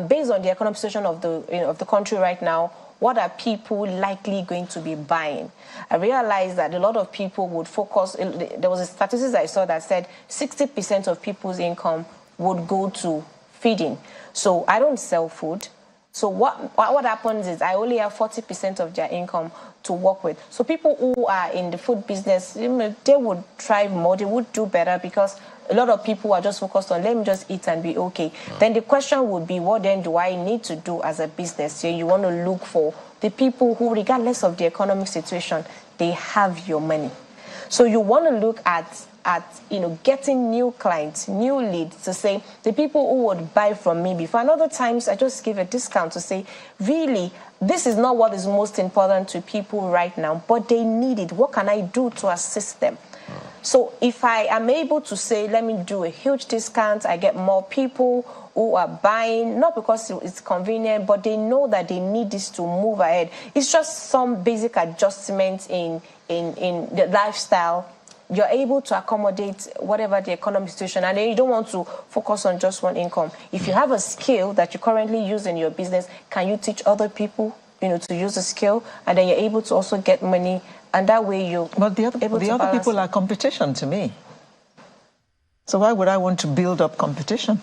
based on the economic situation of the country right now, what are people likely going to be buying? I realized that a lot of people would focus. There was a statistics I saw that said 60% of people's income would go to feeding. So I don't sell food. So what happens is I only have 40% of their income to work with. So people who are in the food business, they would thrive more, they would do better, because a lot of people are just focused on, let me just eat and be okay. Then the question would be, what then do I need to do as a business? So you want to look for the people who, regardless of the economic situation, they have your money. So you want to look at getting new clients, new leads, to say the people who would buy from me before. And other times I just give a discount to say, really, this is not what is most important to people right now, but they need it. What can I do to assist them? So if I am able to say, let me do a huge discount, I get more people who are buying, not because it's convenient, but they know that they need this to move ahead. It's just some basic adjustments in the lifestyle. You're able to accommodate whatever the economic situation, and then you don't want to focus on just one income. If you have a skill that you currently use in your business, can you teach other people, to use the skill, and then you're able to also get money, and that way you're able to balance. The other people are competition to me. So why would I want to build up competition?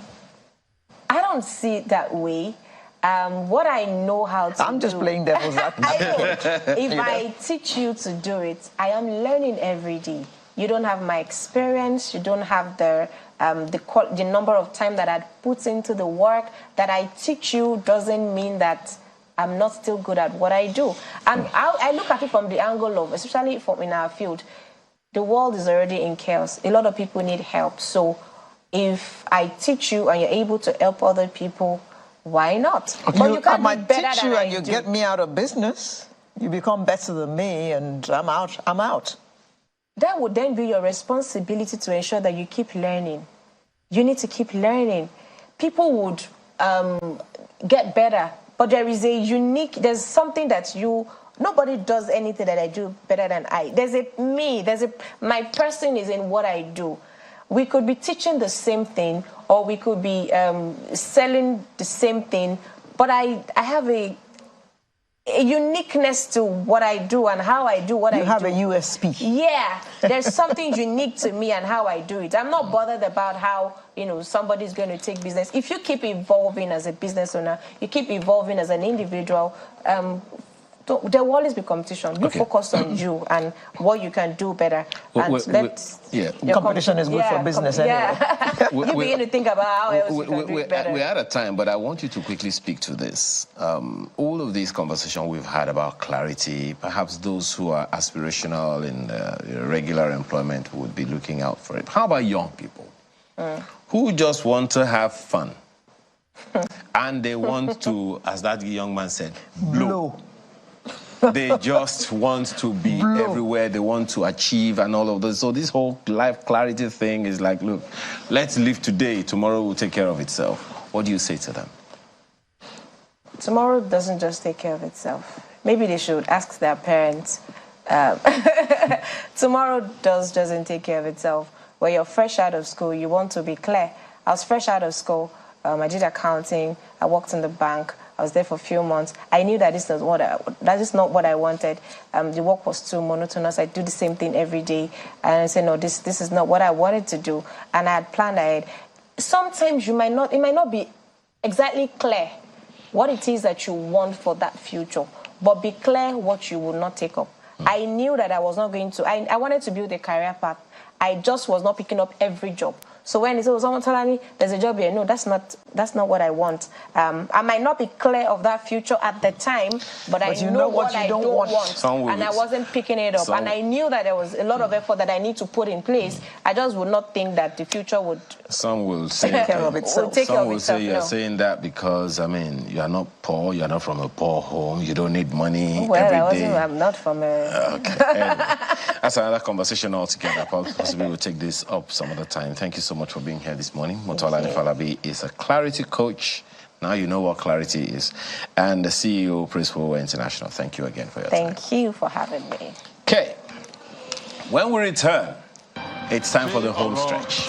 I don't see it that way. What I know how to do... I'm just playing devil's advocate. I know. If I teach you to do it, I am learning every day. you don't have my experience, you don't have the number of time that I'd put into the work. That I teach you doesn't mean that I'm not still good at what I do. And I look at it from the angle of, especially in our field, the world is already in chaos. A lot of people need help. So if I teach you and you're able to help other people, why not? Okay. But you can't I might be better teach than you I and you do. get me out of business. You become better than me and I'm out. That would then be your responsibility to ensure that you keep learning. You need to keep learning. People would get better, but there's something that nobody does anything that I do better than I. My person is in what I do. We could be teaching the same thing, or we could be selling the same thing, but I have a uniqueness to what I do and how I do what I do. You have a USP. Yeah, there's something unique to me and how I do it. I'm not bothered about how, somebody's going to take business. If you keep evolving as a business owner, you keep evolving as an individual, there will always be competition. You focus on you and what you can do better. Competition is good for business anyway. You begin to think about how else you can do it better. We're out of time, but I want you to quickly speak to this. All of these conversations we've had about clarity, perhaps those who are aspirational in regular employment would be looking out for it. How about young people who just want to have fun and they want to, as that young man said, blow. They just want to be everywhere. They want to achieve and all of this. So this whole life clarity thing is like, look, let's live today. Tomorrow will take care of itself. What do you say to them? Tomorrow doesn't just take care of itself. Maybe they should ask their parents. Tomorrow doesn't take care of itself. When you're fresh out of school, you want to be clear. I was fresh out of school. I did accounting. I worked in the bank. I was there for a few months. I knew that that is not what I wanted. The work was too monotonous. I do the same thing every day. And I said, no, this is not what I wanted to do. And I had planned ahead. Sometimes it might not be exactly clear what it is that you want for that future, but be clear what you will not take up. I knew that I was not going to. I wanted to build a career path. I just was not picking up every job. So when someone telling me there's a job here, no, that's not what I want. I might not be clear of that future at the time, but I know what I don't want. And I wasn't picking it up. And I knew that there was a lot of effort that I need to put in place. I just would not think that the future would take care of itself. Some will say you're saying that because, you are not poor, you're not from a poor home, you don't need money every day. I'm not from a... Okay. Anyway, that's another conversation altogether. Possibly we'll take this up some other time. Thank you so much for being here this morning. Motolani Falabi is a clarity coach. Now you know what clarity is. And the CEO, Principal International. Thank you again for your time. Thank you for having me. Okay. When we return, it's time for the home stretch.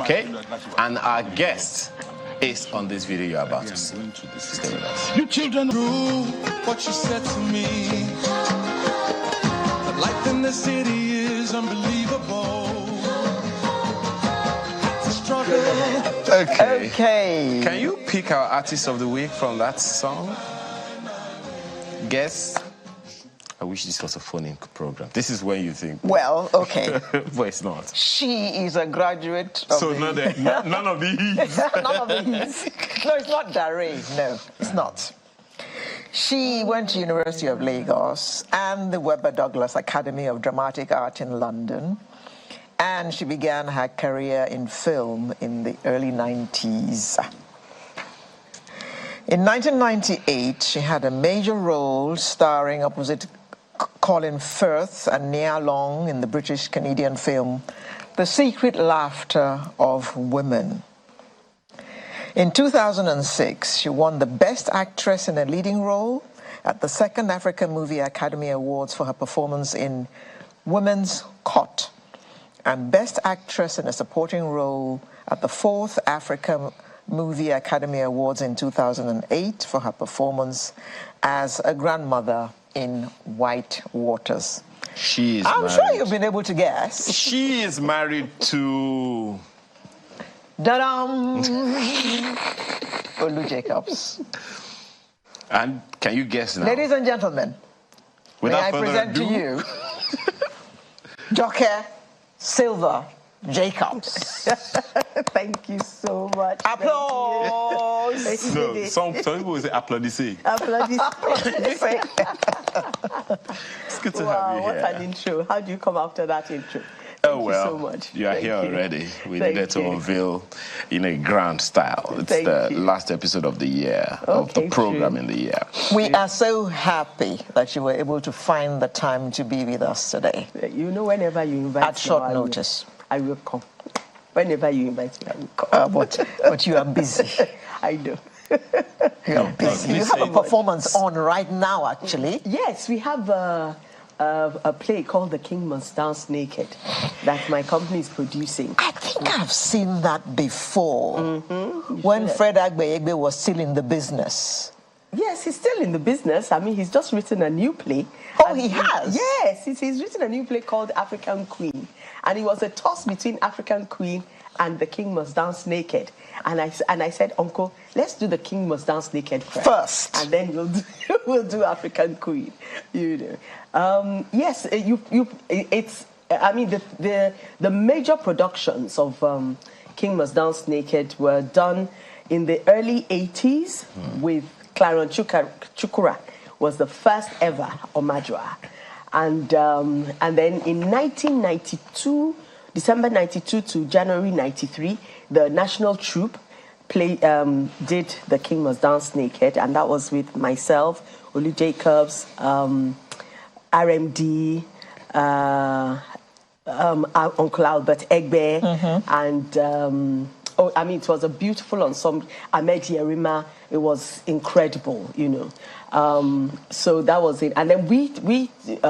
Okay? And our guest is on this video you're about to see. Stay with us. You children do what you said to me. The life in the city is unbelievable. Okay. Can you pick our artist of the week from that song? Guess? I wish this was a phone-in program. This is when you think. Well, okay. But it's not. She is a graduate of none of these. None of these. No, it's not Dare. No, it's not. She went to University of Lagos and the Webber Douglas Academy of Dramatic Art in London. And she began her career in film in the early 90s. In 1998, she had a major role starring opposite Colin Firth and Nia Long in the British-Canadian film The Secret Laughter of Women. In 2006, she won the Best Actress in a Leading Role at the Second African Movie Academy Awards for her performance in Women's Cot, and Best Actress in a Supporting Role at the Fourth African Movie Academy Awards in 2008 for her performance as a grandmother in White Waters. I'm sure you've been able to guess. She is married to... Da-dum! Olu Jacobs. And can you guess now? Ladies and gentlemen, may I present to you Joke Silver Jacobs. Thank you so much. Applause. No, some people will say applaudissez. Applaudissez. It's good to Wow, have you what here. an intro. How do you come after that intro? Oh, well, Thank you so much. You are Thank here you. already. We Thank needed to you. unveil in a grand style. It's Thank the you. last episode of the year, of the Okay, program true. in the year. We are so happy that you were able to find the time to be with us today. You know, whenever you invite At me, short notice. I will come. Whenever you invite me, I will come. But you are busy. I do. You are busy. You have a performance on right now, actually. Yes, we have a play called The King Must Dance Naked that my company is producing. I think I've seen that before. When Fred Agbeegbe was still in the business. Yes, he's still in the business. I mean, he's just written a new play. Oh, he has? Yes, he's written a new play called African Queen. And it was a toss between African Queen and The King Must Dance Naked. And I said, Uncle, let's do The King Must Dance Naked first. And then we'll do African Queen. You know. Yes, it's. I mean, the major productions of King Must Dance Naked were done in the early 80s with Claron Chukura was the first ever Omajua. And then in 1992, December 92 to January 93, the National Troupe did The King Must Dance Naked, and that was with myself, Olu Jacobs, RMD, Uncle Albert Egbe, and it was a beautiful ensemble. Ahmed Yerima, it was incredible, you know. So that was it. And then we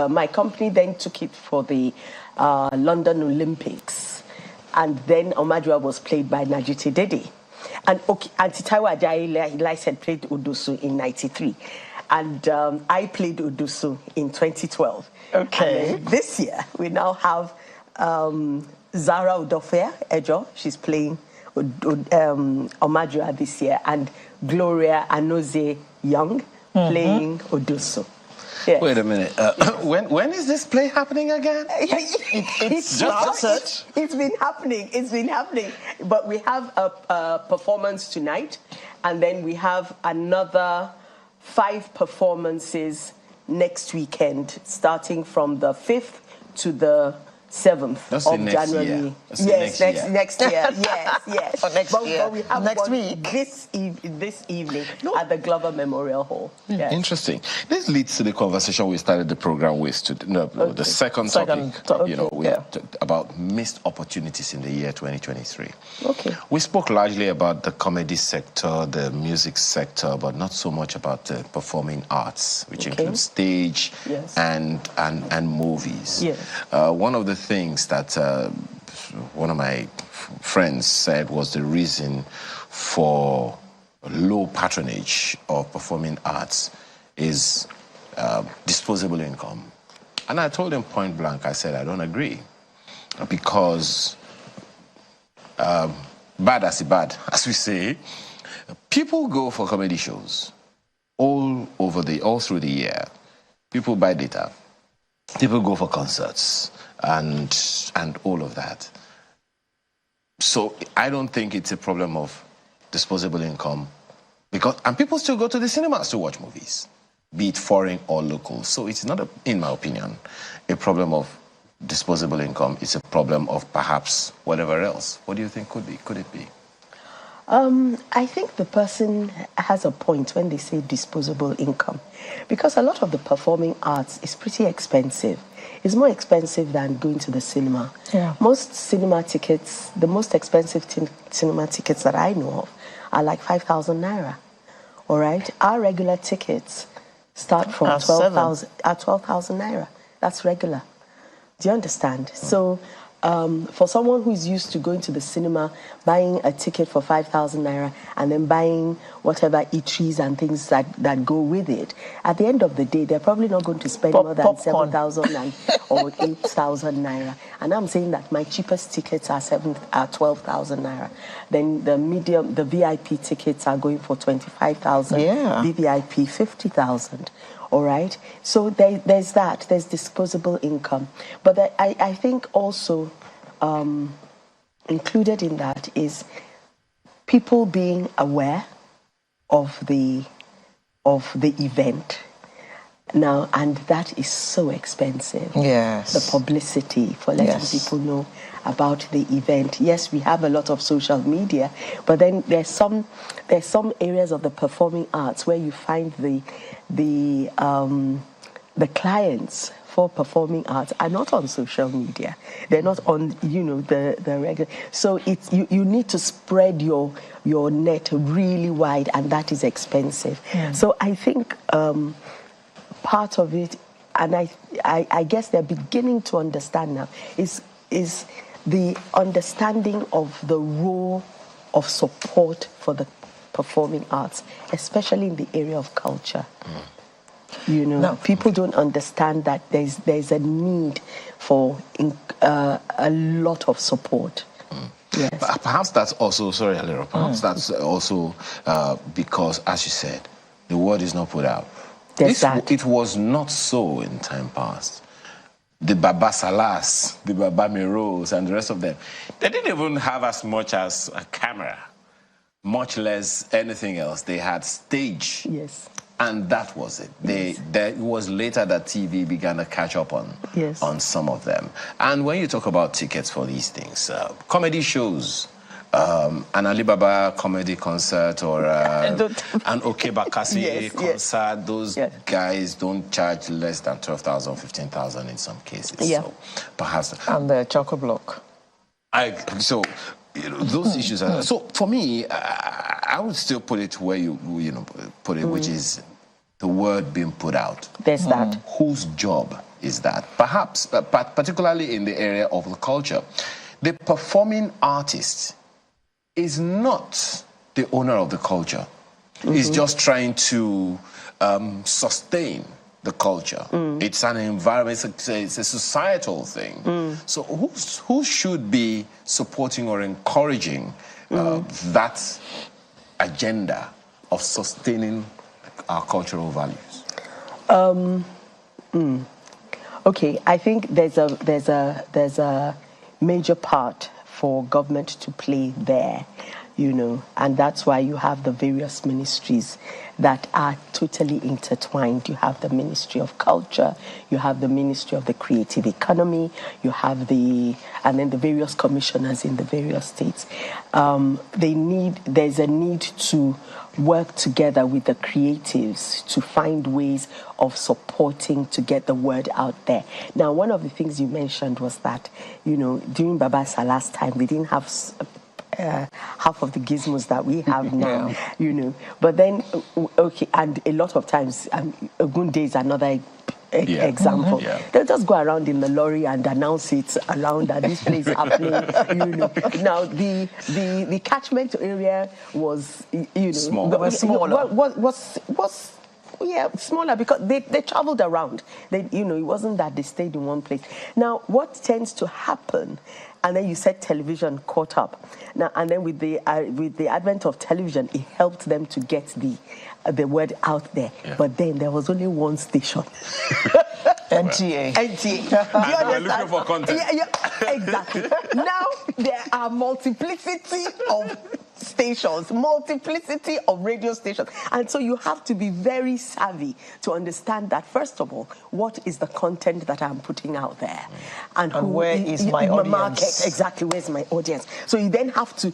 my company then took it for the London Olympics. And then Omadua was played by Najiti Dede. And Antitawa Ajayi, like I said, played Udusu in 93. And I played Udusu in 2012. Okay. And this year, we now have Zara Udofea Ejo. She's playing Omadua this year, and Gloria Anoze Young playing Odusu. Yes. Wait a minute. When is this play happening again? It's been happening. It's been happening. But we have a performance tonight, and then we have another 5 performances next weekend, starting from the 5th to the 7th of January. Yes, next year. Yes. But we have next one week. this evening at the Glover Memorial Hall. Yes. Interesting. This leads to the conversation we started the program with. The second topic, about missed opportunities in the year 2023. Okay. We spoke largely about the comedy sector, the music sector, but not so much about the performing arts, which includes stage and movies. Yes. One of the things that one of my friends said was the reason for low patronage of performing arts is disposable income. And I told him point blank, I said, I don't agree. Because bad as we say, people go for comedy shows all through the year. People buy data. People go for concerts and all of that. So I don't think it's a problem of disposable income, and people still go to the cinemas to watch movies, be it foreign or local. So it's not, in my opinion, a problem of disposable income. It's a problem of perhaps whatever else. What do you think could it be? I think the person has a point when they say disposable income, because a lot of the performing arts is pretty expensive. It's more expensive than going to the cinema. Yeah. Most cinema tickets, the most expensive cinema tickets that I know of are like 5,000 naira. All right? Our regular tickets start from 12,000 naira. That's regular. Do you understand? So for someone who's used to going to the cinema, buying a ticket for 5,000 naira and then buying whatever eateries and things that go with it, at the end of the day, they're probably not going to spend more than 7,000 or 8,000 naira. And I'm saying that my cheapest tickets are 12,000 naira. Then the VIP tickets are going for 25,000. Yeah. VVIP 50,000. All right. So there's that. There's disposable income. But I think also included in that is people being aware of the event now, and that is so expensive. Yes. The publicity for letting people know about the event. Yes, we have a lot of social media, but then there's some areas of the performing arts where you find the clients for performing arts are not on social media. They're not on, the regular. So it's you need to spread your net really wide, and that is expensive. So I think part of it, and I guess they're beginning to understand now, is the understanding of the role of support for the performing arts, especially in the area of culture. People don't understand that there's a need for a lot of support. Yes. Perhaps that's also, sorry, Alira, perhaps that's also because, as you said, the word is not put out. It was not so in time past. The Baba Salas, the Baba Miros, and the rest of them, they didn't even have as much as a camera, much less anything else. They had stage. Yes. And that was it. It was later that TV began to catch up on some of them. And when you talk about tickets for these things, comedy shows, an Alibaba comedy concert or an Okebakasi concert, those guys don't charge less than 12,000, 15,000 in some cases. Yeah. So perhaps. And the Choco-Block. Those issues are... So for me, I would still put it where you put it, which is the word being put out. There's that. Whose job is that? Perhaps, particularly in the area of the culture, the performing artist is not the owner of the culture. He's just trying to sustain the culture. It's an environment, it's a societal thing. So who should be supporting or encouraging that agenda of sustaining our cultural values? Okay, I think there's a major part for government to play there, and that's why you have the various ministries that are totally intertwined. You have the Ministry of Culture, you have the Ministry of the Creative Economy, you have and then the various commissioners in the various states. There's a need to work together with the creatives to find ways of supporting to get the word out there. Now, one of the things you mentioned was that, during Baba Salah's time, they didn't have half of the gizmos that we have now, But then, and a lot of times, Ogunde is another example. They'll just go around in the lorry and announce it around that this place is happening. Now the catchment area was smaller. Smaller because they traveled around. It wasn't that they stayed in one place. Now, what tends to happen, and then you said television caught up. Now, and then with the advent of television, it helped them to get the word out there. Yeah. But then there was only one station. NTA. And we're looking for content. Exactly. Now there are multiplicity of stations, multiplicity of radio stations. And so you have to be very savvy to understand that, first of all, what is the content that I'm putting out there? And where is my audience? Market, exactly, where's my audience? So you then have to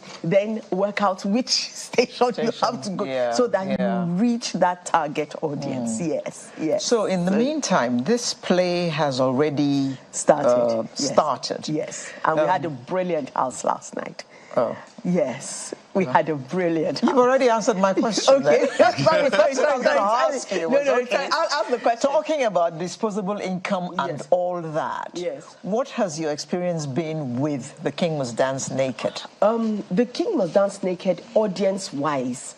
work out which station you have to go so that you reach that target audience. Yes. So in the meantime, this play has already started. Yes. And we had a brilliant house last night. Oh. Yes, we had a brilliant house. You've already answered my question. Okay. Sorry. I'll ask the question. Talking about disposable income and all that. Yes. What has your experience been with The King Must Dance Naked? The King Must Dance Naked, audience-wise,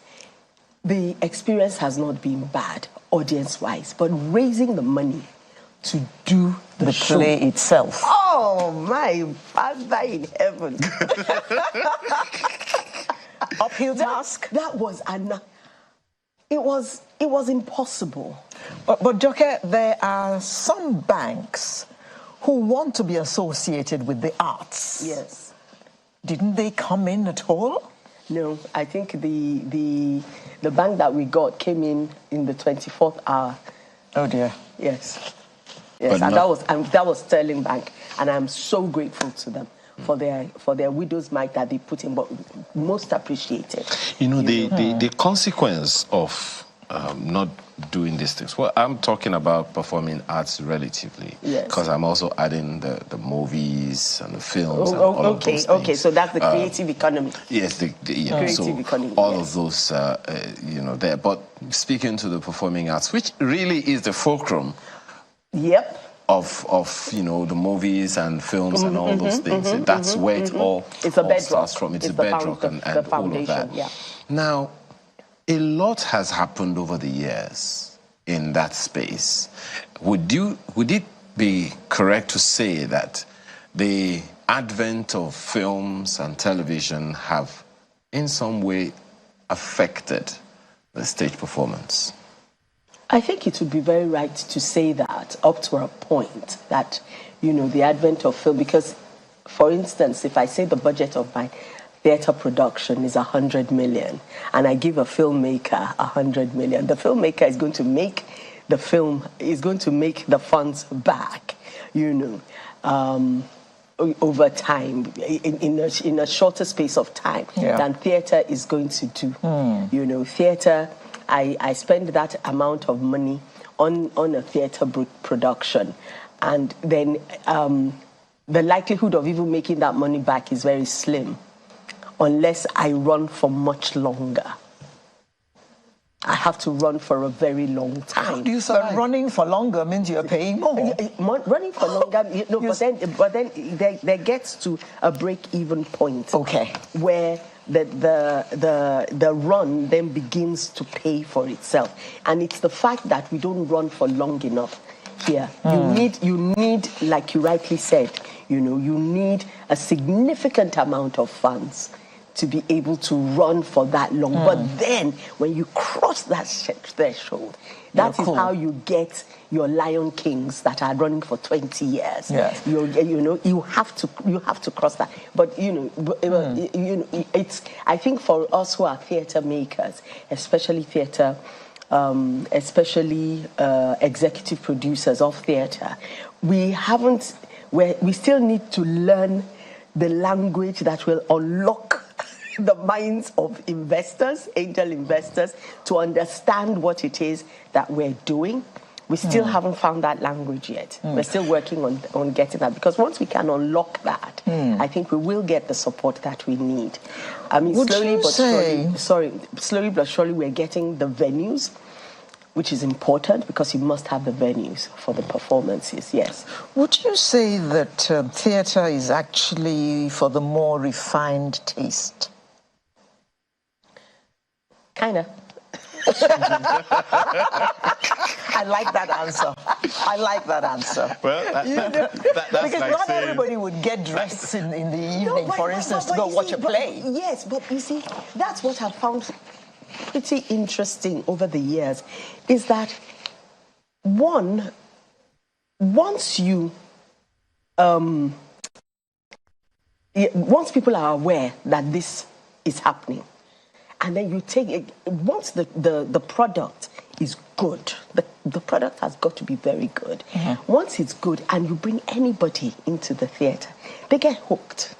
the experience has not been bad, audience-wise, but raising the money to do the play itself. Oh, my Father in heaven. Uphill task? That was it was impossible. But Joke, there are some banks who want to be associated with the arts. Yes. Didn't they come in at all? No, I think the bank that we got came in the 24th hour. Oh dear. Yes. Yes, and that was Sterling Bank, and I'm so grateful to them for their widow's mite that they put in, but most appreciated. The consequence of not doing these things. Well, I'm talking about performing arts relatively, because I'm also adding the movies and the films. And all of those things. Okay, so that's the creative economy. Yes, creative economy. All of those, there. But speaking to the performing arts, which really is the fulcrum. Yep. Of the movies and films and all those things. That's where it all starts from. It's a bedrock and all of that. Yeah. Now, a lot has happened over the years in that space. Would it be correct to say that the advent of films and television have in some way affected the stage performance? I think it would be very right to say that up to a point that, the advent of film, because, for instance, if I say the budget of my theatre production is 100 million and I give a filmmaker 100 million, the filmmaker is going to make the film, is going to make the funds back, over time, in a shorter space of time than theatre is going to do. Theatre, I spend that amount of money on a theatre production, and then the likelihood of even making that money back is very slim unless I run for much longer. I have to run for a very long time. How do you survive? But running for longer means you're paying more. Running for longer, but then there gets to a break-even point. Okay. Where the run then begins to pay for itself, and it's the fact that we don't run for long enough here. You need, like you rightly said, you need a significant amount of funds to be able to run for that long. But then, when you cross that threshold, that is how you get your Lion Kings that are running for 20 years. Yes. You have to cross that. But it's, I think for us who are theatre makers, especially theatre, executive producers of theatre, we still need to learn the language that will unlock the minds of investors, angel investors, to understand what it is that we're doing. We still haven't found that language yet. We're still working on getting that, because once we can unlock that, I think we will get the support that we need. I mean, slowly but surely we're getting the venues, which is important because you must have the venues for the performances, yes. Would you say that theatre is actually for the more refined taste? Kind of. I like that answer. Well, that's because like not saying, everybody would get dressed in the evening, for instance, to go watch a play. Yes, but you see, that's what I've found pretty interesting over the years, is that once people are aware that this is happening, and then you take it, once the product is good, the product has got to be very good. Once it's good and you bring anybody into the theatre, they get hooked.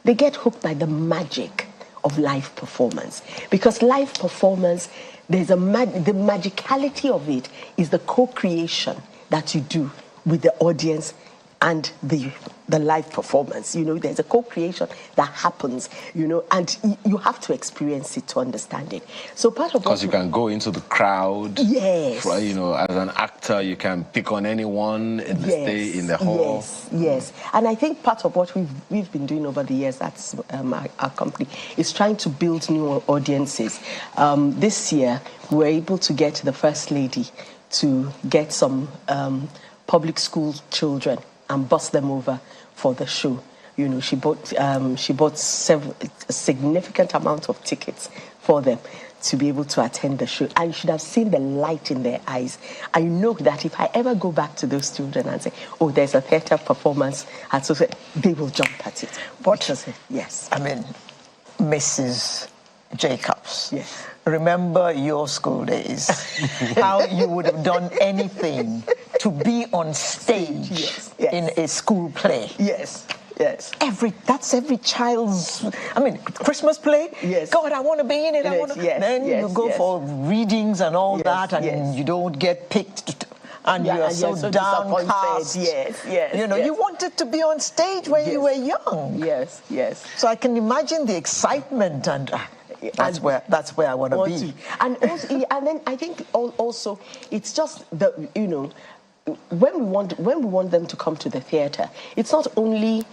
They get hooked by the magic of live performance. Because live performance, the magicality of it is the co-creation that you do with the audience and the live performance. There's a co-creation that happens, and you have to experience it to understand it. So part of, because you can go into the crowd. Yes. As an actor, you can pick on anyone in the stage, in the hall. Yes. And I think part of what we've been doing over the years, that's our company, is trying to build new audiences. This year, we were able to get the First Lady to get some public school children and bus them over for the show. She bought a significant amount of tickets for them to be able to attend the show. I should have seen the light in their eyes. I know that if I ever go back to those children and say, oh, there's a theatre performance, and so they will jump at it. Yes. I mean, Mrs. Jacobs. Yes. Remember your school days, how you would have done anything to be on stage in a school play. Yes. Yes. That's every child's, I mean, Christmas play? Yes. God, I want to be in it. Then you go for readings and all that, and you don't get picked, and you're so downcast. Yes. You wanted to be on stage when you were young. Yes. So I can imagine the excitement, and that's where I want to be. And then I think also it's just the when we want them to come to the theatre, it's not only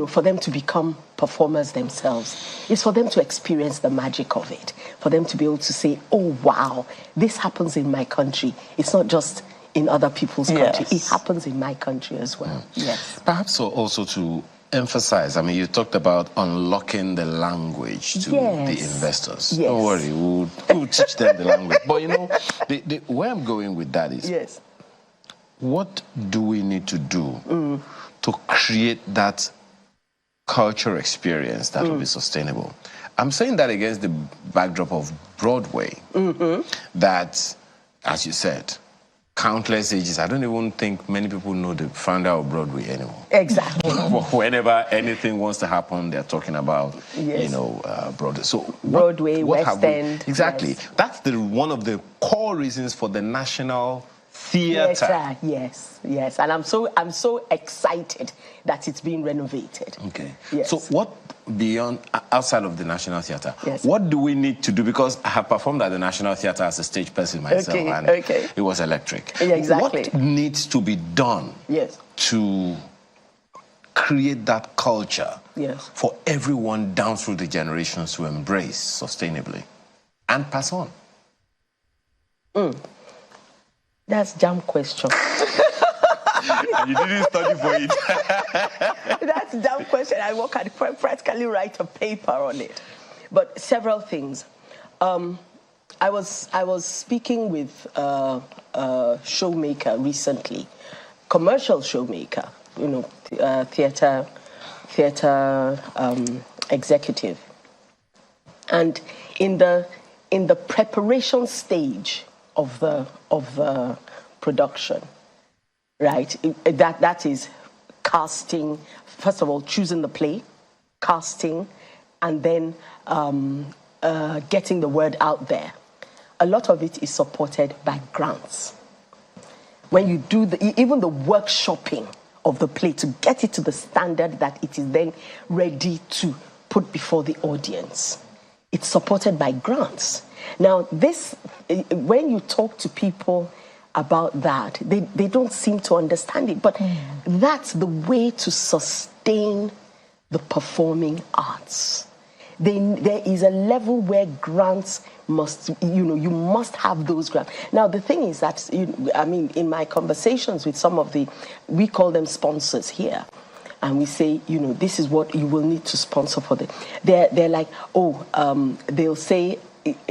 for them to become performers themselves. It's for them to experience the magic of it, for them to be able to say, oh, wow, this happens in my country. It's not just in other people's country. It happens in my country as well. Yes. Perhaps also to emphasize, I mean, you talked about unlocking the language to the investors. Yes. Don't worry, we'll teach them the language. But, where I'm going with that is, what do we need to do to create that culture experience that will be sustainable? I'm saying that against the backdrop of Broadway, that, as you said, countless ages. I don't even think many people know the founder of Broadway anymore. Exactly. Whenever anything wants to happen, they're talking about, Broadway. So Broadway, West End. Exactly. Yes. That's one of the core reasons for the National Theatre. Yes. And I'm so excited that it's being renovated. Okay. Yes. So what beyond, outside of the National Theatre, yes, what do we need to do? Because I have performed at the National Theatre as a stage person myself, and it was electric. Yeah, exactly. What needs to be done to create that culture for everyone down through the generations to embrace sustainably and pass on? That's a jam question. And you didn't study for it. That's a damn question. I practically write a paper on it. But several things. I was speaking with a showmaker recently, commercial showmaker, theater executive, and in the preparation stage of the production, right? That is casting. First of all, choosing the play, casting, and then getting the word out there. A lot of it is supported by grants. When you do even the workshopping of the play to get it to the standard that it is then ready to put before the audience, it's supported by grants. Now, when you talk to people about that, they don't seem to understand it, but that's the way to sustain the performing arts. There is a level where grants must, you must have those grants. Now, the thing is that, in my conversations with some of we call them sponsors here, and we say, this is what you will need to sponsor for them. They're like, they'll say,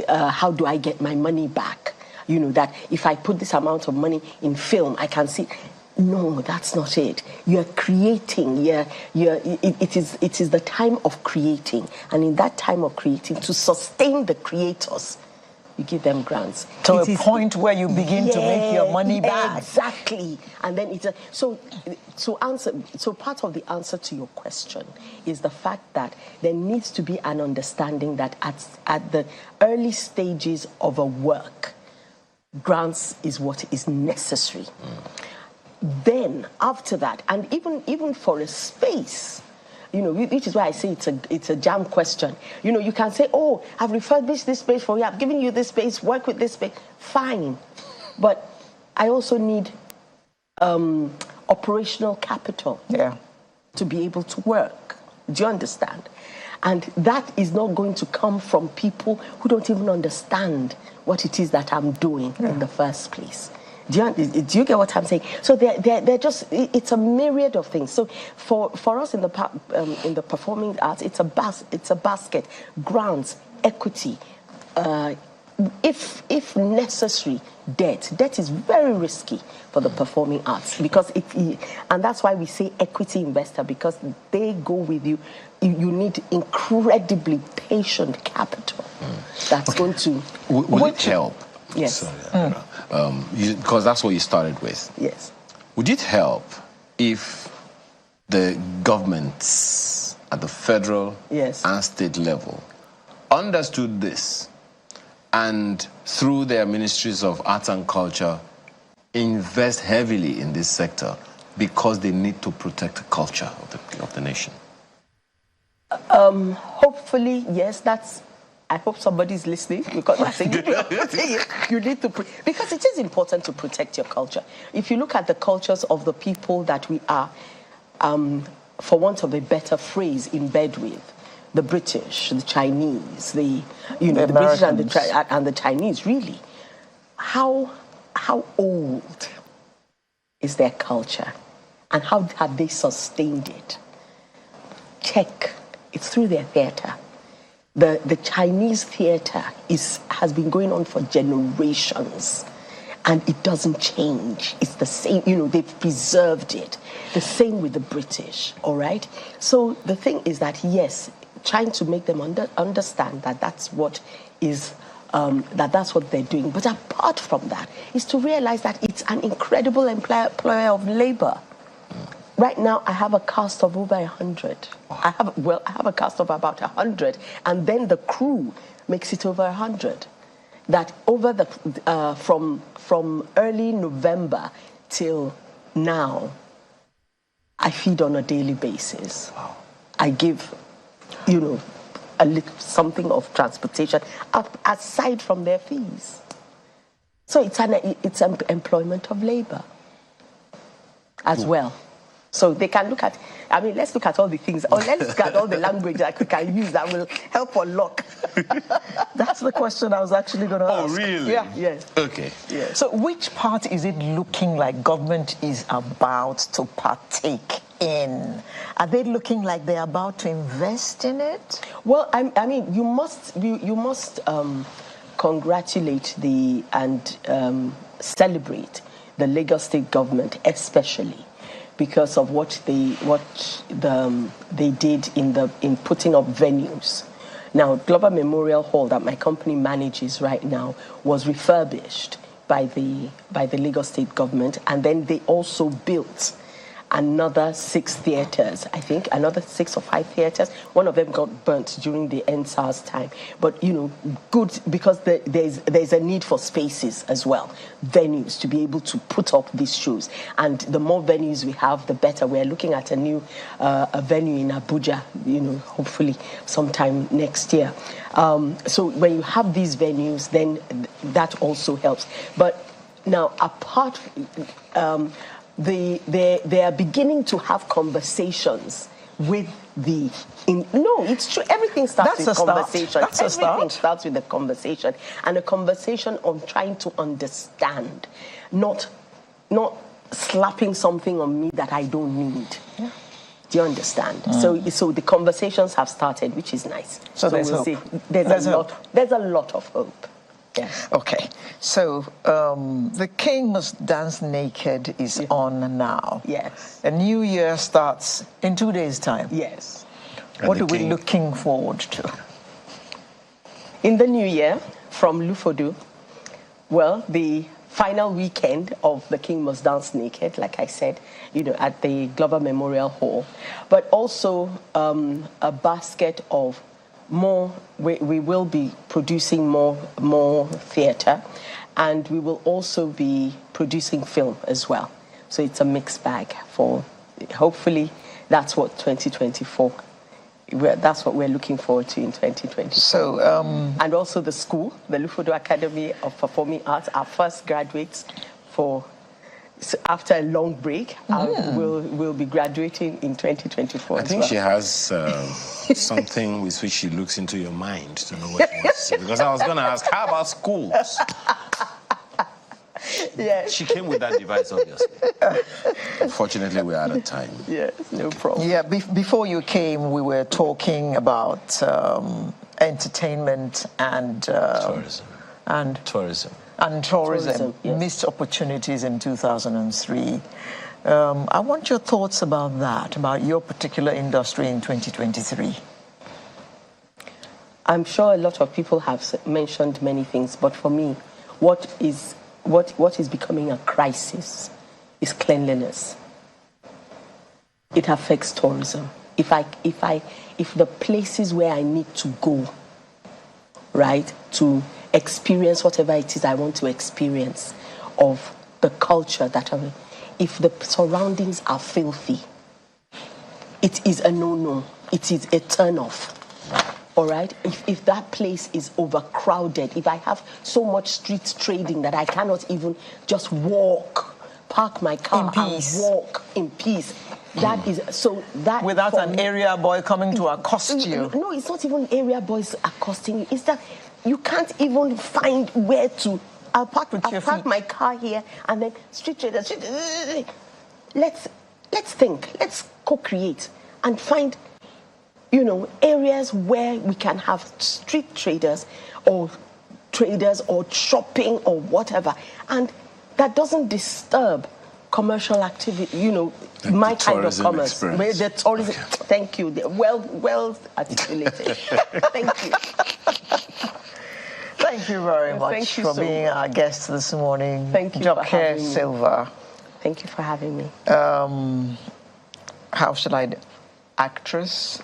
how do I get my money back? That if I put this amount of money in film, I can see. No, that's not it. You're creating. It is the time of creating, and in that time of creating, to sustain the creators, you give them grants to a point where you begin to make your money back. Exactly, and then so part of the answer to your question is the fact that there needs to be an understanding that at the early stages of a work, grants is what is necessary. Then after that, and even for a space, which is why I say it's a jam question. You can say, oh, I've refurbished this space for you, I've given you this space, work with this space, fine. But I also need operational capital to be able to work. Do you understand? And that is not going to come from people who don't even understand what it is that I'm doing in the first place. Do you get what I'm saying? So they're just, it's a myriad of things. So for us in the performing arts, it's a basket: grants, equity, if necessary, debt is very risky for the performing arts, because and that's why we say equity investor, because they go with you. You need incredibly patient capital that's going to... Would it help? Yes. Sorry, because that's what you started with. Yes. Would it help if the governments at the federal and state level understood this and through their ministries of arts and culture invest heavily in this sector because they need to protect the culture of the nation? Hopefully, yes. I hope somebody's listening, because I think you need to, because it is important to protect your culture. If you look at the cultures of the people that we are, for want of a better phrase, in bed with, the British, the Chinese, the British and the Chinese, really, how old is their culture, and how have they sustained it? Check. It's through their theatre. The Chinese theatre has been going on for generations, and it doesn't change. It's the same, they've preserved it. The same with the British, all right? So the thing is that, yes, trying to make them understand that that's what is, that's what they're doing. But apart from that, is to realize that it's an incredible employer of labor. Right now, I have a cast of over 100. I have a cast of about 100, and then the crew makes it over 100. That over from early November till now, I feed on a daily basis. Wow. I give, a little something of transportation aside from their fees. So it's an employment of labor as well. So they can look at, let's look at all the things, or let's look at all the language that we can use that will help unlock. That's the question I was actually going to ask. Oh, really? Yeah. Yes. Okay. Yeah. So which part is it looking like government is about to partake in? Are they looking like they're about to invest in it? Well, you must congratulate and celebrate the Lagos State government, especially because of what they did in putting up venues. Now, Global Memorial Hall that my company manages right now was refurbished by the Lagos State government, and then they also built another 6 theatres, I think, another 6 or 5 theatres. One of them got burnt during the NSAS time. But, good, because there's a need for spaces as well, venues to be able to put up these shows. And the more venues we have, the better. We're looking at a new a venue in Abuja, hopefully sometime next year. So when you have these venues, then that also helps. But now, apart they are beginning to have conversations with it's true. Everything starts with conversation. Everything starts with a conversation, and a conversation on trying to understand, not slapping something on me that I don't need. Yeah. Do you understand? So the conversations have started, which is nice. So we'll see. There's a lot of hope. Yes. Okay, so The King Must Dance Naked is on now. Yes. A new year starts in 2 days' time. Yes. What are we looking forward to? In the new year, from Lufodu, well, the final weekend of The King Must Dance Naked, like I said, at the Global Memorial Hall, but also a basket of more. We will be producing more theatre, and we will also be producing film as well. So it's a mixed bag for, hopefully, that's what 2024. That's what we're looking forward to in 2024. So, and also the school, the Lufodo Academy of Performing Arts, our first graduates after a long break, will be graduating in 2024. I think she has something with which she looks into your mind to know what she wants to say. Because I was going to ask, how about schools? Yes. She came with that device, obviously. Unfortunately, we're out of time. Yes, no problem. Yeah, before you came, we were talking about entertainment and And tourism. And tourism. Yes. Missed opportunities in 2003. I want your thoughts about that, about your particular industry in 2023. I'm sure a lot of people have mentioned many things, but for me, what is becoming a crisis is cleanliness. It affects tourism. If the places where I need to go, right, to experience whatever it is I want to experience of the culture that I'm in, if the surroundings are filthy, it is a no-no. It is a turn-off. All right? If that place is overcrowded, if I have so much street trading that I cannot even just park my car and walk in peace, that is so that without an area boy coming to accost you. No, it's not even area boys accosting you. It's that you can't even find where to. I'll park my car here and then street traders. Let's think. Let's co-create and find, areas where we can have street traders or shopping or whatever, and that doesn't disturb commercial activity. My kind of commerce. The tourism. Okay. Thank you. Well articulated. Thank you. Thank you very much for being our guest this morning. Thank you for having me. Silva. Thank you for having me. How should I... Actress,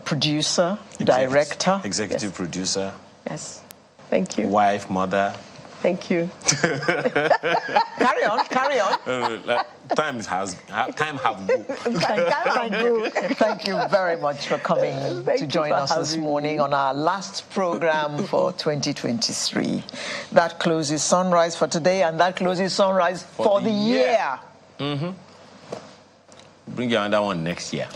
producer, director. Executive producer. Yes. Thank you. Wife, mother. Thank you. Carry on. Time have go. Thank you very much for coming to join us this morning on our last program for 2023. That closes Sunrise for today, and that closes Sunrise for the year. Mm-hmm. Bring you another one next year.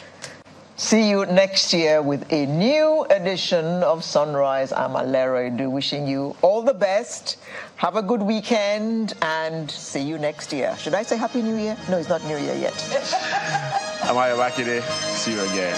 See you next year with a new edition of Sunrise. I'm Alera Edu, wishing you all the best. Have a good weekend and see you next year. Should I say Happy New Year? No, it's not New Year yet. I'm Ayobakide. See you again.